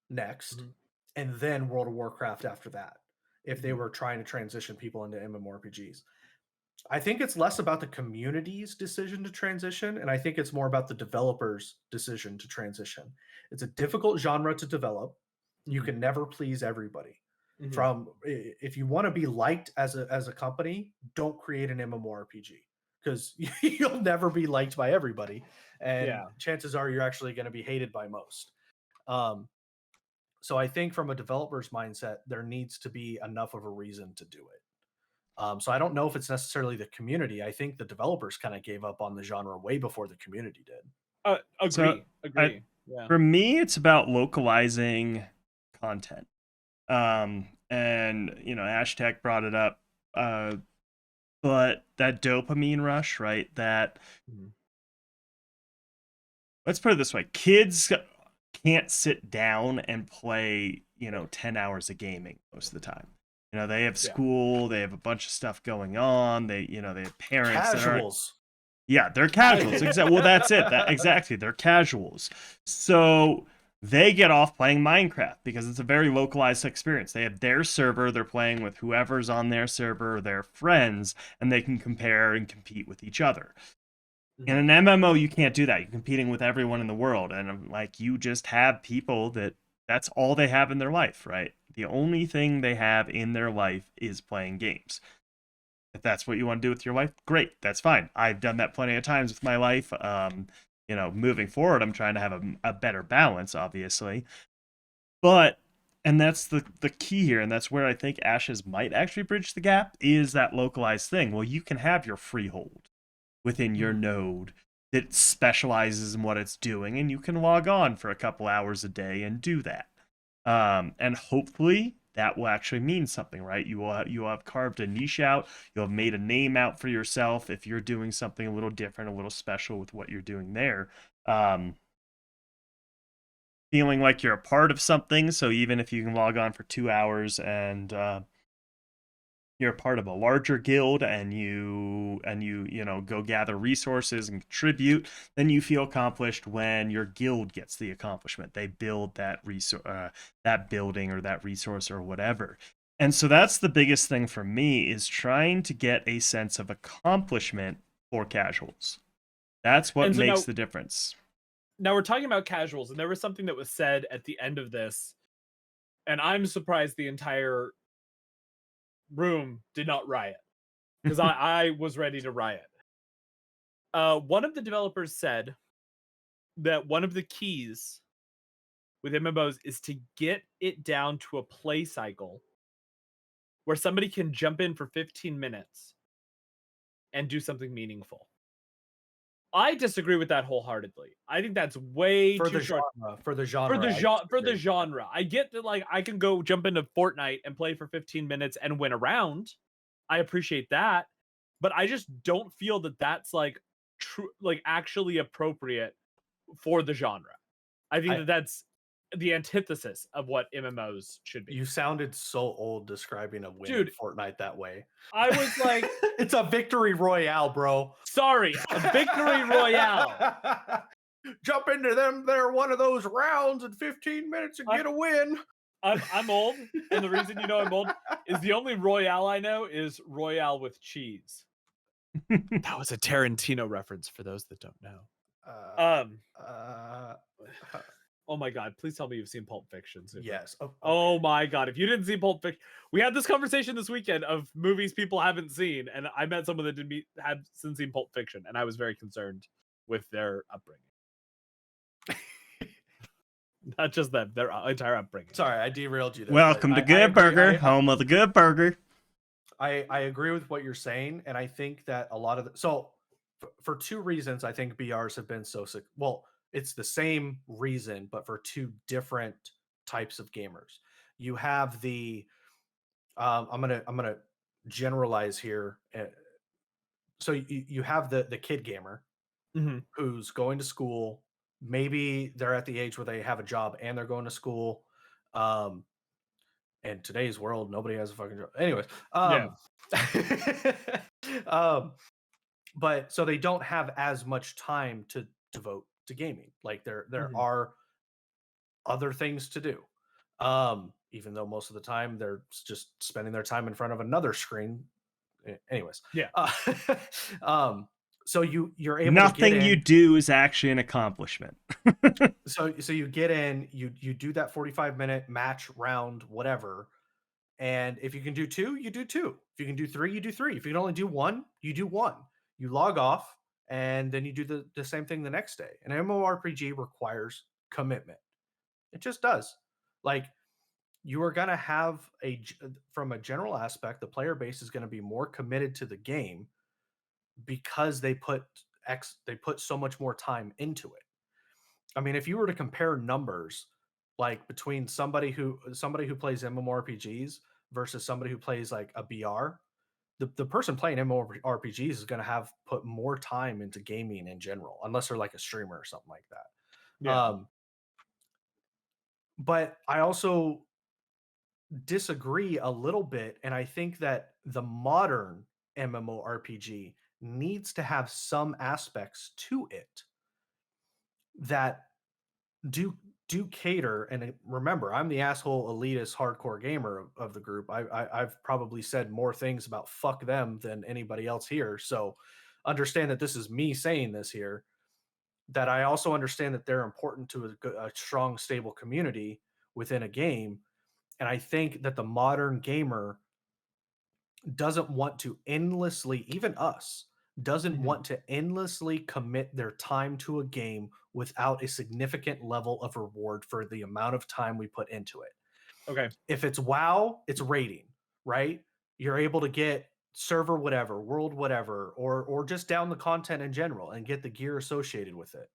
next, and then World of Warcraft after that, if they were trying to transition people into MMORPGs. I think it's less about the community's decision to transition, and I think it's more about the developers' decision to transition. It's a difficult genre to develop. You can never please everybody. If you want to be liked as a company, don't create an MMORPG, because you'll never be liked by everybody, and chances are you're actually going to be hated by most. So I think from a developer's mindset, there needs to be enough of a reason to do it. So I don't know if it's necessarily the community. I think the developers kind of gave up on the genre way before the community did. Agree. For me, it's about localizing content. And Hashtag brought it up. But that dopamine rush, right? Let's put it this way. Kids can't sit down and play, 10 hours of gaming most of the time. They have school, they have a bunch of stuff going on. They have parents. Casuals. They're casuals. Well, that's it. Exactly. They're casuals. So they get off playing Minecraft because it's a very localized experience. They have their server. They're playing with whoever's on their server, their friends, and they can compare and compete with each other. In an MMO, you can't do that. You're competing with everyone in the world. And you just have people that's all they have in their life, right? The only thing they have in their life is playing games. If that's what you want to do with your life, great, that's fine. I've done that plenty of times with my life. Moving forward, I'm trying to have a better balance, obviously. But and that's the key here, and that's where I think Ashes might actually bridge the gap, is that localized thing. Well, you can have your freehold within your node that specializes in what it's doing, and you can log on for a couple hours a day and do that. And hopefully that will actually mean something, right? You will have carved a niche out. You'll have made a name out for yourself if you're doing something a little different, a little special with what you're doing there. Feeling like you're a part of something. So even if you can log on for 2 hours and you're a part of a larger guild and you go gather resources and contribute, then you feel accomplished when your guild gets the accomplishment. They build that that building or that resource or whatever. And so that's the biggest thing for me, is trying to get a sense of accomplishment for casuals. That's what makes the difference. Now we're talking about casuals, and there was something that was said at the end of this, and I'm surprised the entire room did not riot, because I was ready to riot. One of the developers said that one of the keys with MMOs is to get it down to a play cycle where somebody can jump in for 15 minutes and do something meaningful. I disagree with that wholeheartedly. I think that's way too short. For the genre. I get that, like, I can go jump into Fortnite and play for 15 minutes and win a round. I appreciate that, but I just don't feel that that's like true, like actually appropriate for the genre. I think that's the antithesis of what MMOs should be. You sounded so old describing a win in Fortnite that way. I was like, it's a victory royale, bro. Sorry, a victory royale. Jump into them. They're one of those rounds in 15 minutes and get a win. I'm old, and the reason you know I'm old is the only royale I know is Royale with cheese. That was a Tarantino reference for those that don't know. Oh my God, please tell me you've seen Pulp Fiction. Yes. Okay. Oh my God, if you didn't see Pulp Fiction, we had this conversation this weekend of movies people haven't seen, and I met someone that had since seen Pulp Fiction, and I was very concerned with their upbringing. Not just them, their entire upbringing. Sorry, I derailed you there. Welcome to Good Burger, home of the Good Burger. I agree with what you're saying, and I think that a lot of for two reasons, I think BRs have been so sick. Well, it's the same reason, but for two different types of gamers. You have the I'm gonna generalize here. So you have the kid gamer who's going to school. Maybe they're at the age where they have a job and they're going to school. In today's world, nobody has a fucking job. Anyways, but so they don't have as much time to devote to gaming. Like there are other things to do. Even though most of the time they're just spending their time in front of another screen. Anyways, so you're able nothing to get in. You do is actually an accomplishment. so you get in, you do that 45-minute match round, whatever. And if you can do 2, you do 2. If you can do 3, you do 3. If you can only do 1, you do 1. You log off, and then you do the same thing the next day. An MMORPG requires commitment. It just does. Like, you are going to have from a general aspect, the player base is going to be more committed to the game because they put so much more time into it. I mean, if you were to compare numbers, like between somebody who plays MMORPGs versus somebody who plays like a BR, the person playing MMORPGs is going to have put more time into gaming in general, unless they're like a streamer or something like that. Yeah. But I also disagree a little bit, and I think that the modern MMORPG needs to have some aspects to it that do cater. And remember, I'm the asshole elitist hardcore gamer of the group. I've probably said more things about fuck them than anybody else here, so understand that this is me saying this here, that I also understand that they're important to a strong, stable community within a game. And I think that the modern gamer doesn't want to endlessly, even us, doesn't Mhm. want to endlessly commit their time to a game without a significant level of reward for the amount of time we put into it. Okay. If it's WoW, it's rating, right? You're able to get server whatever, world whatever, or just down the content in general and get the gear associated with it.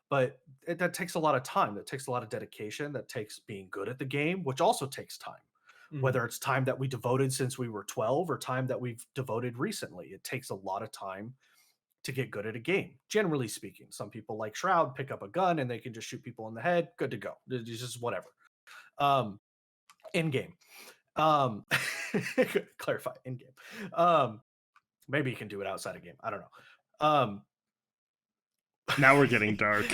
But that takes a lot of time. That takes a lot of dedication. That takes being good at the game, which also takes time. Mhm. Whether it's time that we devoted since we were 12 or time that we've devoted recently, it takes a lot of time to get good at a game. Generally speaking, some people like Shroud pick up a gun and they can just shoot people in the head. Good to go. It's just whatever. Um, in game. Um, clarify in game. Maybe you can do it outside of game. I don't know. Now we're getting dark.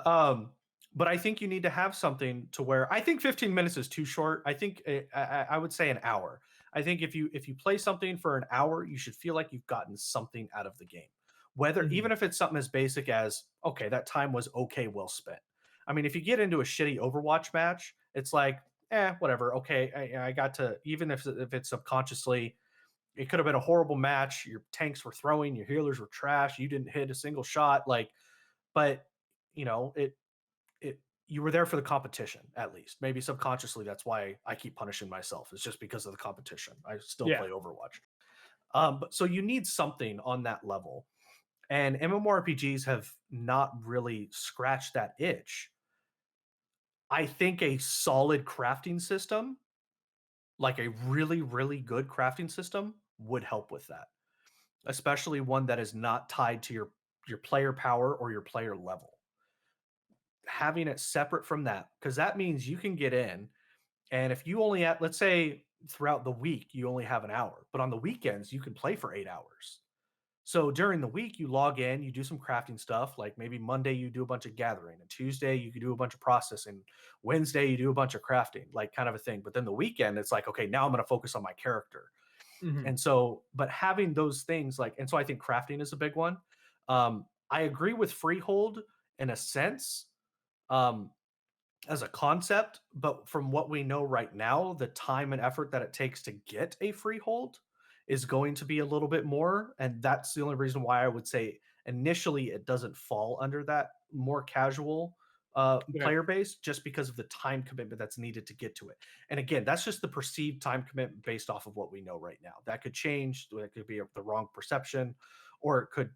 um, but I think you need to have something to where I think 15 minutes is too short. I think I would say an hour. I think if you play something for an hour, you should feel like you've gotten something out of the game. Whether Mhm. even if it's something as basic as okay, that time was okay, well spent. I mean, if you get into a shitty Overwatch match, it's like, whatever. Okay, I got to even if it's subconsciously it could have been a horrible match. Your tanks were throwing, your healers were trash. You didn't hit a single shot. Like, but you know, it you were there for the competition at least. Maybe subconsciously that's why I keep punishing myself. It's just because of the competition. I still Yeah. play Overwatch. But so you need something on that level. And MMORPGs have not really scratched that itch. I think a solid crafting system, like a really, really good crafting system, would help with that, especially one that is not tied to your player power or your player level. Having it separate from that, because that means you can get in, and if you only have, let's say throughout the week you only have an hour, but on the weekends you can play for 8 hours. So during the week you log in, you do some crafting stuff, like maybe Monday you do a bunch of gathering, and Tuesday you could do a bunch of processing, Wednesday you do a bunch of crafting, like kind of a thing. But then the weekend it's like, okay, now I'm going to focus on my character. Mhm. And so, but having those things like, and so I think crafting is a big one. I agree with freehold in a sense, um, as a concept, but from what we know right now, the time and effort that it takes to get a freehold is going to be a little bit more. And that's the only reason why I would say initially it doesn't fall under that more casual Okay. player base just because of the time commitment that's needed to get to it. And again, that's just the perceived time commitment based off of what we know right now. That could change. That could be the wrong perception, or it could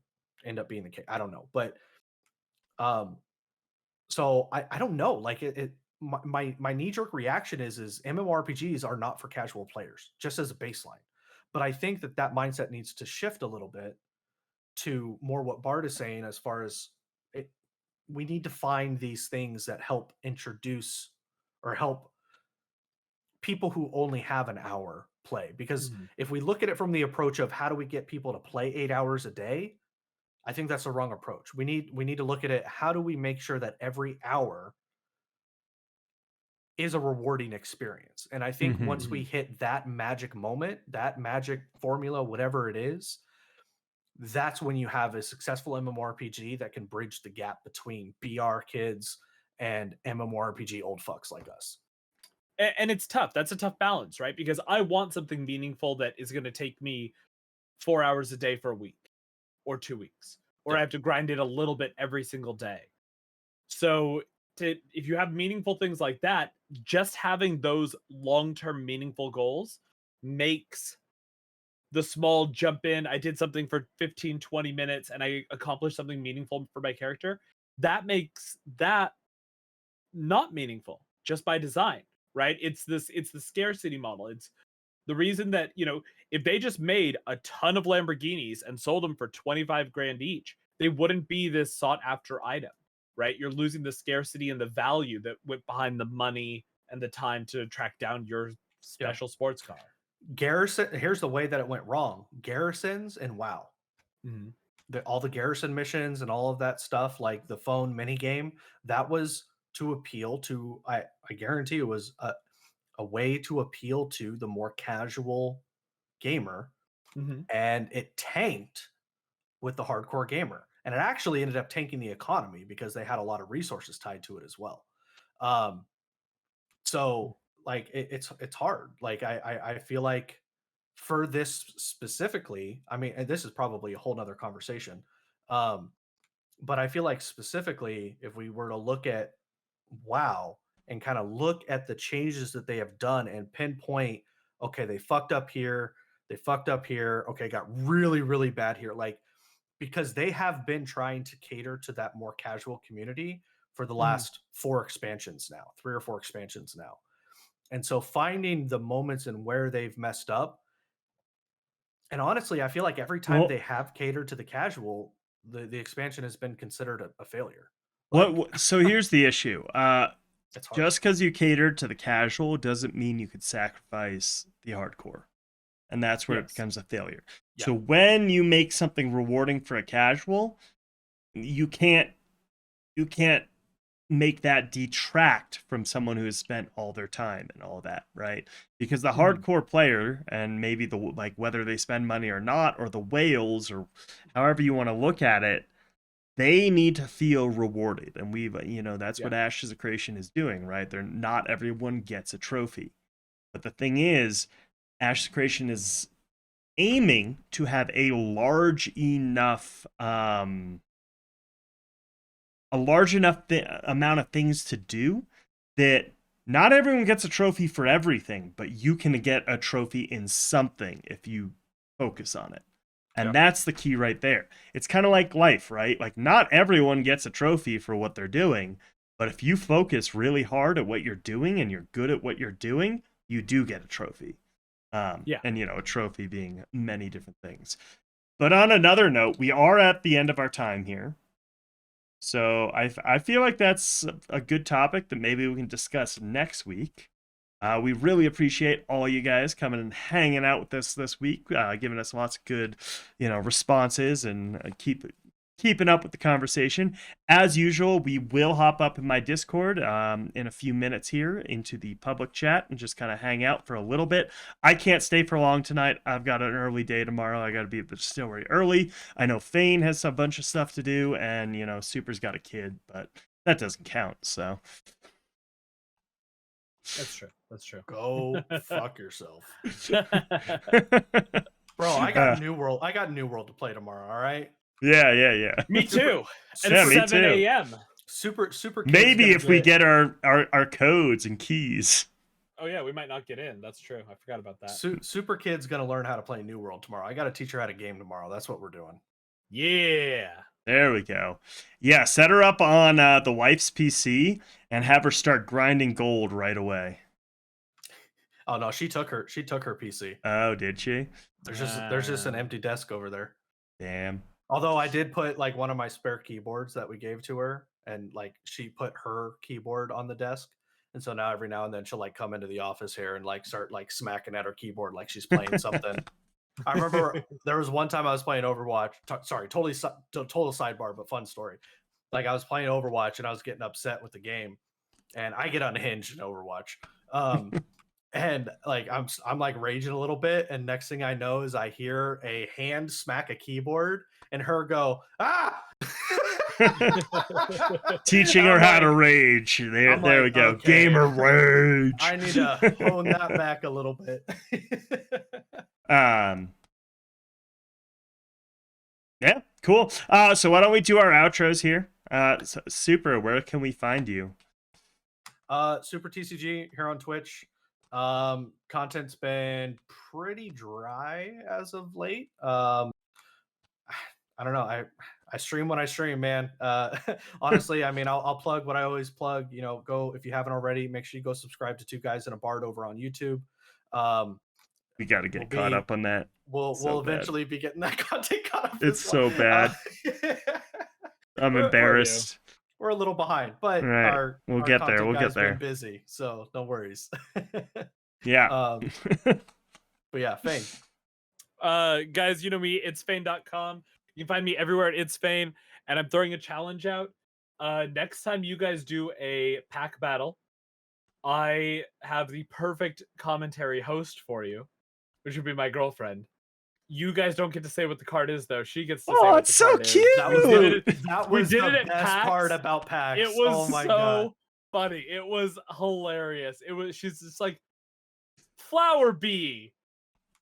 end up being the case. I don't know. But um, so I don't know. Like my knee jerk reaction is MMORPGs are not for casual players, just as a baseline. But I think that that mindset needs to shift a little bit to more what Bart is saying as far as it, we need to find these things that help introduce or help people who only have an hour play. Because Mhm. if we look at it from the approach of how do we get people to play 8 hours a day, I think that's the wrong approach. We need to look at it. How do we make sure that every hour is a rewarding experience? And I think Mhm. once we Mhm. hit that magic moment, that magic formula, whatever it is, that's when you have a successful MMORPG that can bridge the gap between BR kids and MMORPG old fucks like us. And it's tough. That's a tough balance, right? Because I want something meaningful that is going to take me 4 hours a day for a week or 2 weeks, or I Yep. have to grind it a little bit every single day. So, if you have meaningful things like that, just having those long-term meaningful goals makes the small jump in, I did something for 15, 20 minutes and I accomplished something meaningful for my character. That makes that not meaningful just by design, right? It's the scarcity model. It's the reason that, if they just made a ton of Lamborghinis and sold them for 25 grand each, they wouldn't be this sought after item, right? You're losing the scarcity and the value that went behind the money and the time to track down your Yep. special sports car. Garrison, here's the way that it went wrong. Garrisons and WoW. Mhm. All the garrison missions and all of that stuff, like the phone mini game, that was to appeal to I guarantee it was a way to appeal to the more casual gamer, Mhm. and it tanked with the hardcore gamer. And it actually ended up tanking the economy because they had a lot of resources tied to it as well. Um, So like it's hard. Like I feel like for this specifically, I mean, and this is probably a whole nother conversation. Um, but I feel like specifically, if we were to look at WoW and kind of look at the changes that they have done and pinpoint, okay, they fucked up here, they fucked up here, okay, got really, really bad here. Like, because they have been trying to cater to that more casual community for the last 4 expansions now, 3 or 4 expansions now. And so finding the moments and where they've messed up, and honestly, I feel like every time Well, they have catered to the casual, the expansion has been considered a failure. what, Like, so here's the issue. it's hard. Just because you catered to the casual doesn't mean you could sacrifice the hardcore. And that's where it Yes. becomes a failure. Yeah. So when you make something rewarding for a casual, you can't make that detract from someone who has spent all their time and all that, right? Because the hardcore player, and maybe the like whether they spend money or not, or the whales, or however you want to look at it, they need to feel rewarded. And we've, that's what Ashes of Creation is doing, right? They're not everyone gets a trophy. But the thing is, Ashes of Creation is aiming to have a large enough amount of things to do that not everyone gets a trophy for everything, but you can get a trophy in something if you focus on it. And that's the key right there. It's kind of like life, right? Like, not everyone gets a trophy for what they're doing, but if you focus really hard at what you're doing and you're good at what you're doing, you do get a trophy. And, a trophy being many different things. But on another note, we are at the end of our time here. So I feel like that's a good topic that maybe we can discuss next week. We really appreciate all you guys coming and hanging out with us this week, giving us lots of good, responses and keeping up with the conversation. As usual, we will hop up in my Discord in a few minutes here into the public chat and just kind of hang out for a little bit. I can't stay for long tonight. I've got an early day tomorrow. I got to be at the distillery early. I know Fane has a bunch of stuff to do, and Super's got a kid, but that doesn't count. So That's true. Go fuck yourself. Bro, I got New World. I got New World to play tomorrow, all right? Yeah. Me too. Yeah, me 7 too. a.m. Super kids Maybe gonna if we get our codes and keys. Oh yeah, we might not get in. That's true. I forgot about that. Super kid's gonna learn how to play New World tomorrow. I gotta teach her how to game tomorrow. That's what we're doing. Yeah. There we go. Yeah, set her up on the wife's PC and have her start grinding gold right away. Oh no, she took her PC. Oh, did she? There's just an empty desk over there. Damn. Although I did put like one of my spare keyboards that we gave to her, and like she put her keyboard on the desk. And so now every now and then she'll like come into the office here and like start like smacking at her keyboard like she's playing something. I remember there was one time I was playing Overwatch. Sorry, total sidebar, but fun story. Like I was playing Overwatch and I was getting upset with the game, and I get unhinged in Overwatch. And like I'm like raging a little bit, and next thing I know is I hear a hand smack a keyboard and her go, ah. Teaching her how to rage. There we go. Okay. Gamer rage. I need to hone that back a little bit. Yeah, cool. So why don't we do our outros here? So, Super, where can we find you? Super TCG here on Twitch. Content's been pretty dry as of late. I don't know. I stream when I stream, man. Honestly, I mean, I'll plug what I always plug. Go, if you haven't already, make sure you go subscribe to Two Guys in a Bard over on YouTube. We got to get caught up on that. We'll eventually be getting that content caught up. It's so bad. I'm embarrassed. We're a little behind, but we'll get there. We'll get there. Been busy, so no worries. Yeah. But yeah, Fane. Guys, you know me. It's Fane.com. You can find me everywhere at It's Fane, and I'm throwing a challenge out. Next time you guys do a pack battle, I have the perfect commentary host for you, which would be my girlfriend. You guys don't get to say what the card is, though. She gets to say what the card is. That was the best part about PAX. It was funny. It was hilarious. She's just like flower bee,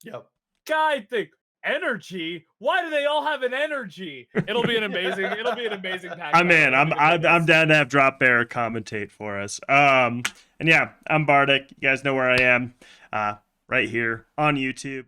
Yep. guy thing, energy. Why do they all have an energy? It'll be an amazing pack. I'm in. Oh my I'm goodness. down to have Drop Bear commentate for us. And yeah, I'm Bardic. You guys know where I am. Right here on YouTube.